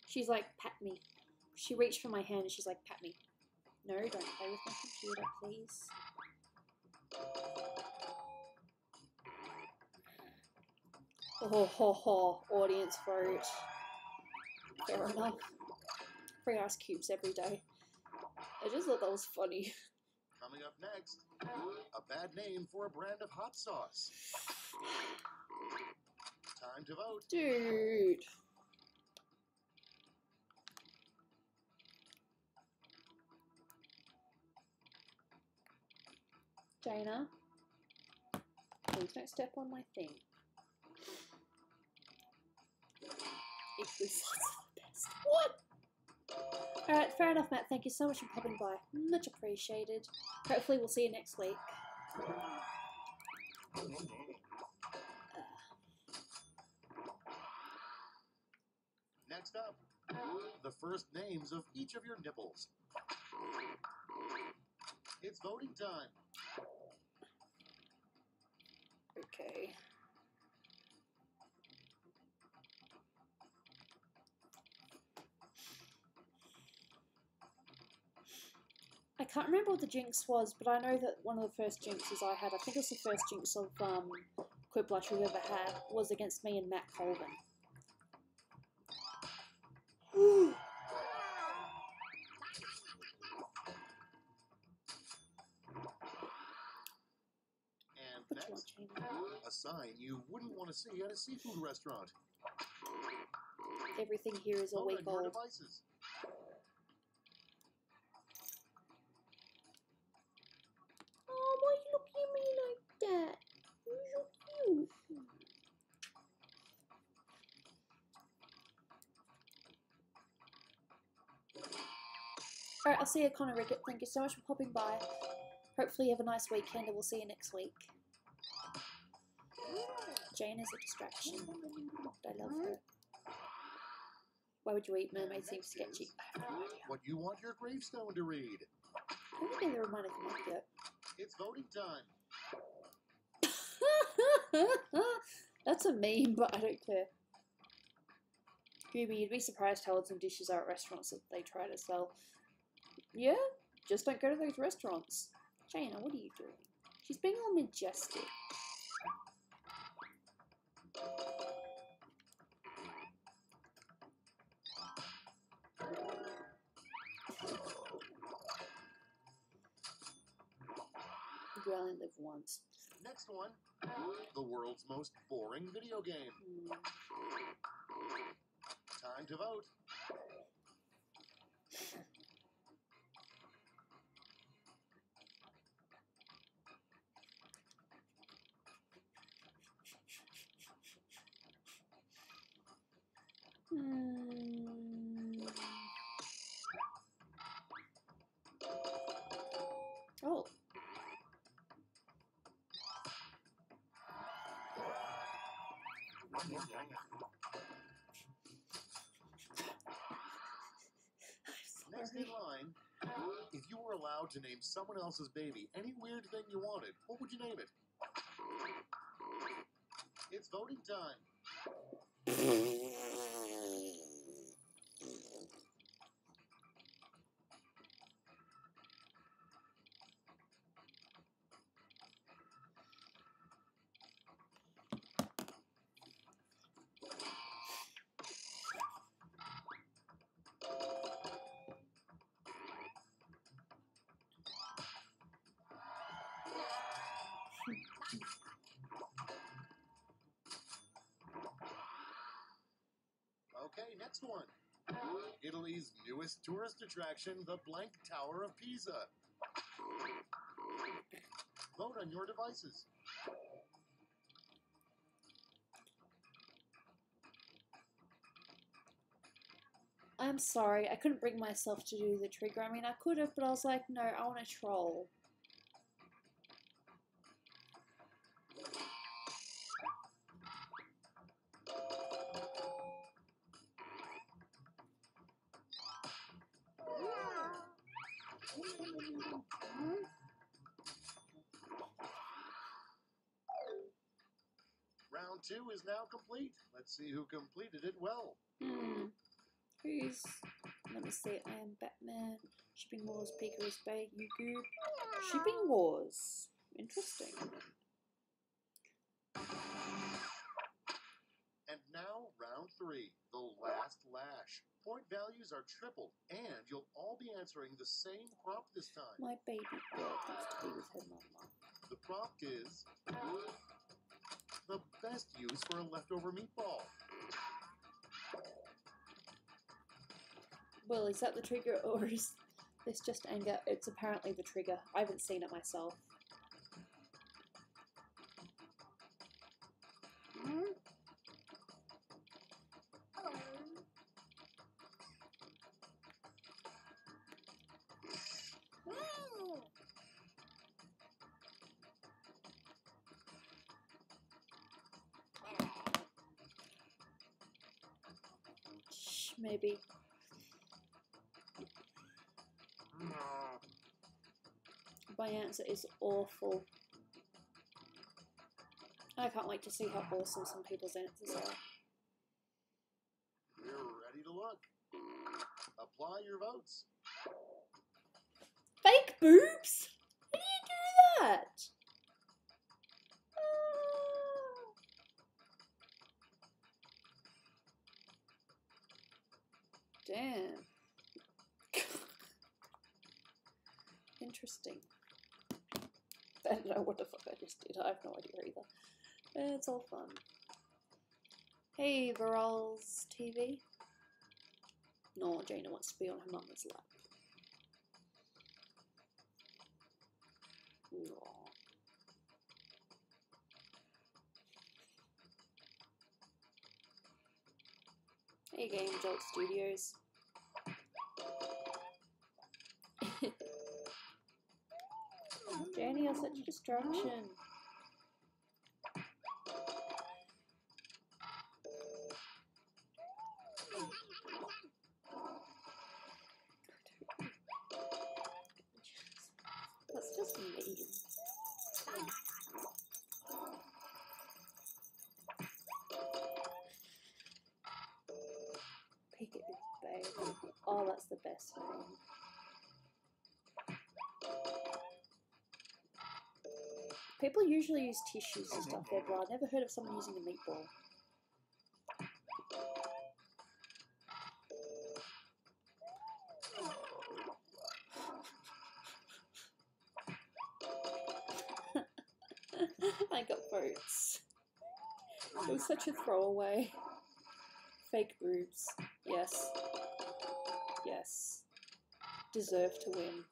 Speaker 1: She's like, pat me. She reached for my hand and she's like, pat me. No, don't play with my computer, please. Oh, ho, ho. Audience vote. Fair enough. Free ice cubes every day. I just thought that was funny.
Speaker 3: Coming up next, a bad name for a brand of hot sauce. Time to vote.
Speaker 1: Dude. Jaina. Please don't step on my thing. Equally slots are the best. What? Alright, fair enough, Matt. Thank you so much for popping by. Much appreciated. Hopefully we'll see you next week.
Speaker 3: Next up, the first names of each of your nipples. It's voting time.
Speaker 1: Okay. I can't remember what the jinx was, but I know that one of the first jinxes I had, I think it was the first jinx of Quiplash we've ever had, was against me and Matt Colvin.
Speaker 3: And
Speaker 1: What you
Speaker 3: next,
Speaker 1: want, Jaina?
Speaker 3: a sign you wouldn't want to see at a seafood restaurant.
Speaker 1: Everything here is a
Speaker 3: Vote
Speaker 1: week
Speaker 3: on your
Speaker 1: old.
Speaker 3: devices.
Speaker 1: Oh, why are you looking at me like that? You're so cute. Alright, I'll see you, Connor Rickett. Thank you so much for popping by. Hopefully you have a nice weekend and we'll see you next week. Jane is a distraction. I love her. Why would you eat mermaid? Seems sketchy. I have no idea.
Speaker 3: What you want your gravestone to read.
Speaker 1: I don't think they reminded them of it.
Speaker 3: It's voting time.
Speaker 1: That's a meme, but I don't care. Gooby, you'd be surprised how lots of dishes are at restaurants that they try to sell. Yeah? Just don't go to those restaurants. Jaina, what are you doing? She's being all majestic. You only live once.
Speaker 3: Next one. The world's most boring video game. Time to vote.
Speaker 1: Oh.
Speaker 3: Next in line, if you were allowed to name someone else's baby any weird thing you wanted, what would you name it? It's voting time. Okay, next one. Italy's newest tourist attraction, the Blank Tower of Pisa. Vote on your devices.
Speaker 1: I'm sorry, I couldn't bring myself to do the trigger. I mean, I could have, but I was like, no, I want to troll.
Speaker 3: Round 2 is now complete. Let's see who completed it well.
Speaker 1: Who's... Let me see, I am Batman. Shipping Wars, Pika's Bay, Yugu. Shipping Wars. Interesting.
Speaker 3: And now, round 3, the last Lash. Point values are tripled, and you'll all be answering the same prompt this time.
Speaker 1: My baby girl wants to be with her mama.
Speaker 3: The prompt is the best use for a leftover meatball.
Speaker 1: Well, is that the trigger, or is this just anger? It's apparently the trigger. I haven't seen it myself. Maybe. My answer is awful. I can't wait to see how awesome some people's answers are.
Speaker 3: You're ready to look. Apply your votes.
Speaker 1: Fake boobs? How do you do that? Damn. Interesting. I don't know what the fuck I just did. I have no idea either. It's all fun. Hey, Viral's TV. No, Jaina wants to be on her mama's lap. Aww. Hey, Game Jolt Studios. Janie, you're such a distraction. That's just mean. Get this baby. Oh, that's the best thing. People usually use tissues and stuff there, but I've never heard of someone using a meatball. I got votes. It was such a throwaway. Fake boobs. Yes. Yes. Deserve to win.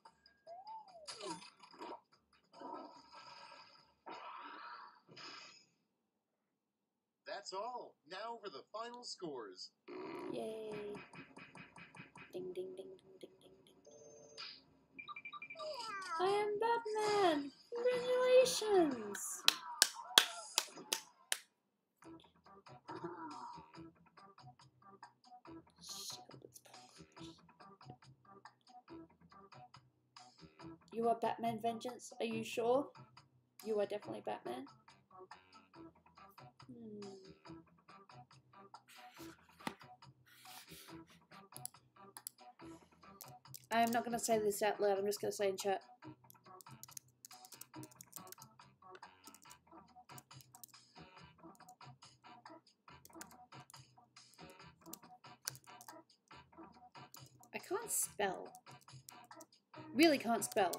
Speaker 3: That's all. Now for the final scores.
Speaker 1: Yay. Ding ding ding ding ding ding ding. I am Batman! Congratulations! You are Batman Vengeance? Are you sure? You are definitely Batman? I'm not going to say this out loud, I'm just going to say in chat. I can't spell. Really can't spell.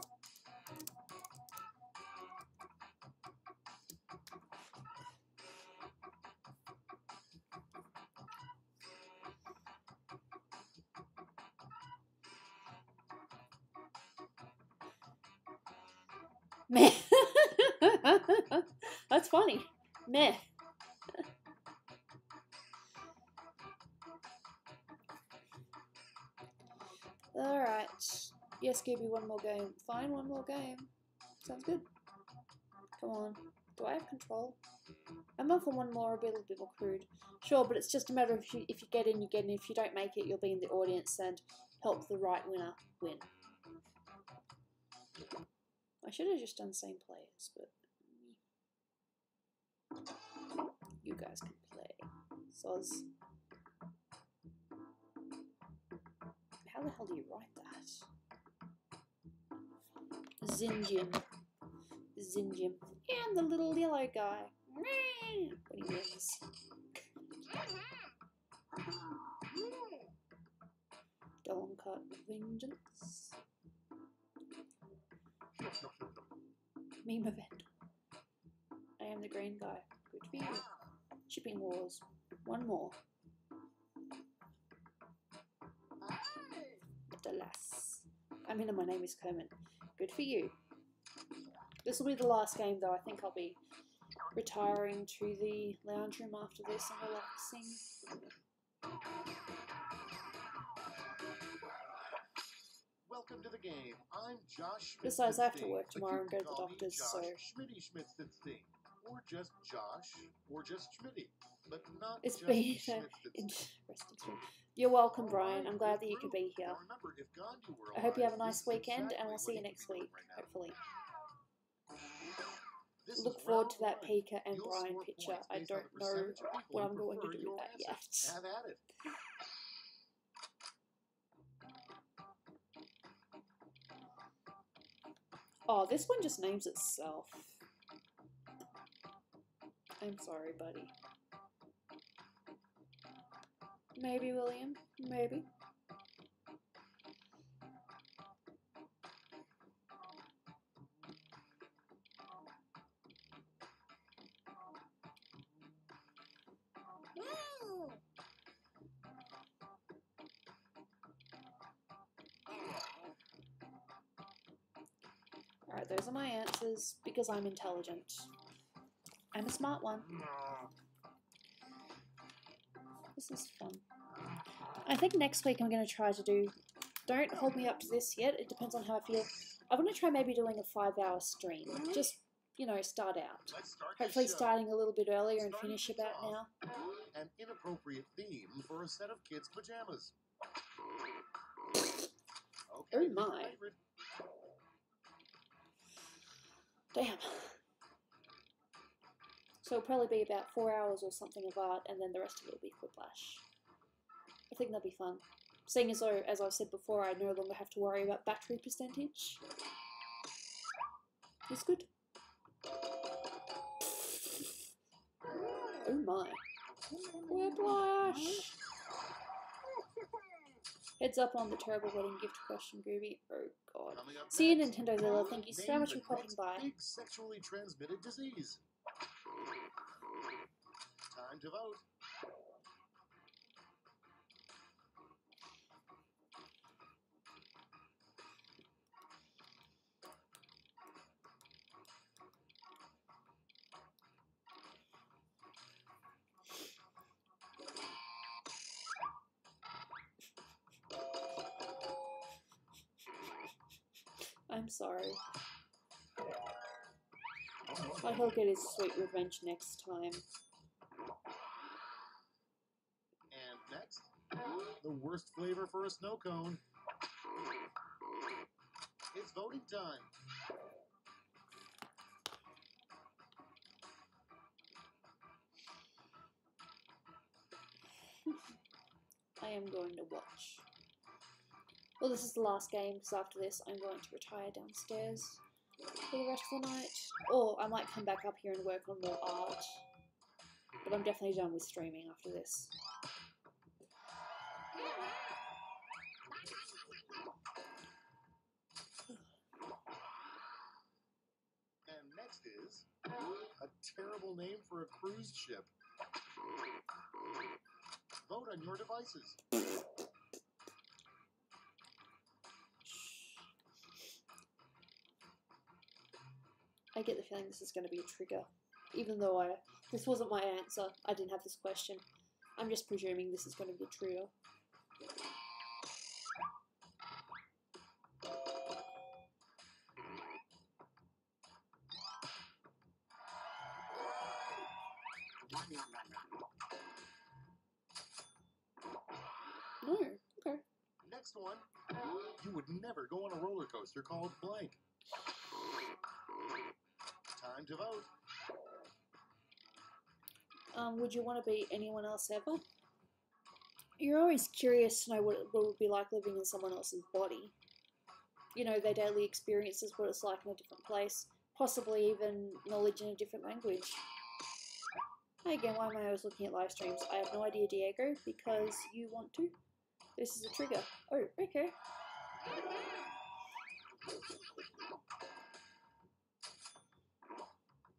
Speaker 1: Meh. That's funny. Meh. Alright. Yes, Gooby, one more game. Fine, one more game. Sounds good. Come on. Do I have control? I'm up for one more, a little bit more crude. Sure, but it's just a matter of if you get in, you get in. If you don't make it, you'll be in the audience and help the right winner win. I should have just done same players, but you guys can play. Soz. How the hell do you write that? Zinjim. Zinjim. And the little yellow guy. When he wins. Dolan cut vengeance. Meme event. I am the green guy. Good for you. Shipping wars. One more. The Lash. I mean, my name is Kermit. Good for you. This will be the last game, though. I think I'll be retiring to the lounge room after this and relaxing.
Speaker 3: Welcome to the game. I'm Josh.
Speaker 1: Besides, I have to work tomorrow and go to the doctor's, so.
Speaker 3: Schmitty Schmitzenstein. Or just Josh, or just Schmitty. But not
Speaker 1: it's
Speaker 3: just
Speaker 1: been interesting. You're welcome, Brian. I'm glad that you could be here. I hope you have a nice weekend, and we'll see you next week, hopefully. Look forward to that Pika and Brian picture. I don't know what I'm going to do with that yet.
Speaker 3: Have at it.
Speaker 1: Oh, this one just names itself. I'm sorry, buddy. Maybe, William. Maybe. Alright, those are my answers, because I'm intelligent. I'm a smart one. This is fun. I think next week I'm going to try to do... Don't hold me up to this yet, it depends on how I feel. I'm going to try maybe doing a 5-hour stream. Just, you know, start out. Hopefully starting a little bit earlier and finish about now.
Speaker 3: An inappropriate theme for a set of kids' pajamas.
Speaker 1: Okay, oh my. Damn. So it'll probably be about 4 hours or something of art, and then the rest of it will be Quiplash. I think that'd be fun. Seeing as though, as I've said before, I no longer have to worry about battery percentage. It's good. Oh my. Quiplash! Heads up on the terrible wedding gift question, Gooby. Oh god. See you, Nintendo Zelda. Thank you so much for popping by.
Speaker 3: Big sexually transmitted disease. Time to vote.
Speaker 1: I'm sorry. I hope it is sweet revenge next time.
Speaker 3: And next, the worst flavor for a snow cone. It's voting time.
Speaker 1: I am going to watch. Well, this is the last game, so after this I'm going to retire downstairs for the rest of the night. Or I might come back up here and work on more art. But I'm definitely done with streaming after this.
Speaker 3: And next is a terrible name for a cruise ship. Vote on your devices.
Speaker 1: I get the feeling this is going to be a trigger. Even though this wasn't my answer, I didn't have this question. I'm just presuming this is going to be a trigger. No, okay.
Speaker 3: Next one. You would never go on a roller coaster called blank. Time to vote.
Speaker 1: Would you want to be anyone else ever? You're always curious to know what it would be like living in someone else's body. You know, their daily experiences, what it's like in a different place, possibly even knowledge in a different language. Again, why am I always looking at live streams? I have no idea, Diego, because you want to. This is a trigger. Oh, okay.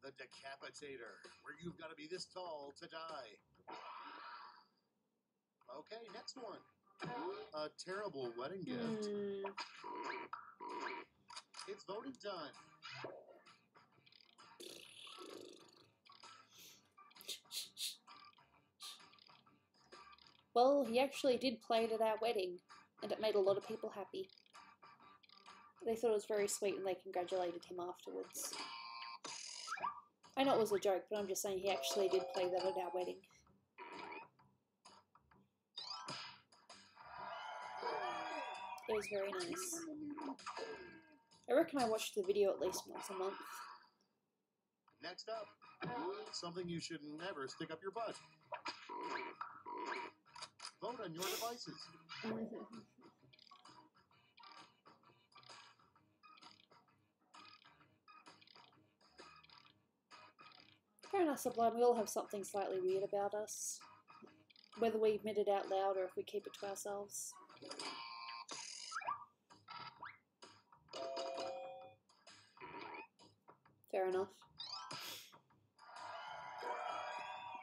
Speaker 3: The decapitator, where you've got to be this tall to die. Okay, next one. A terrible wedding gift. It's voting time.
Speaker 1: Well, he actually did play it at our wedding, and it made a lot of people happy. They thought it was very sweet and they congratulated him afterwards. I know it was a joke, but I'm just saying he actually did play that at our wedding. It was very nice. I reckon I watched the video at least once a month.
Speaker 3: Next up, something you should never stick up your butt. Vote on your devices.
Speaker 1: Fair enough, Sublime. We all have something slightly weird about us. Whether we admit it out loud or if we keep it to ourselves. Fair enough.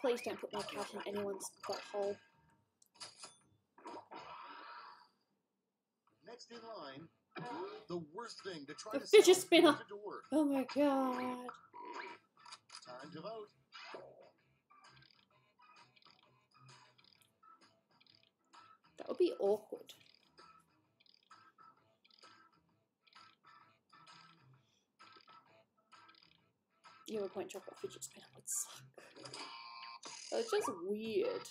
Speaker 1: Please don't put my cat in anyone's butthole.
Speaker 3: Next in line, the worst thing to try
Speaker 1: The
Speaker 3: to
Speaker 1: fidget
Speaker 3: sell
Speaker 1: spinner!
Speaker 3: at the door.
Speaker 1: Oh my god.
Speaker 3: Time to vote.
Speaker 1: That would be awkward. You have a point, chocolate fidget spinner would suck. It's just weird.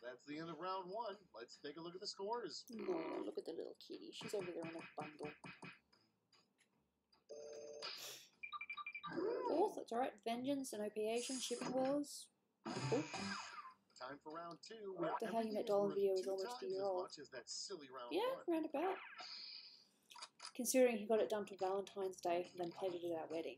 Speaker 3: That's the end of round one. Let's take a look at the scores.
Speaker 1: No, look at the little kitty. She's over there in a bundle. Fourth, that's alright. Vengeance and Opiation, Shipping Wars. Oh.
Speaker 3: Time for round two. Where
Speaker 1: The How You Met
Speaker 3: everything
Speaker 1: Dolan
Speaker 3: worth
Speaker 1: video is
Speaker 3: 2
Speaker 1: almost a
Speaker 3: times
Speaker 1: year
Speaker 3: as
Speaker 1: old.
Speaker 3: much as that silly round
Speaker 1: Yeah,
Speaker 3: one.
Speaker 1: roundabout. Considering he got it done for Valentine's Day and then played it at our wedding.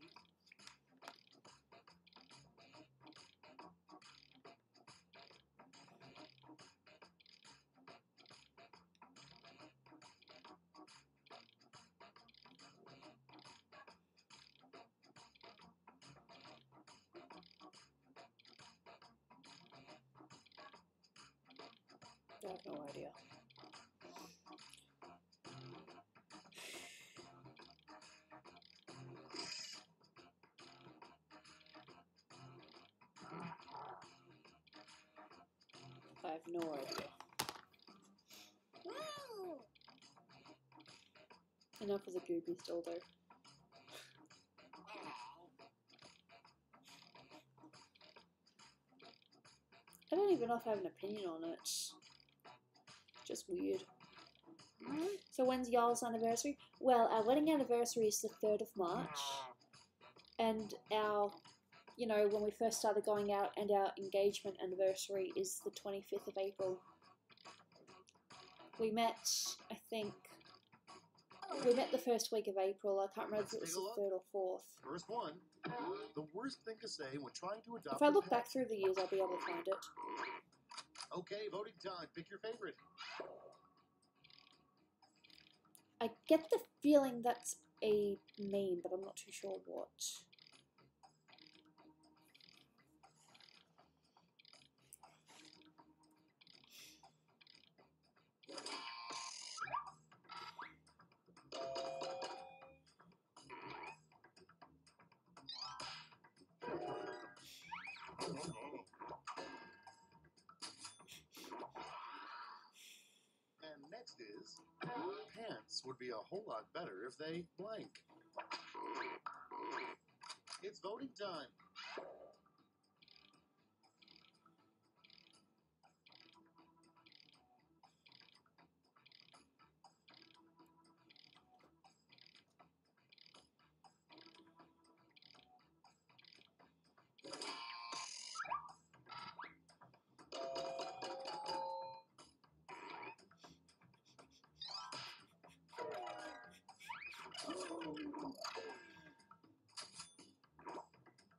Speaker 1: I have no idea. I have no idea. Enough of the Gooby still though. I don't even know if I have an opinion on it. Just weird. So when's y'all's anniversary? Well, our wedding anniversary is the 3rd of March. And our, you know, when we first started going out, and our engagement anniversary is the 25th of April. We met, I think, we met the first week of April. I can't remember if it was the 3rd or 4th.
Speaker 3: First one. The worst thing to say when trying to adopt
Speaker 1: If I
Speaker 3: a
Speaker 1: look
Speaker 3: pet.
Speaker 1: back through the years, I'll be able to find it.
Speaker 3: Okay, voting time. Pick your favorite.
Speaker 1: I get the feeling that's a meme, but I'm not too sure what.
Speaker 3: And next is, pants would be a whole lot better if they blank. It's voting time.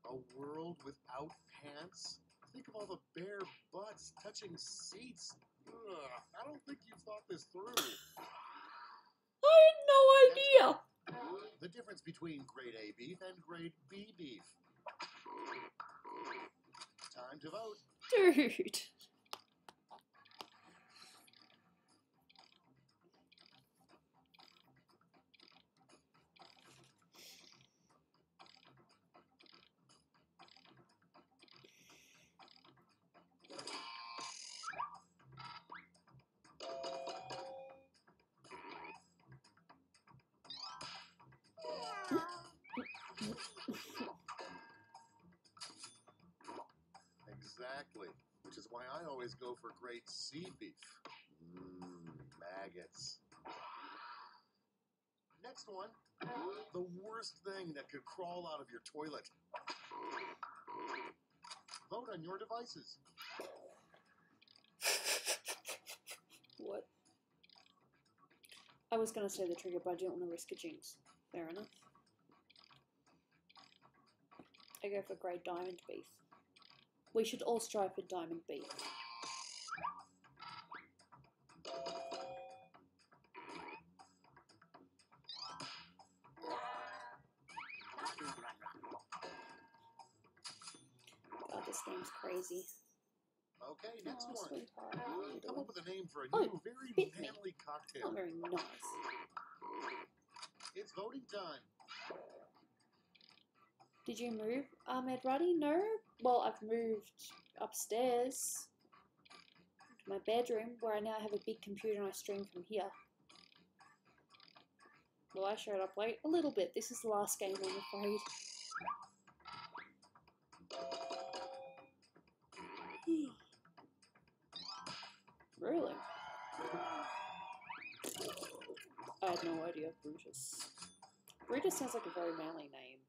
Speaker 3: A world without pants? Think of all the bare butts touching seats. Ugh, I don't think you've thought this through.
Speaker 1: I had no idea!
Speaker 3: The difference between grade A beef and grade B beef. Time to vote.
Speaker 1: Dude.
Speaker 3: Exactly. Which is why I always go for grade C beef. Maggots. Next one. The worst thing that could crawl out of your toilet. Vote on your devices.
Speaker 1: What? I was gonna say the trigger, but I didn't want to risk a jinx. Fair enough. I go for grade diamond beef. We should all strive for diamond beef. God, this game's crazy.
Speaker 3: Okay, next
Speaker 1: Oh,
Speaker 3: one.
Speaker 1: sweetheart, how are you
Speaker 3: Come
Speaker 1: doing?
Speaker 3: up with a name for a
Speaker 1: Oh,
Speaker 3: new, very
Speaker 1: bit me.
Speaker 3: manly cocktail.
Speaker 1: Not very nice.
Speaker 3: It's voting time.
Speaker 1: Did you move, Ahmed Ruddy? No? Well, I've moved upstairs to my bedroom, where I now have a big computer and I stream from here. Well, I showed up late. A little bit. This is the last game, I'm afraid. Really? I had no idea. Brutus. Brutus sounds like a very manly name.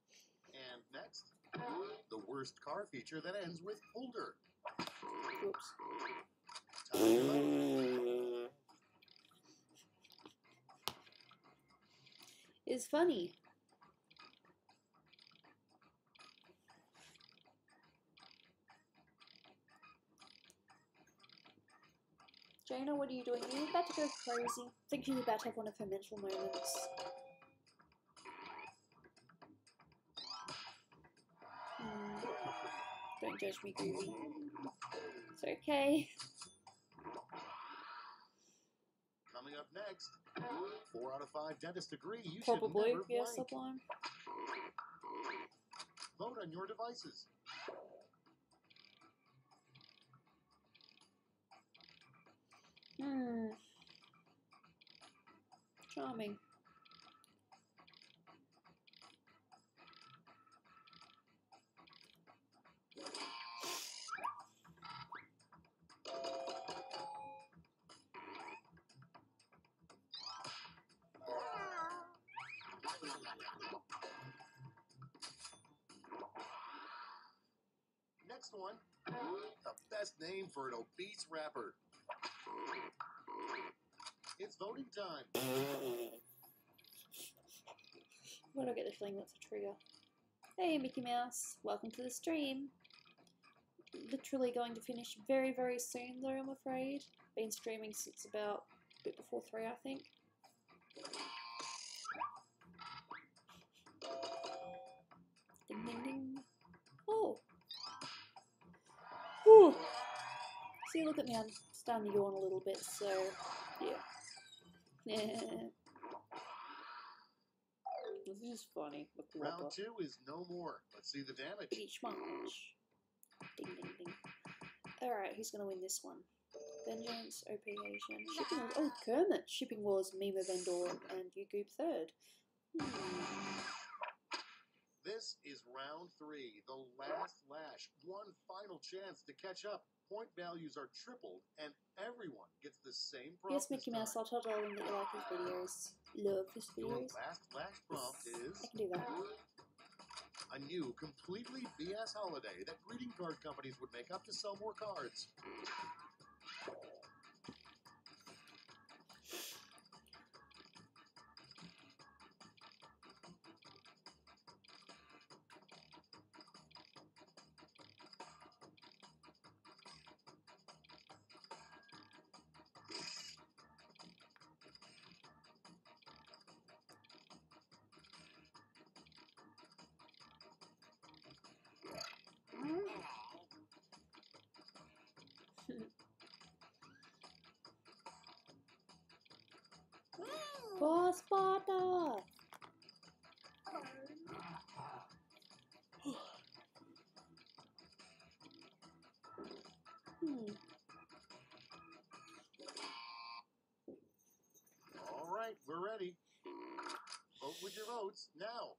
Speaker 3: And next, the worst car feature that ends with holder.
Speaker 1: Whoops.
Speaker 3: Time up.
Speaker 1: It's funny. Jaina, what are you doing? Are you about to go crazy? I think she's about to have one of her mental moments. Don't judge me, Gooby. It's okay.
Speaker 3: Coming up next, 4 out of 5 dentists agree you
Speaker 1: Probably,
Speaker 3: should never
Speaker 1: yeah,
Speaker 3: blank.
Speaker 1: Sublime.
Speaker 3: Vote on your devices.
Speaker 1: Charming.
Speaker 3: Next one, the best name for an obese rapper. It's voting time.
Speaker 1: Why do I get the feeling that's a trigger? Hey Mickey Mouse, welcome to the stream. Literally going to finish very, very soon though, I'm afraid. Been streaming since about a bit before 3, I think. Ding ding ding. Oh! Whew! See, look at me, I'm starting to yawn a little bit, so yeah. This is funny.
Speaker 3: Round 2 is no more. Let's see the damage.
Speaker 1: Each much. Ding ding ding. Alright, who's gonna win this one? Vengeance, OP Asian, Shipping Wars. Oh, Kermit! Shipping Wars, Mima Vendor, and YouGoob third.
Speaker 3: This is round 3, the last Lash. One final chance to catch up. Point values are tripled, and everyone gets the same prompt.
Speaker 1: Yes, Mickey Mouse, I'll tell Dolan that you like his videos. Love his
Speaker 3: Your
Speaker 1: videos.
Speaker 3: last Lash prompt is
Speaker 1: I can do that.
Speaker 3: a new, completely BS holiday that greeting card companies would make up to sell more cards.
Speaker 1: Boss Sparta!
Speaker 3: All right, we're ready. Vote with your votes now.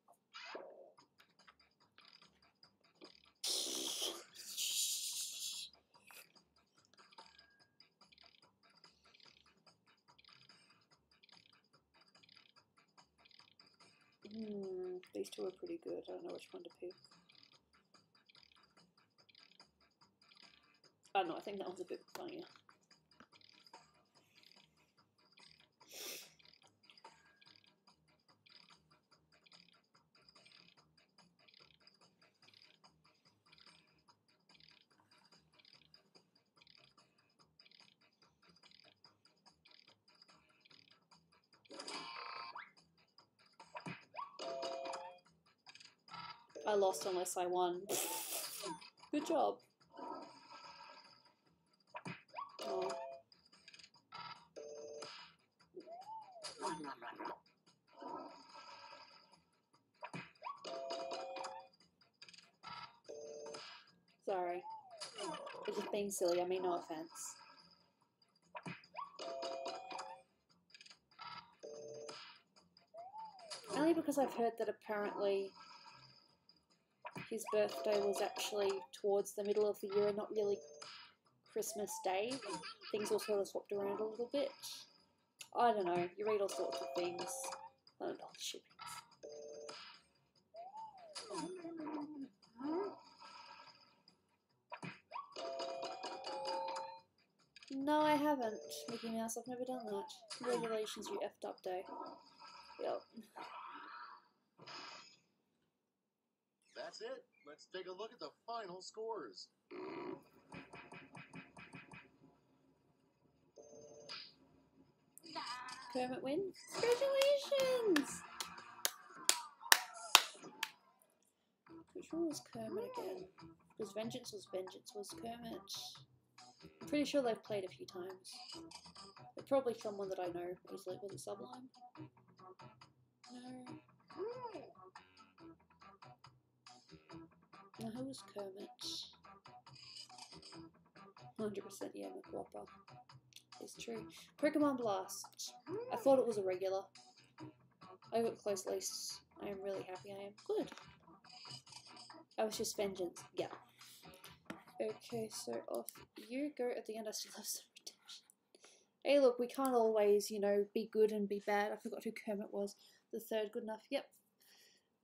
Speaker 1: These two are pretty good. I don't know which one to pick. I don't know, I think that one's a bit funnier. I lost unless I won. Good job. Oh. Sorry. It's just being silly, I mean no offense. Only because I've heard that apparently his birthday was actually towards the middle of the year and not really Christmas Day, things were sort of swapped around a little bit. I don't know, you read all sorts of things. $100 shipping. No, I haven't, Mickey Mouse. I've never done that. Congratulations, you effed up day. Yep.
Speaker 3: That's it. Let's take a look at the final scores.
Speaker 1: Kermit wins. Congratulations! Which one was Kermit again? Because Vengeance was Kermit. I'm pretty sure they've played a few times. But probably someone that I know easily. Was it Sublime? No. No, who was Kermit? 100% yeah, McWhopper. It's true. Pokemon Blast. I thought it was a regular. I got close least. I am really happy I am. Good. I was just Vengeance. Yeah. Okay, so off you go at the end. I still have some redemption. Hey, look, we can't always, you know, be good and be bad. I forgot who Kermit was. The third, good enough. Yep.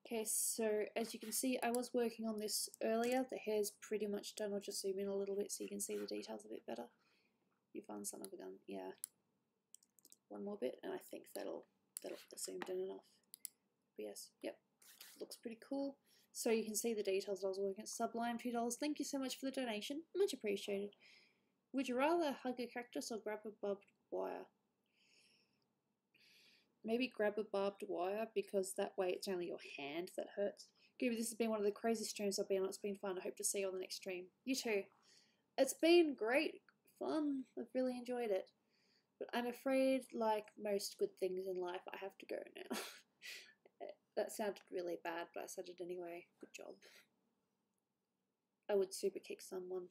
Speaker 1: Okay, so as you can see, I was working on this earlier. The hair's pretty much done. I'll just zoom in a little bit so you can see the details a bit better. You found son of a gun. Yeah. One more bit, and I think that'll get zoomed in enough. Yes. Yep. Looks pretty cool. So you can see the details. I was working at Sublime, $2. Thank you so much for the donation. Much appreciated. Would you rather hug a cactus or grab a barbed wire? Maybe grab a barbed wire, because that way it's only your hand that hurts. Gooby, this has been one of the craziest streams I've been on. It's been fun. I hope to see you on the next stream. You too. It's been great fun. I've really enjoyed it. But I'm afraid, like most good things in life, I have to go now. That sounded really bad, but I said it anyway. Good job. I would super kick someone.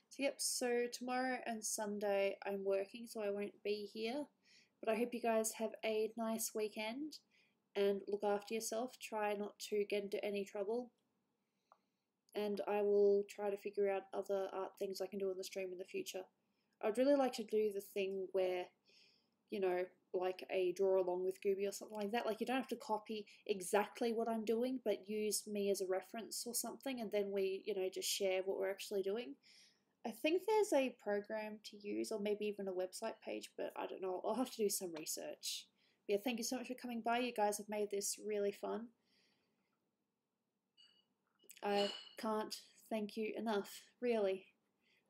Speaker 1: So yep, so tomorrow and Sunday I'm working, so I won't be here. But I hope you guys have a nice weekend and look after yourself. Try not to get into any trouble. And I will try to figure out other art things I can do on the stream in the future. I'd really like to do the thing where, you know, like a draw along with Gooby or something like that. Like, you don't have to copy exactly what I'm doing, but use me as a reference or something, and then we, you know, just share what we're actually doing. I think there's a program to use, or maybe even a website page, but I don't know. I'll have to do some research. But yeah, thank you so much for coming by. You guys have made this really fun. I can't thank you enough, really.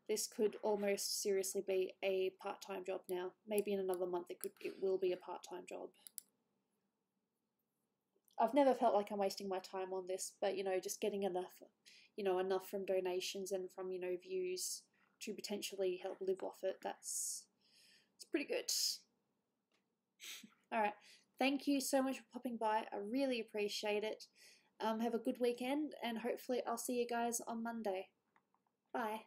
Speaker 1: This could almost seriously be a part-time job now. Maybe in another month it will be a part-time job. I've never felt like I'm wasting my time on this, but, you know, just getting enough, you know, enough from donations and from, you know, views to potentially help live off it, it's pretty good. Alright, thank you so much for popping by. I really appreciate it. Have a good weekend, and hopefully I'll see you guys on Monday. Bye.